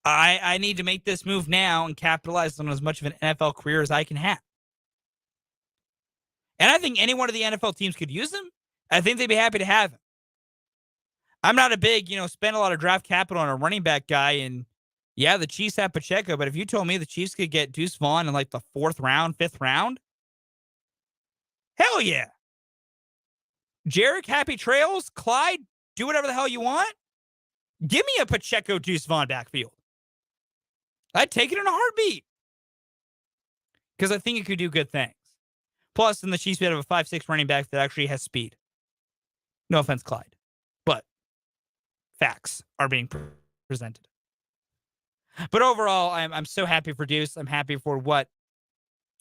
I need to make this move now and capitalize on as much of an NFL career as I can have. And I think any one of the NFL teams could use him. I think they'd be happy to have him. I'm not a big, spend a lot of draft capital on a running back guy. And yeah, the Chiefs have Pacheco, but if you told me the Chiefs could get Deuce Vaughn in like the 4th round, 5th round, hell yeah. Derrick, happy trails. Clyde, do whatever the hell you want. Give me a Pacheco Deuce Vaughn backfield. I'd take it in a heartbeat. Because I think it could do good things. Plus, in the Chiefs, we have a 5'6" running back that actually has speed. No offense, Clyde. But facts are being presented. But overall, I'm so happy for Deuce. I'm happy for what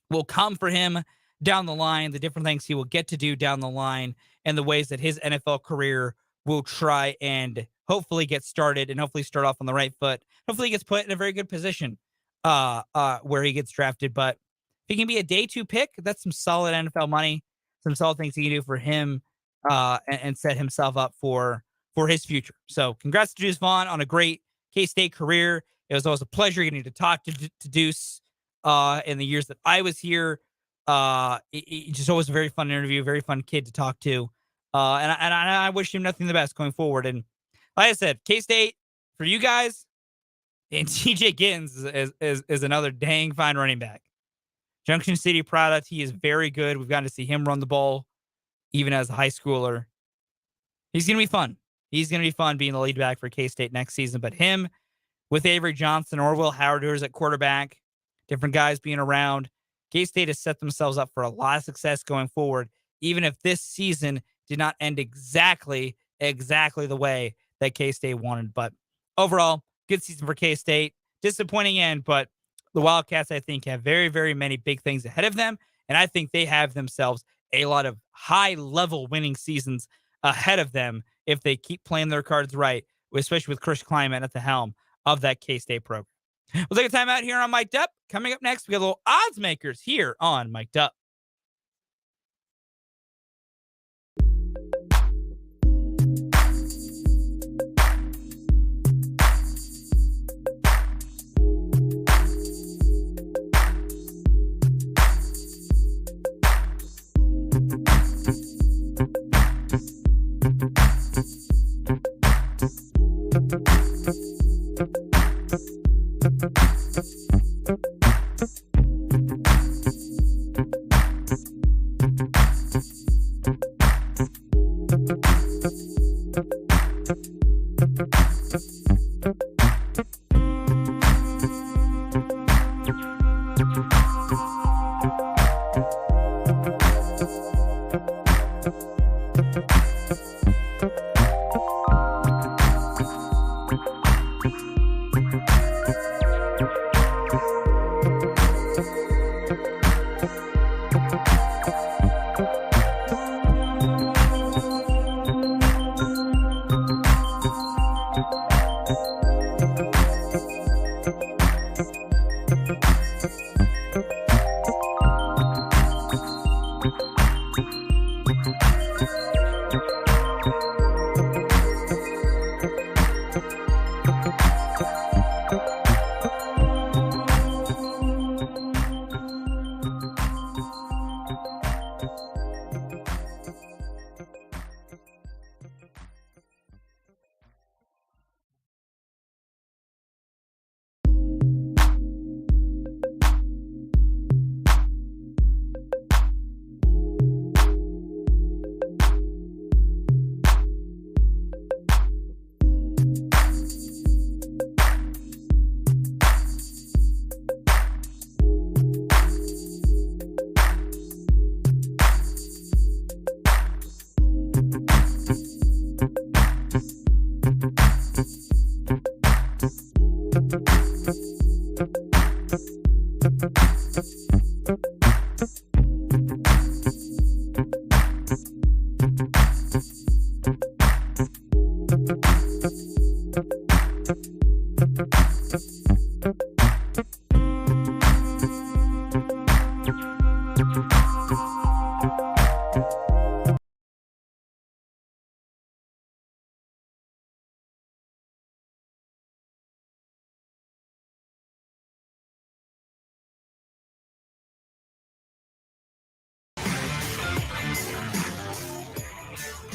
will come for him down the line, the different things he will get to do down the line, and the ways that his NFL career will try and hopefully get started, and hopefully start off on the right foot. Hopefully he gets put in a very good position where he gets drafted. But if he can be a day 2 pick, that's some solid NFL money, some solid things he can do for him and set himself up for his future. So congrats to Deuce Vaughn on a great K-State career. It was always a pleasure getting to talk to Deuce in the years that I was here. It just always a very fun interview, very fun kid to talk to. And I wish him nothing the best going forward. And like I said, K-State, for you guys, and TJ Gittens is another dang fine running back. Junction City product. He is very good. We've gotten to see him run the ball, even as a high schooler. He's going to be fun. He's going to be fun being the lead back for K-State next season. But him with Avery Johnson or Will Howard, who's at quarterback, different guys being around, K-State has set themselves up for a lot of success going forward, even if this season did not end exactly the way that K-State wanted. But overall, good season for K-State. Disappointing end, but the Wildcats, I think, have very, very many big things ahead of them. And I think they have themselves a lot of high-level winning seasons ahead of them if they keep playing their cards right, especially with Chris Kleiman at the helm of that K-State program. We'll take a time out here on Mic'd Up. Coming up next, we got a little odds makers here on Mic'd Up.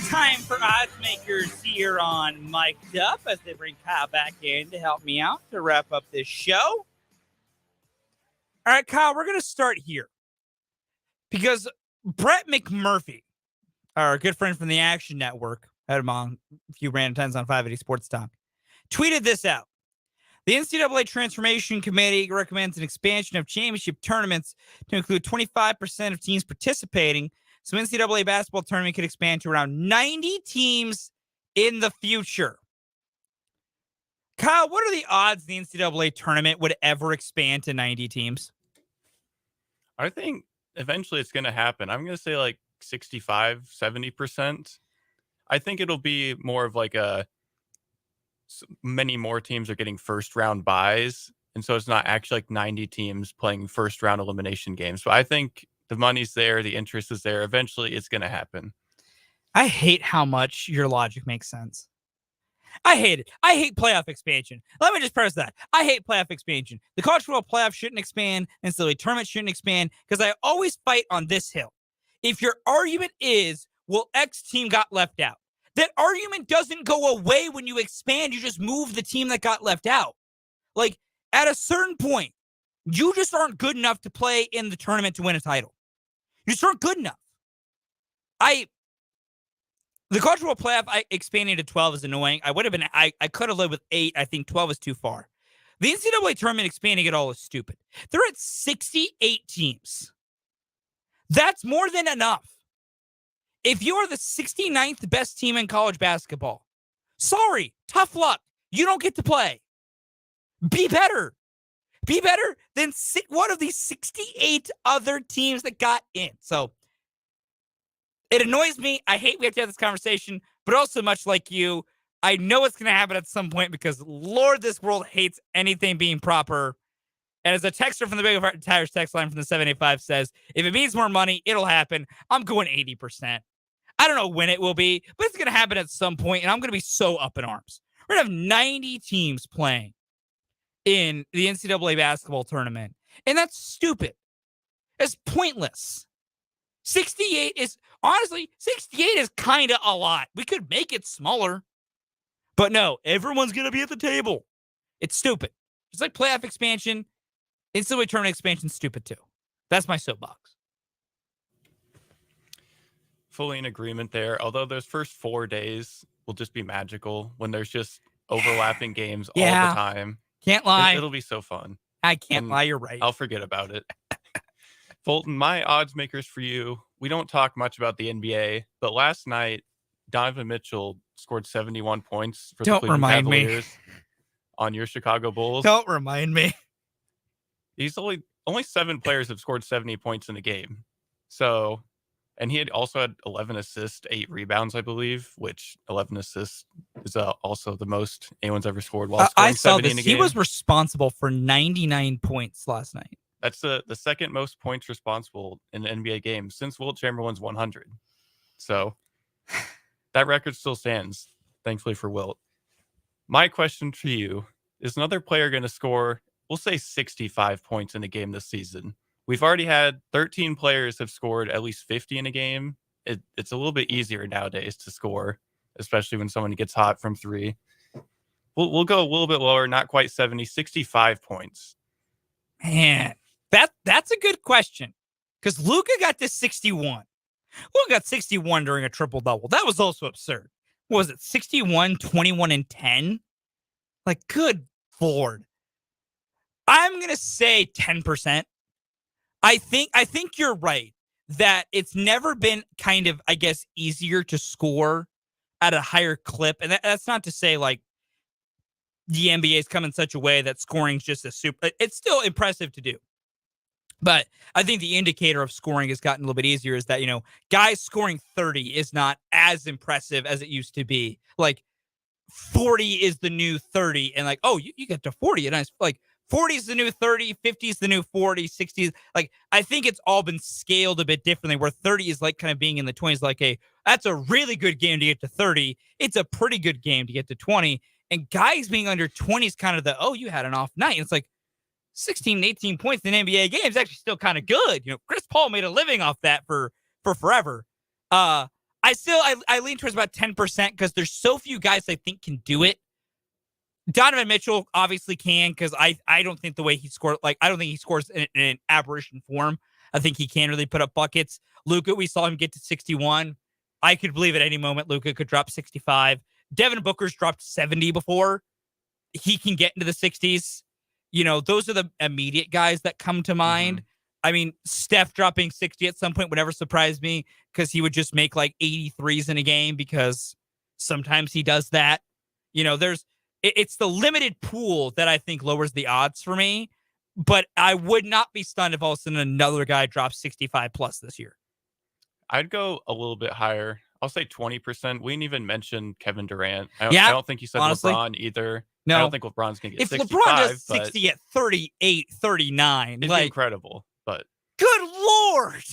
Time for odds makers here on Mic'd Up as they bring Kyle back in to help me out to wrap up this show. All right, Kyle, we're going to start here because Brett McMurphy, our good friend from the Action Network, had him on a few random times on 580 Sports Talk, tweeted this out. The NCAA Transformation Committee recommends an expansion of championship tournaments to include 25% of teams participating. So NCAA basketball tournament could expand to around 90 teams in the future. Kyle, what are the odds the NCAA tournament would ever expand to 90 teams? I think eventually it's going to happen. I'm going to say like 65, 70%. I think it'll be more of like many more teams are getting first round buys. And so it's not actually like 90 teams playing first round elimination games. But I think the money's there. The interest is there. Eventually it's going to happen. I hate how much your logic makes sense. I hate it. I hate playoff expansion. Let me just press that. I hate playoff expansion. The college football playoff shouldn't expand, and so the tournament shouldn't expand because I always fight on this hill. If your argument is, well, X team got left out, that argument doesn't go away when you expand. You just move the team that got left out. Like, at a certain point, you just aren't good enough to play in the tournament to win a title. You just aren't good enough. The college football playoff expanding to 12 is annoying. I could have lived with 8. I think 12 is too far. The NCAA tournament expanding it all is stupid. They're at 68 teams. That's more than enough. If you are the 69th best team in college basketball, sorry, tough luck. You don't get to play. Be better. Be better than one of these 68 other teams that got in. So it annoys me. I hate we have to have this conversation, but also much like you, I know it's going to happen at some point because, Lord, this world hates anything being proper. And as a texter from the Big Tires text line from the 785 says, if it means more money, it'll happen. I'm going 80%. I don't know when it will be, but it's going to happen at some point, and I'm going to be so up in arms. We're going to have 90 teams playing in the NCAA basketball tournament, and that's stupid. It's pointless. 68 is, honestly, 68 is kind of a lot. We could make it smaller, But no, everyone's going to be at the table. It's stupid. Just like playoff expansion, instantly tournament expansion, stupid too. That's my soapbox. Fully in agreement there. Although those first 4 days will just be magical when there's just overlapping games all the time. Can't lie. It'll be so fun. I can't lie. You're right. I'll forget about it. Fulton, my odds makers for you. We don't talk much about the NBA, but last night, Donovan Mitchell scored 71 points for the Cleveland Cavaliers on your Chicago Bulls. Don't remind me. He's only 7 players have scored 70 points in a game. So, and he had also had 11 assists, 8 rebounds, I believe, which 11 assists is also the most anyone's ever scored while scoring 70 in a game. He was responsible for 99 points last night. That's the second most points responsible in an NBA game since Wilt Chamberlain's 100. So that record still stands, thankfully for Wilt. My question to you, is another player going to score, we'll say 65 points in a game this season? We've already had 13 players have scored at least 50 in a game. It's a little bit easier nowadays to score, especially when someone gets hot from three. We'll go a little bit lower, not quite 70, 65 points. Man, that's a good question, because Luka got to 61. Luka got 61 during a triple-double. That was also absurd. What was it, 61, 21, and 10? Like, good Lord. I'm going to say 10%. I think you're right that it's never been kind of, I guess, easier to score at a higher clip. And that's not to say, like, the NBA's come in such a way that scoring's just a super... It's still impressive to do. But I think the indicator of scoring has gotten a little bit easier is that, guys scoring 30 is not as impressive as it used to be. Like, 40 is the new 30. And like, oh, you get to 40. And it's like, 40 is the new 30, 50 is the new 40, 60. Like, I think it's all been scaled a bit differently, where 30 is like kind of being in the 20s. Like, hey, that's a really good game to get to 30. It's a pretty good game to get to 20. And guys being under 20 is kind of the, oh, you had an off night. And it's like 16, 18 points in an NBA game is actually still kind of good. Chris Paul made a living off that for forever. I lean towards about 10% because there's so few guys I think can do it. Donovan Mitchell obviously can, because I don't think the way he scored, like, I don't think he scores in an aberration form. I think he can really put up buckets. Luka, we saw him get to 61. I could believe at any moment Luka could drop 65. Devin Booker's dropped 70 before. He can get into the 60s. Those are the immediate guys that come to mind. Mm-hmm. I mean, Steph dropping 60 at some point would never surprise me, because he would just make like 83s in a game, because sometimes he does that. It's the limited pool that I think lowers the odds for me, but I would not be stunned if all of a sudden another guy drops 65 plus this year. I'd go a little bit higher. I'll say 20%. We didn't even mention Kevin Durant. I don't think you said honestly, LeBron either. No. I don't think LeBron's going to get 65. If LeBron does 60 at 38, 39. It'd be incredible, but... Good Lord!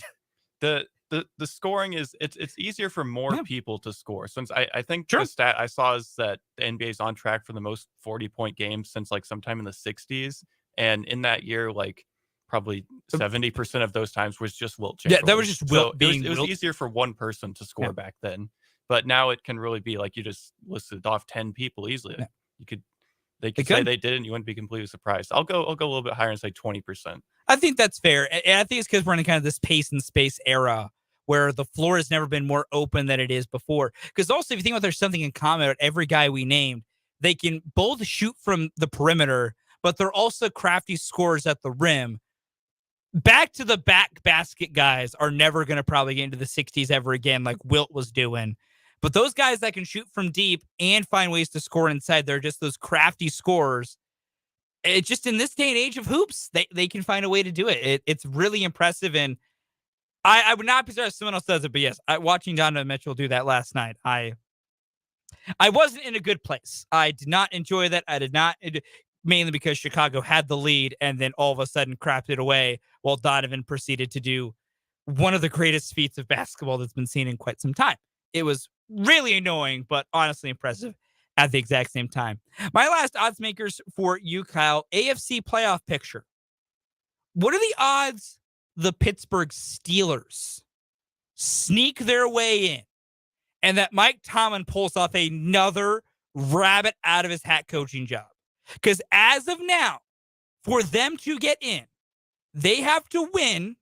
The scoring is it's easier for more people to score. Since I think the stat I saw is that the NBA is on track for the most 40-point games since like sometime in the 60s, and in that year, like probably 70% of those times was just Wilt Chamberlain. Yeah, that was just Wilt being It was easier for one person to score back then, but now it can really be like you just listed off 10 people easily. Yeah. They could say they did, and you wouldn't be completely surprised. I'll go a little bit higher and say 20%. I think that's fair, and I think it's because we're in kind of this pace and space era where the floor has never been more open than it is before. Because also, if you think about, there's something in common with every guy we named. They can both shoot from the perimeter, but they're also crafty scorers at the rim. Back to the back basket guys are never going to probably get into the 60s ever again, like Wilt was doing. But those guys that can shoot from deep and find ways to score inside, they're just those crafty scorers. It's just in this day and age of hoops, they can find a way to do it. It's really impressive, and I would not be surprised if someone else does it, but yes, watching Donovan Mitchell do that last night, I wasn't in a good place. I did not enjoy that. I did not, mainly because Chicago had the lead and then all of a sudden crapped it away while Donovan proceeded to do one of the greatest feats of basketball that's been seen in quite some time. It was really annoying, but honestly impressive at the exact same time. My last odds makers for you, Kyle, AFC playoff picture. What are the odds the Pittsburgh Steelers sneak their way in and that Mike Tomlin pulls off another rabbit out of his hat coaching job. Because as of now, for them to get in, they have to win.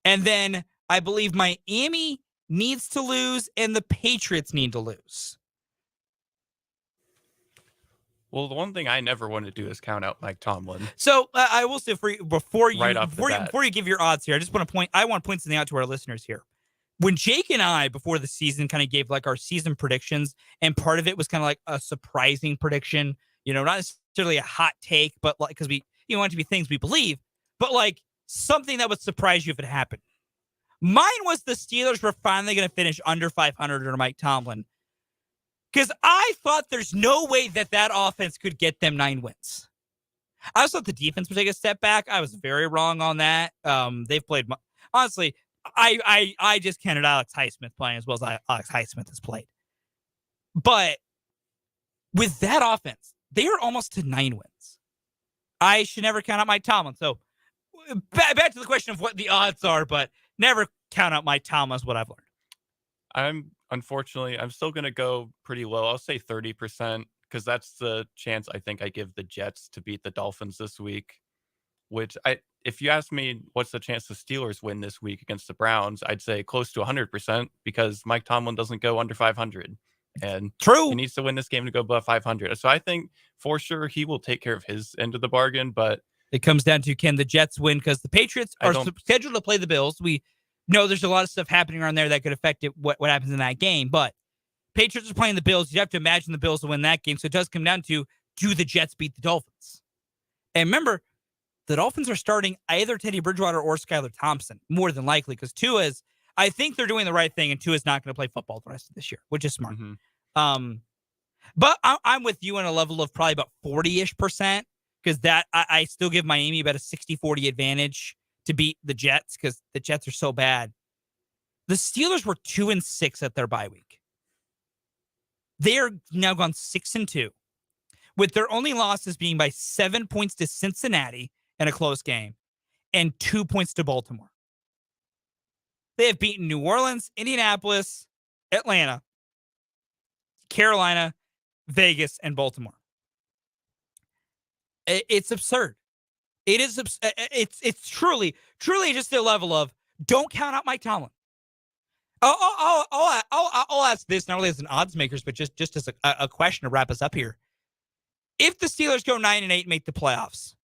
And then I believe Miami needs to lose and the Patriots need to lose. Well, the one thing I never want to do is count out Mike Tomlin. So I will say before you give your odds here, I just want to point something out to our listeners here. When Jake and I, before the season, kind of gave like our season predictions, and part of it was kind of like a surprising prediction, not necessarily a hot take, but like, because we want it to be things we believe, but like something that would surprise you if it happened. Mine was the Steelers were finally going to finish under 500 under Mike Tomlin. Because I thought there's no way that offense could get them 9 wins. I also thought the defense would take a step back. I was very wrong on that. They've played, honestly, I just counted Alex Highsmith playing as well as Alex Highsmith has played. But with that offense, they are almost to 9 wins. I should never count out Mike Tomlin. So back to the question of what the odds are, but never count out Mike Tomlin is what I've learned. Unfortunately, I'm still going to go pretty low. I'll say 30% because that's the chance I think I give the Jets to beat the Dolphins this week, which if you ask me what's the chance the Steelers win this week against the Browns, I'd say close to 100% because Mike Tomlin doesn't go under 500. And true, he needs to win this game to go above 500. So I think for sure he will take care of his end of the bargain, but it comes down to can the Jets win because the Patriots are scheduled to play the Bills. We know there's a lot of stuff happening around there that could affect it, what happens in that game, but Patriots are playing the Bills. You'd have to imagine the Bills will win that game. So it does come down to, do the Jets beat the Dolphins? And remember, the Dolphins are starting either Teddy Bridgewater or Skylar Thompson, more than likely, because I think they're doing the right thing, and Tua's not going to play football the rest of this year, which is smart. Mm-hmm. But I'm with you on a level of probably about 40-ish%, because I still give Miami about a 60-40 advantage to beat the Jets, because the Jets are so bad. The Steelers were 2-6 at their bye week. They are now gone 6-2, with their only losses being by 7 points to Cincinnati in a close game and 2 points to Baltimore. They have beaten New Orleans, Indianapolis, Atlanta, Carolina, Vegas, and Baltimore. It's absurd. It is. It's truly just the level of don't count out Mike Tomlin. I'll ask this not only as an odds makers, but just as a question to wrap us up here. If the Steelers go 9-8 and make the playoffs,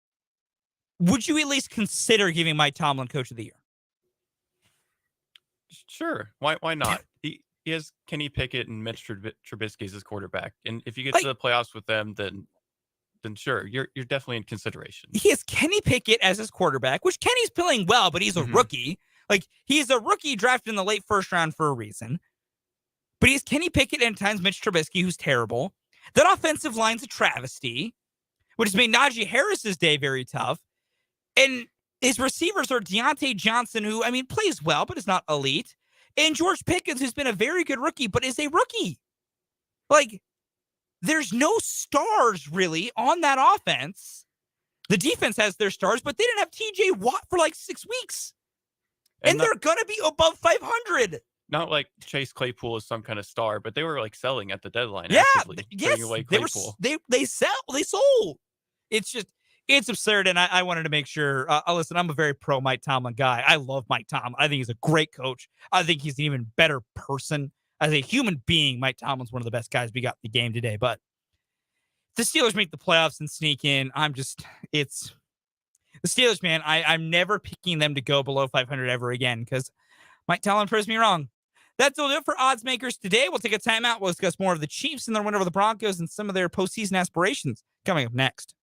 would you at least consider giving Mike Tomlin Coach of the Year? Sure. Why not? He has Kenny Pickett and Mitch Trubisky as his quarterback, and if you get to the playoffs with them, then sure, you're definitely in consideration. He has Kenny Pickett as his quarterback, which Kenny's playing well, but he's a rookie. Like, he's a rookie drafted in the late first round for a reason. But he's Kenny Pickett and at times Mitch Trubisky, who's terrible. That offensive line's a travesty, which has made Najee Harris's day very tough. And his receivers are Deontay Johnson, who, plays well, but is not elite. And George Pickens, who's been a very good rookie, but is a rookie. Like, there's no stars, really, on that offense. The defense has their stars, but they didn't have TJ Watt for like 6 weeks. And they're going to be above 500. Not like Chase Claypool is some kind of star, but they were like selling at the deadline. Yeah, yes, away Claypool. They sold. It's absurd, and I wanted to make sure. Listen, I'm a very pro Mike Tomlin guy. I love Mike Tomlin. I think he's a great coach. I think he's an even better person. As a human being, Mike Tomlin's one of the best guys we got in the game today. But the Steelers make the playoffs and sneak in. It's the Steelers, man. I'm never picking them to go below 500 ever again because Mike Tomlin proves me wrong. That's all it for odds makers today. We'll take a timeout. We'll discuss more of the Chiefs and their win over the Broncos and some of their postseason aspirations coming up next.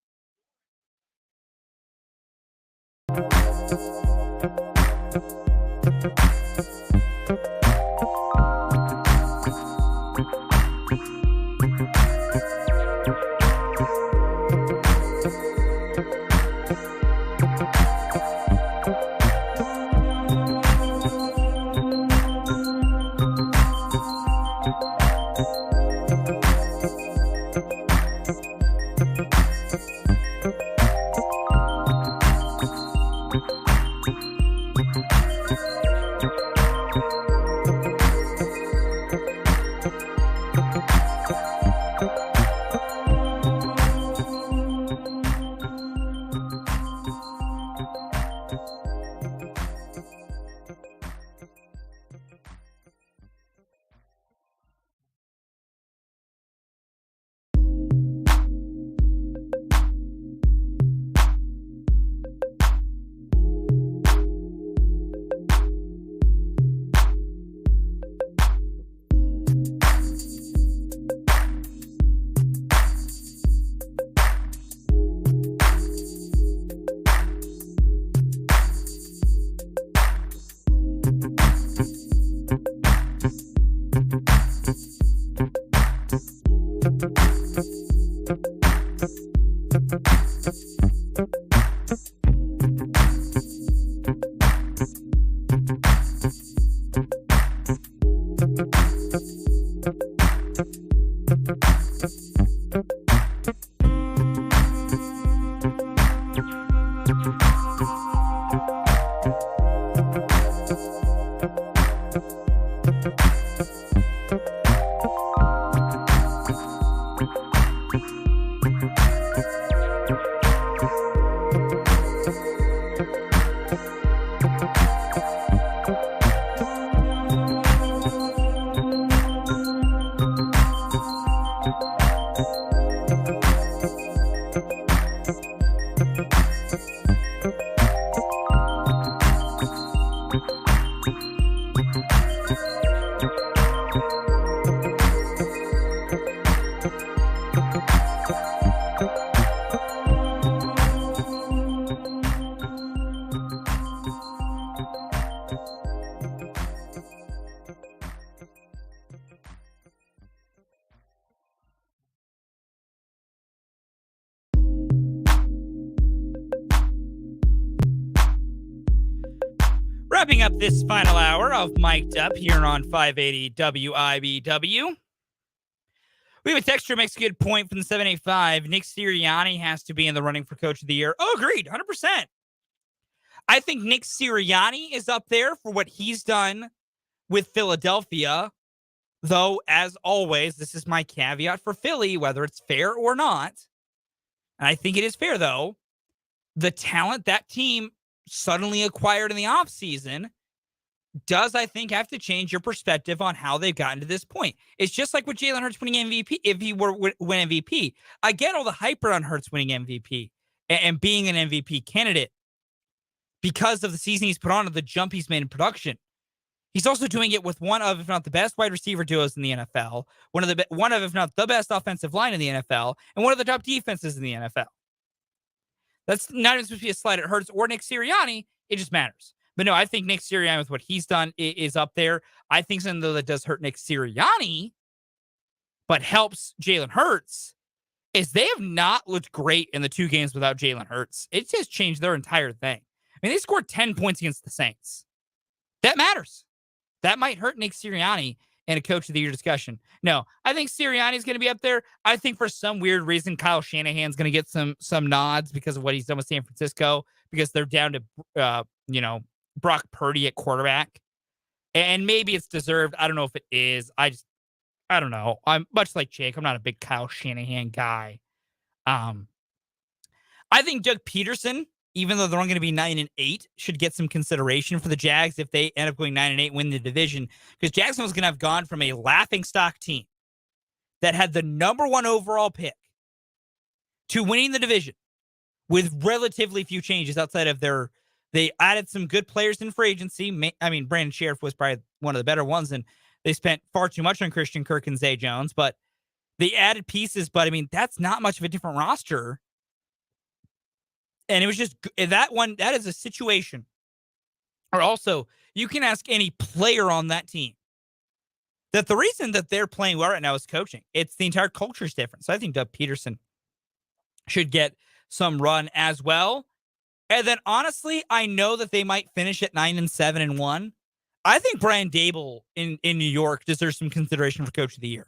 Wrapping up this final hour of Mic'd Up here on 580 WIBW. We have a texture makes a good point from the 785. Nick Sirianni has to be in the running for Coach of the Year. Oh, agreed, 100%. I think Nick Sirianni is up there for what he's done with Philadelphia. Though, as always, this is my caveat for Philly, whether it's fair or not. And I think it is fair, though. The talent that team suddenly acquired in the offseason does, I think, have to change your perspective on how they've gotten to this point. It's just like with Jalen Hurts winning MVP. If he were win MVP, I get all the hype around Hurts winning MVP and being an MVP candidate because of the season he's put on and the jump he's made in production. He's also doing it with one of, if not the best wide receiver duos in the NFL, one of, if not the best offensive line in the NFL, and one of the top defenses in the NFL. That's not even supposed to be a slight at Hurts or Nick Sirianni. It just matters. But no, I think Nick Sirianni with what he's done is up there. I think something though that does hurt Nick Sirianni, but helps Jalen Hurts, is they have not looked great in the 2 games without Jalen Hurts. It just changed their entire thing. I mean, they scored 10 points against the Saints. That matters. That might hurt Nick Sirianni in a Coach of the Year discussion. No, I think Sirianni's going to be up there. I think for some weird reason, Kyle Shanahan's going to get some nods because of what he's done with San Francisco, because they're down to, Brock Purdy at quarterback. And maybe it's deserved. I don't know if it is. I don't know. I'm much like Jake. I'm not a big Kyle Shanahan guy. I think Doug Peterson, even though they're only going to be 9-8, should get some consideration for the Jags if they end up going 9-8, win the division. Because Jacksonville's going to have gone from a laughingstock team that had the number 1 overall pick to winning the division with relatively few changes outside of they added some good players in free agency. I mean, Brandon Sheriff was probably one of the better ones, and they spent far too much on Christian Kirk and Zay Jones, but they added pieces. But I mean, that's not much of a different roster. And it was just that is a situation. Or also, you can ask any player on that team that the reason that they're playing well right now is coaching. It's the entire culture is different. So I think Doug Peterson should get some run as well. And then honestly, I know that they might finish at 9-7-1. I think Brian Daboll in New York deserves some consideration for Coach of the Year.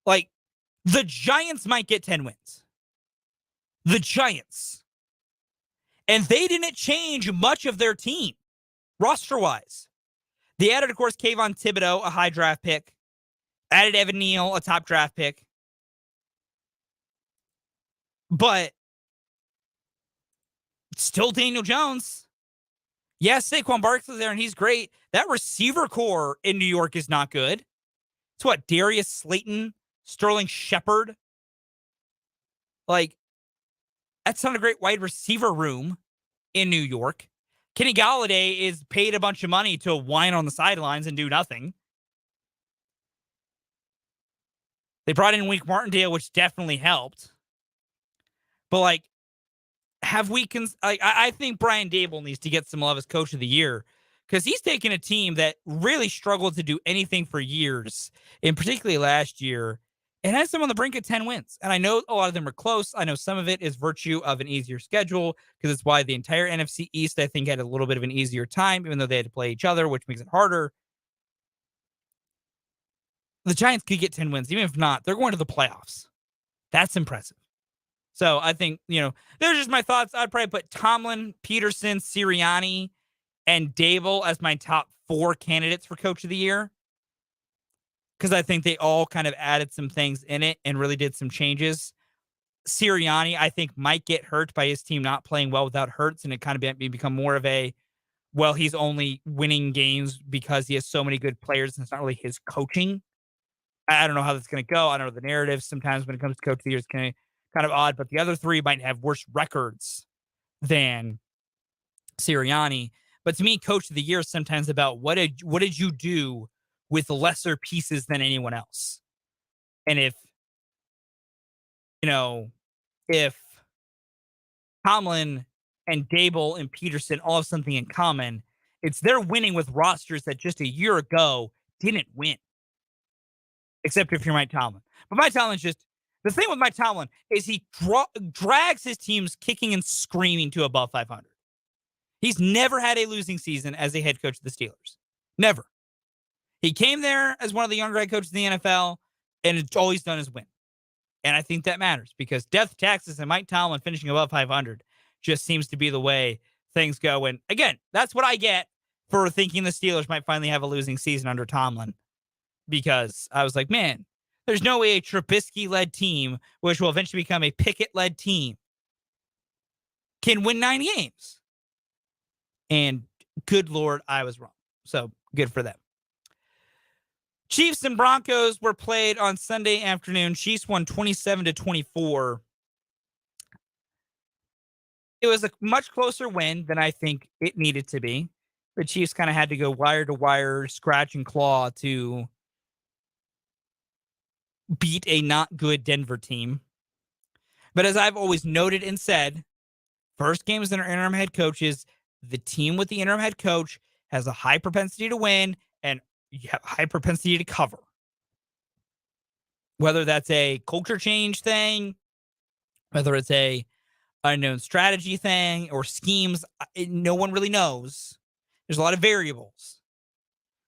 Like, the Giants might get 10 wins. The Giants. And they didn't change much of their team, roster-wise. They added, of course, Kayvon Thibodeau, a high draft pick. Added Evan Neal, a top draft pick. But still Daniel Jones. Yes, Saquon Barkley's there, and he's great. That receiver core in New York is not good. It's what, Darius Slayton, Sterling Shepard. Like, that's not a great wide receiver room in New York. Kenny Golladay is paid a bunch of money to whine on the sidelines and do nothing. They brought in Wink Martindale, which definitely helped. But, like, I think Brian Daboll needs to get some love as Coach of the Year because he's taken a team that really struggled to do anything for years, and particularly last year, it has them on the brink of 10 wins. And I know a lot of them are close. I know some of it is virtue of an easier schedule because it's why the entire NFC East, I think, had a little bit of an easier time, even though they had to play each other, which makes it harder. The Giants could get 10 wins. Even if not, they're going to the playoffs. That's impressive. So I think, they're just my thoughts. I'd probably put Tomlin, Peterson, Sirianni, and Dable as my top 4 candidates for Coach of the Year. Because I think they all kind of added some things in it and really did some changes. Sirianni, I think, might get hurt by his team not playing well without Hurts, and it kind of become more of a, well, he's only winning games because he has so many good players, and it's not really his coaching. I don't know how that's going to go. I don't know the narrative. Sometimes when it comes to Coach of the Year, it's kind of odd, but the other 3 might have worse records than Sirianni. But to me, Coach of the Year is sometimes about what did you do with lesser pieces than anyone else. And if Tomlin and Dable and Peterson all have something in common, it's they're winning with rosters that just a year ago didn't win. Except if you're Mike Tomlin. But Mike Tomlin's just, the thing with Mike Tomlin is he drags his teams kicking and screaming to above 500. He's never had a losing season as a head coach of the Steelers. Never. He came there as one of the younger head coaches in the NFL, and all he's done is win. And I think that matters because death taxes and Mike Tomlin finishing above 500 just seems to be the way things go. And again, that's what I get for thinking the Steelers might finally have a losing season under Tomlin. Because I was like, man, there's no way a Trubisky-led team, which will eventually become a Pickett-led team, can win 9 games. And good Lord, I was wrong. So good for them. Chiefs and Broncos were played on Sunday afternoon. Chiefs won 27-24. It was a much closer win than I think it needed to be. The Chiefs kind of had to go wire to wire, scratch and claw to beat a not good Denver team. But as I've always noted and said, first games under interim head coaches, the team with the interim head coach has a high propensity to win and you have a high propensity to cover. Whether that's a culture change thing, whether it's a unknown strategy thing or schemes, no one really knows. There's a lot of variables.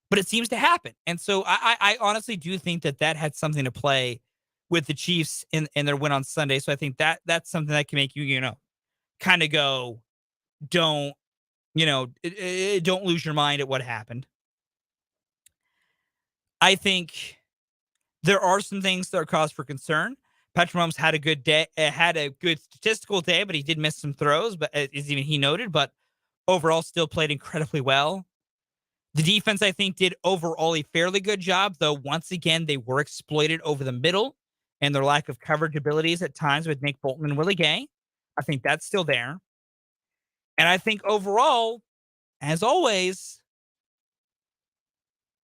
But it seems to happen. And so I honestly do think that had something to play with the Chiefs in their win on Sunday. So I think that's something that can make you, kind of go, don't lose your mind at what happened. I think there are some things that are cause for concern. Patrick Mahomes had a good day, had a good statistical day, but he did miss some throws, but as even he noted, but overall still played incredibly well. The defense, I think, did overall a fairly good job, though once again, they were exploited over the middle and their lack of coverage abilities at times with Nick Bolton and Willie Gay. I think that's still there. And I think overall, as always,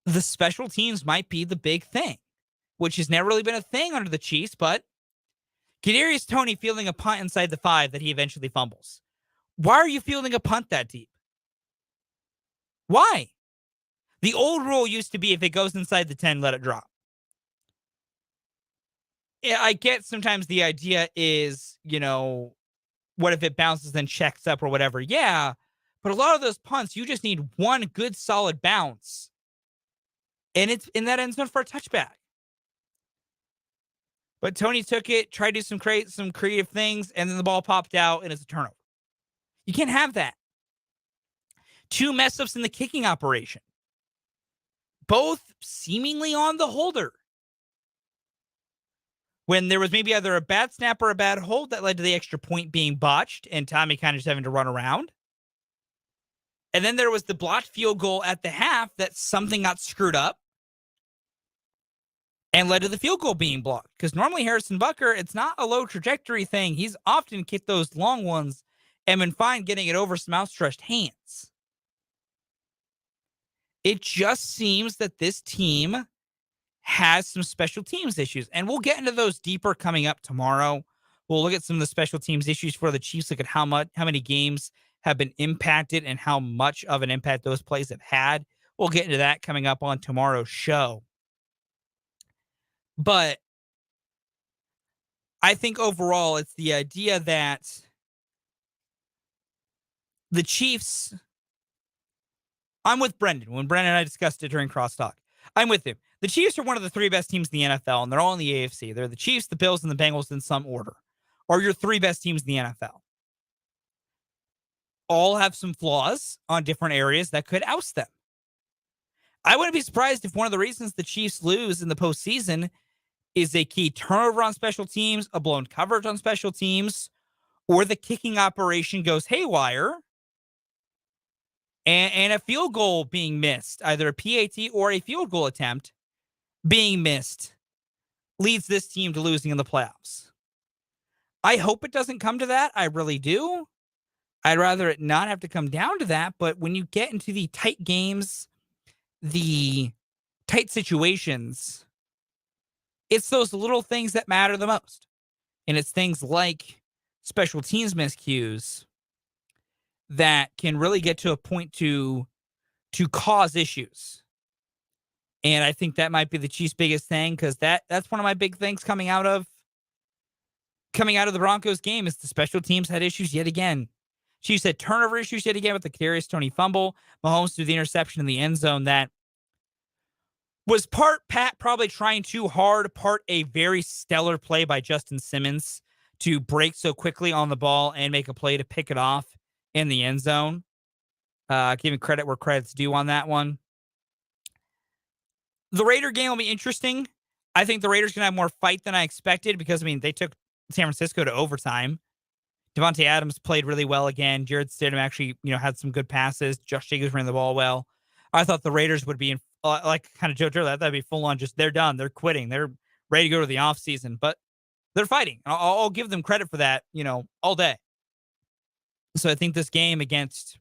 the special teams might be the big thing, which has never really been a thing under the Chiefs, but Kadarius Toney fielding a punt inside the 5 that he eventually fumbles. Why are you fielding a punt that deep? Why? The old rule used to be if it goes inside the 10, let it drop. Yeah, I get sometimes the idea is, what if it bounces and checks up or whatever? Yeah, but a lot of those punts, you just need one good solid bounce. And that ends up for a touchback. But Toney took it, tried to do some creative things, and then the ball popped out and it's a turnover. You can't have that. 2 mess ups in the kicking operation. Both seemingly on the holder. When there was maybe either a bad snap or a bad hold that led to the extra point being botched and Tommy kind of just having to run around. And then there was the blocked field goal at the half that something got screwed up and led to the field goal being blocked. Because normally Harrison Butker, it's not a low trajectory thing. He's often kicked those long ones and been fine getting it over some outstretched hands. It just seems that this team has some special teams issues. And we'll get into those deeper coming up tomorrow. We'll look at some of the special teams issues for the Chiefs, look at how many games have been impacted and how much of an impact those plays have had. We'll get into that coming up on tomorrow's show. But I think overall it's the idea that the Chiefs, I'm with Brendan. When Brendan and I discussed it during CrossTalk, I'm with him. The Chiefs are one of the 3 best teams in the NFL, and they're all in the AFC. They're the Chiefs, the Bills, and the Bengals in some order, are your 3 best teams in the NFL. All have some flaws on different areas that could oust them. I wouldn't be surprised if one of the reasons the Chiefs lose in the postseason is a key turnover on special teams, a blown coverage on special teams, or the kicking operation goes haywire, and a field goal being missed, either a PAT or a field goal attempt being missed, leads this team to losing in the playoffs. I hope it doesn't come to that. I really do. I'd rather it not have to come down to that. But when you get into the tight games, the tight situations, it's those little things that matter the most. And it's things like special teams miscues that can really get to a point to cause issues. And I think that might be the Chiefs' biggest thing, because that's one of my big things coming out of the Broncos game is the special teams had issues yet again. Chiefs had turnover issues yet again with the Kadarius Toney fumble. Mahomes threw the interception in the end zone that was part Pat probably trying too hard, part a very stellar play by Justin Simmons to break so quickly on the ball and make a play to pick it off in the end zone. Giving credit where credit's due on that one. The Raider game will be interesting. I think the Raiders going to have more fight than I expected because, they took San Francisco to overtime. Devontae Adams played really well again. Jared Stidham actually, had some good passes. Josh Jacobs ran the ball well. I thought the Raiders would be, in, like kind of Joe Turley, that'd be full on just they're done. They're quitting. They're ready to go to the offseason. But they're fighting. I'll give them credit for that, all day. So I think this game against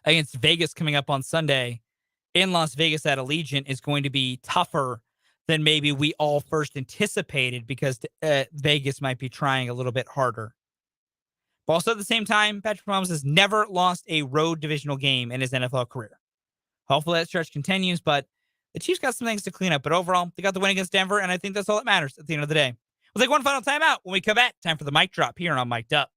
Vegas coming up on Sunday in Las Vegas at Allegiant is going to be tougher than maybe we all first anticipated because Vegas might be trying a little bit harder. But also at the same time, Patrick Mahomes has never lost a road divisional game in his NFL career. Hopefully that stretch continues, but the Chiefs got some things to clean up. But overall, they got the win against Denver, and I think that's all that matters at the end of the day. We'll take one final timeout. When we come back, time for the mic drop here on Mic'd Up.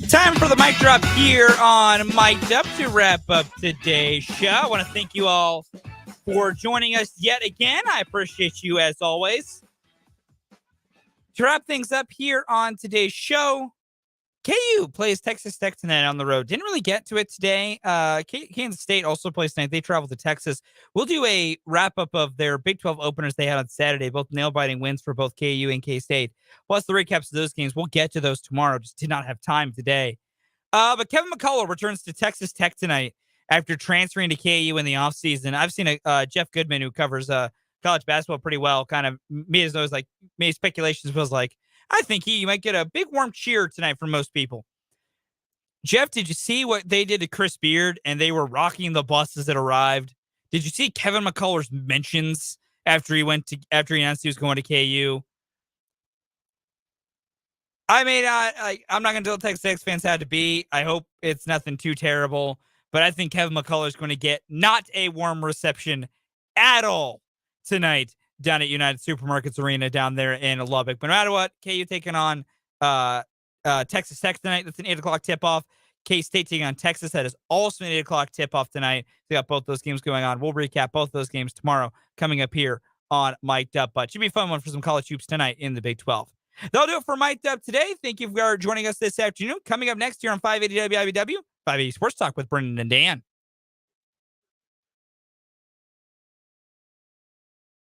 Time for the mic drop here on Mic'd Up to wrap up today's show. I want to thank you all for joining us yet again. I appreciate you as always. To wrap things up here on today's show, KU plays Texas Tech tonight on the road. Didn't really get to it today. Kansas State also plays tonight. They travel to Texas. We'll do a wrap-up of their Big 12 openers they had on Saturday, both nail-biting wins for both KU and K-State. Plus the recaps of those games. We'll get to those tomorrow. Just did not have time today. But Kevin McCullough returns to Texas Tech tonight after transferring to KU in the offseason. I've seen Jeff Goodman, who covers college basketball pretty well, kind of made speculations, was like, I think you might get a big warm cheer tonight from most people. Jeff, did you see what they did to Chris Beard? And they were rocking the buses that arrived. Did you see Kevin McCullough's mentions after he announced he was going to KU? I mean, I'm not going to tell Texas Tech fans how to be. I hope it's nothing too terrible. But I think Kevin McCullough is going to get not a warm reception at all tonight down at United Supermarkets Arena down there in Lubbock. But no matter what, KU taking on Texas Tech tonight. That's an 8 o'clock tip-off. K-State taking on Texas. That is also an 8 o'clock tip-off tonight. We got both those games going on. We'll recap both those games tomorrow coming up here on Mic'd Up. But should be a fun one for some college hoops tonight in the Big 12. That'll do it for Mic'd Up today. Thank you for joining us this afternoon. Coming up next here on 580 WIBW, 580 Sports Talk with Brendan and Dan.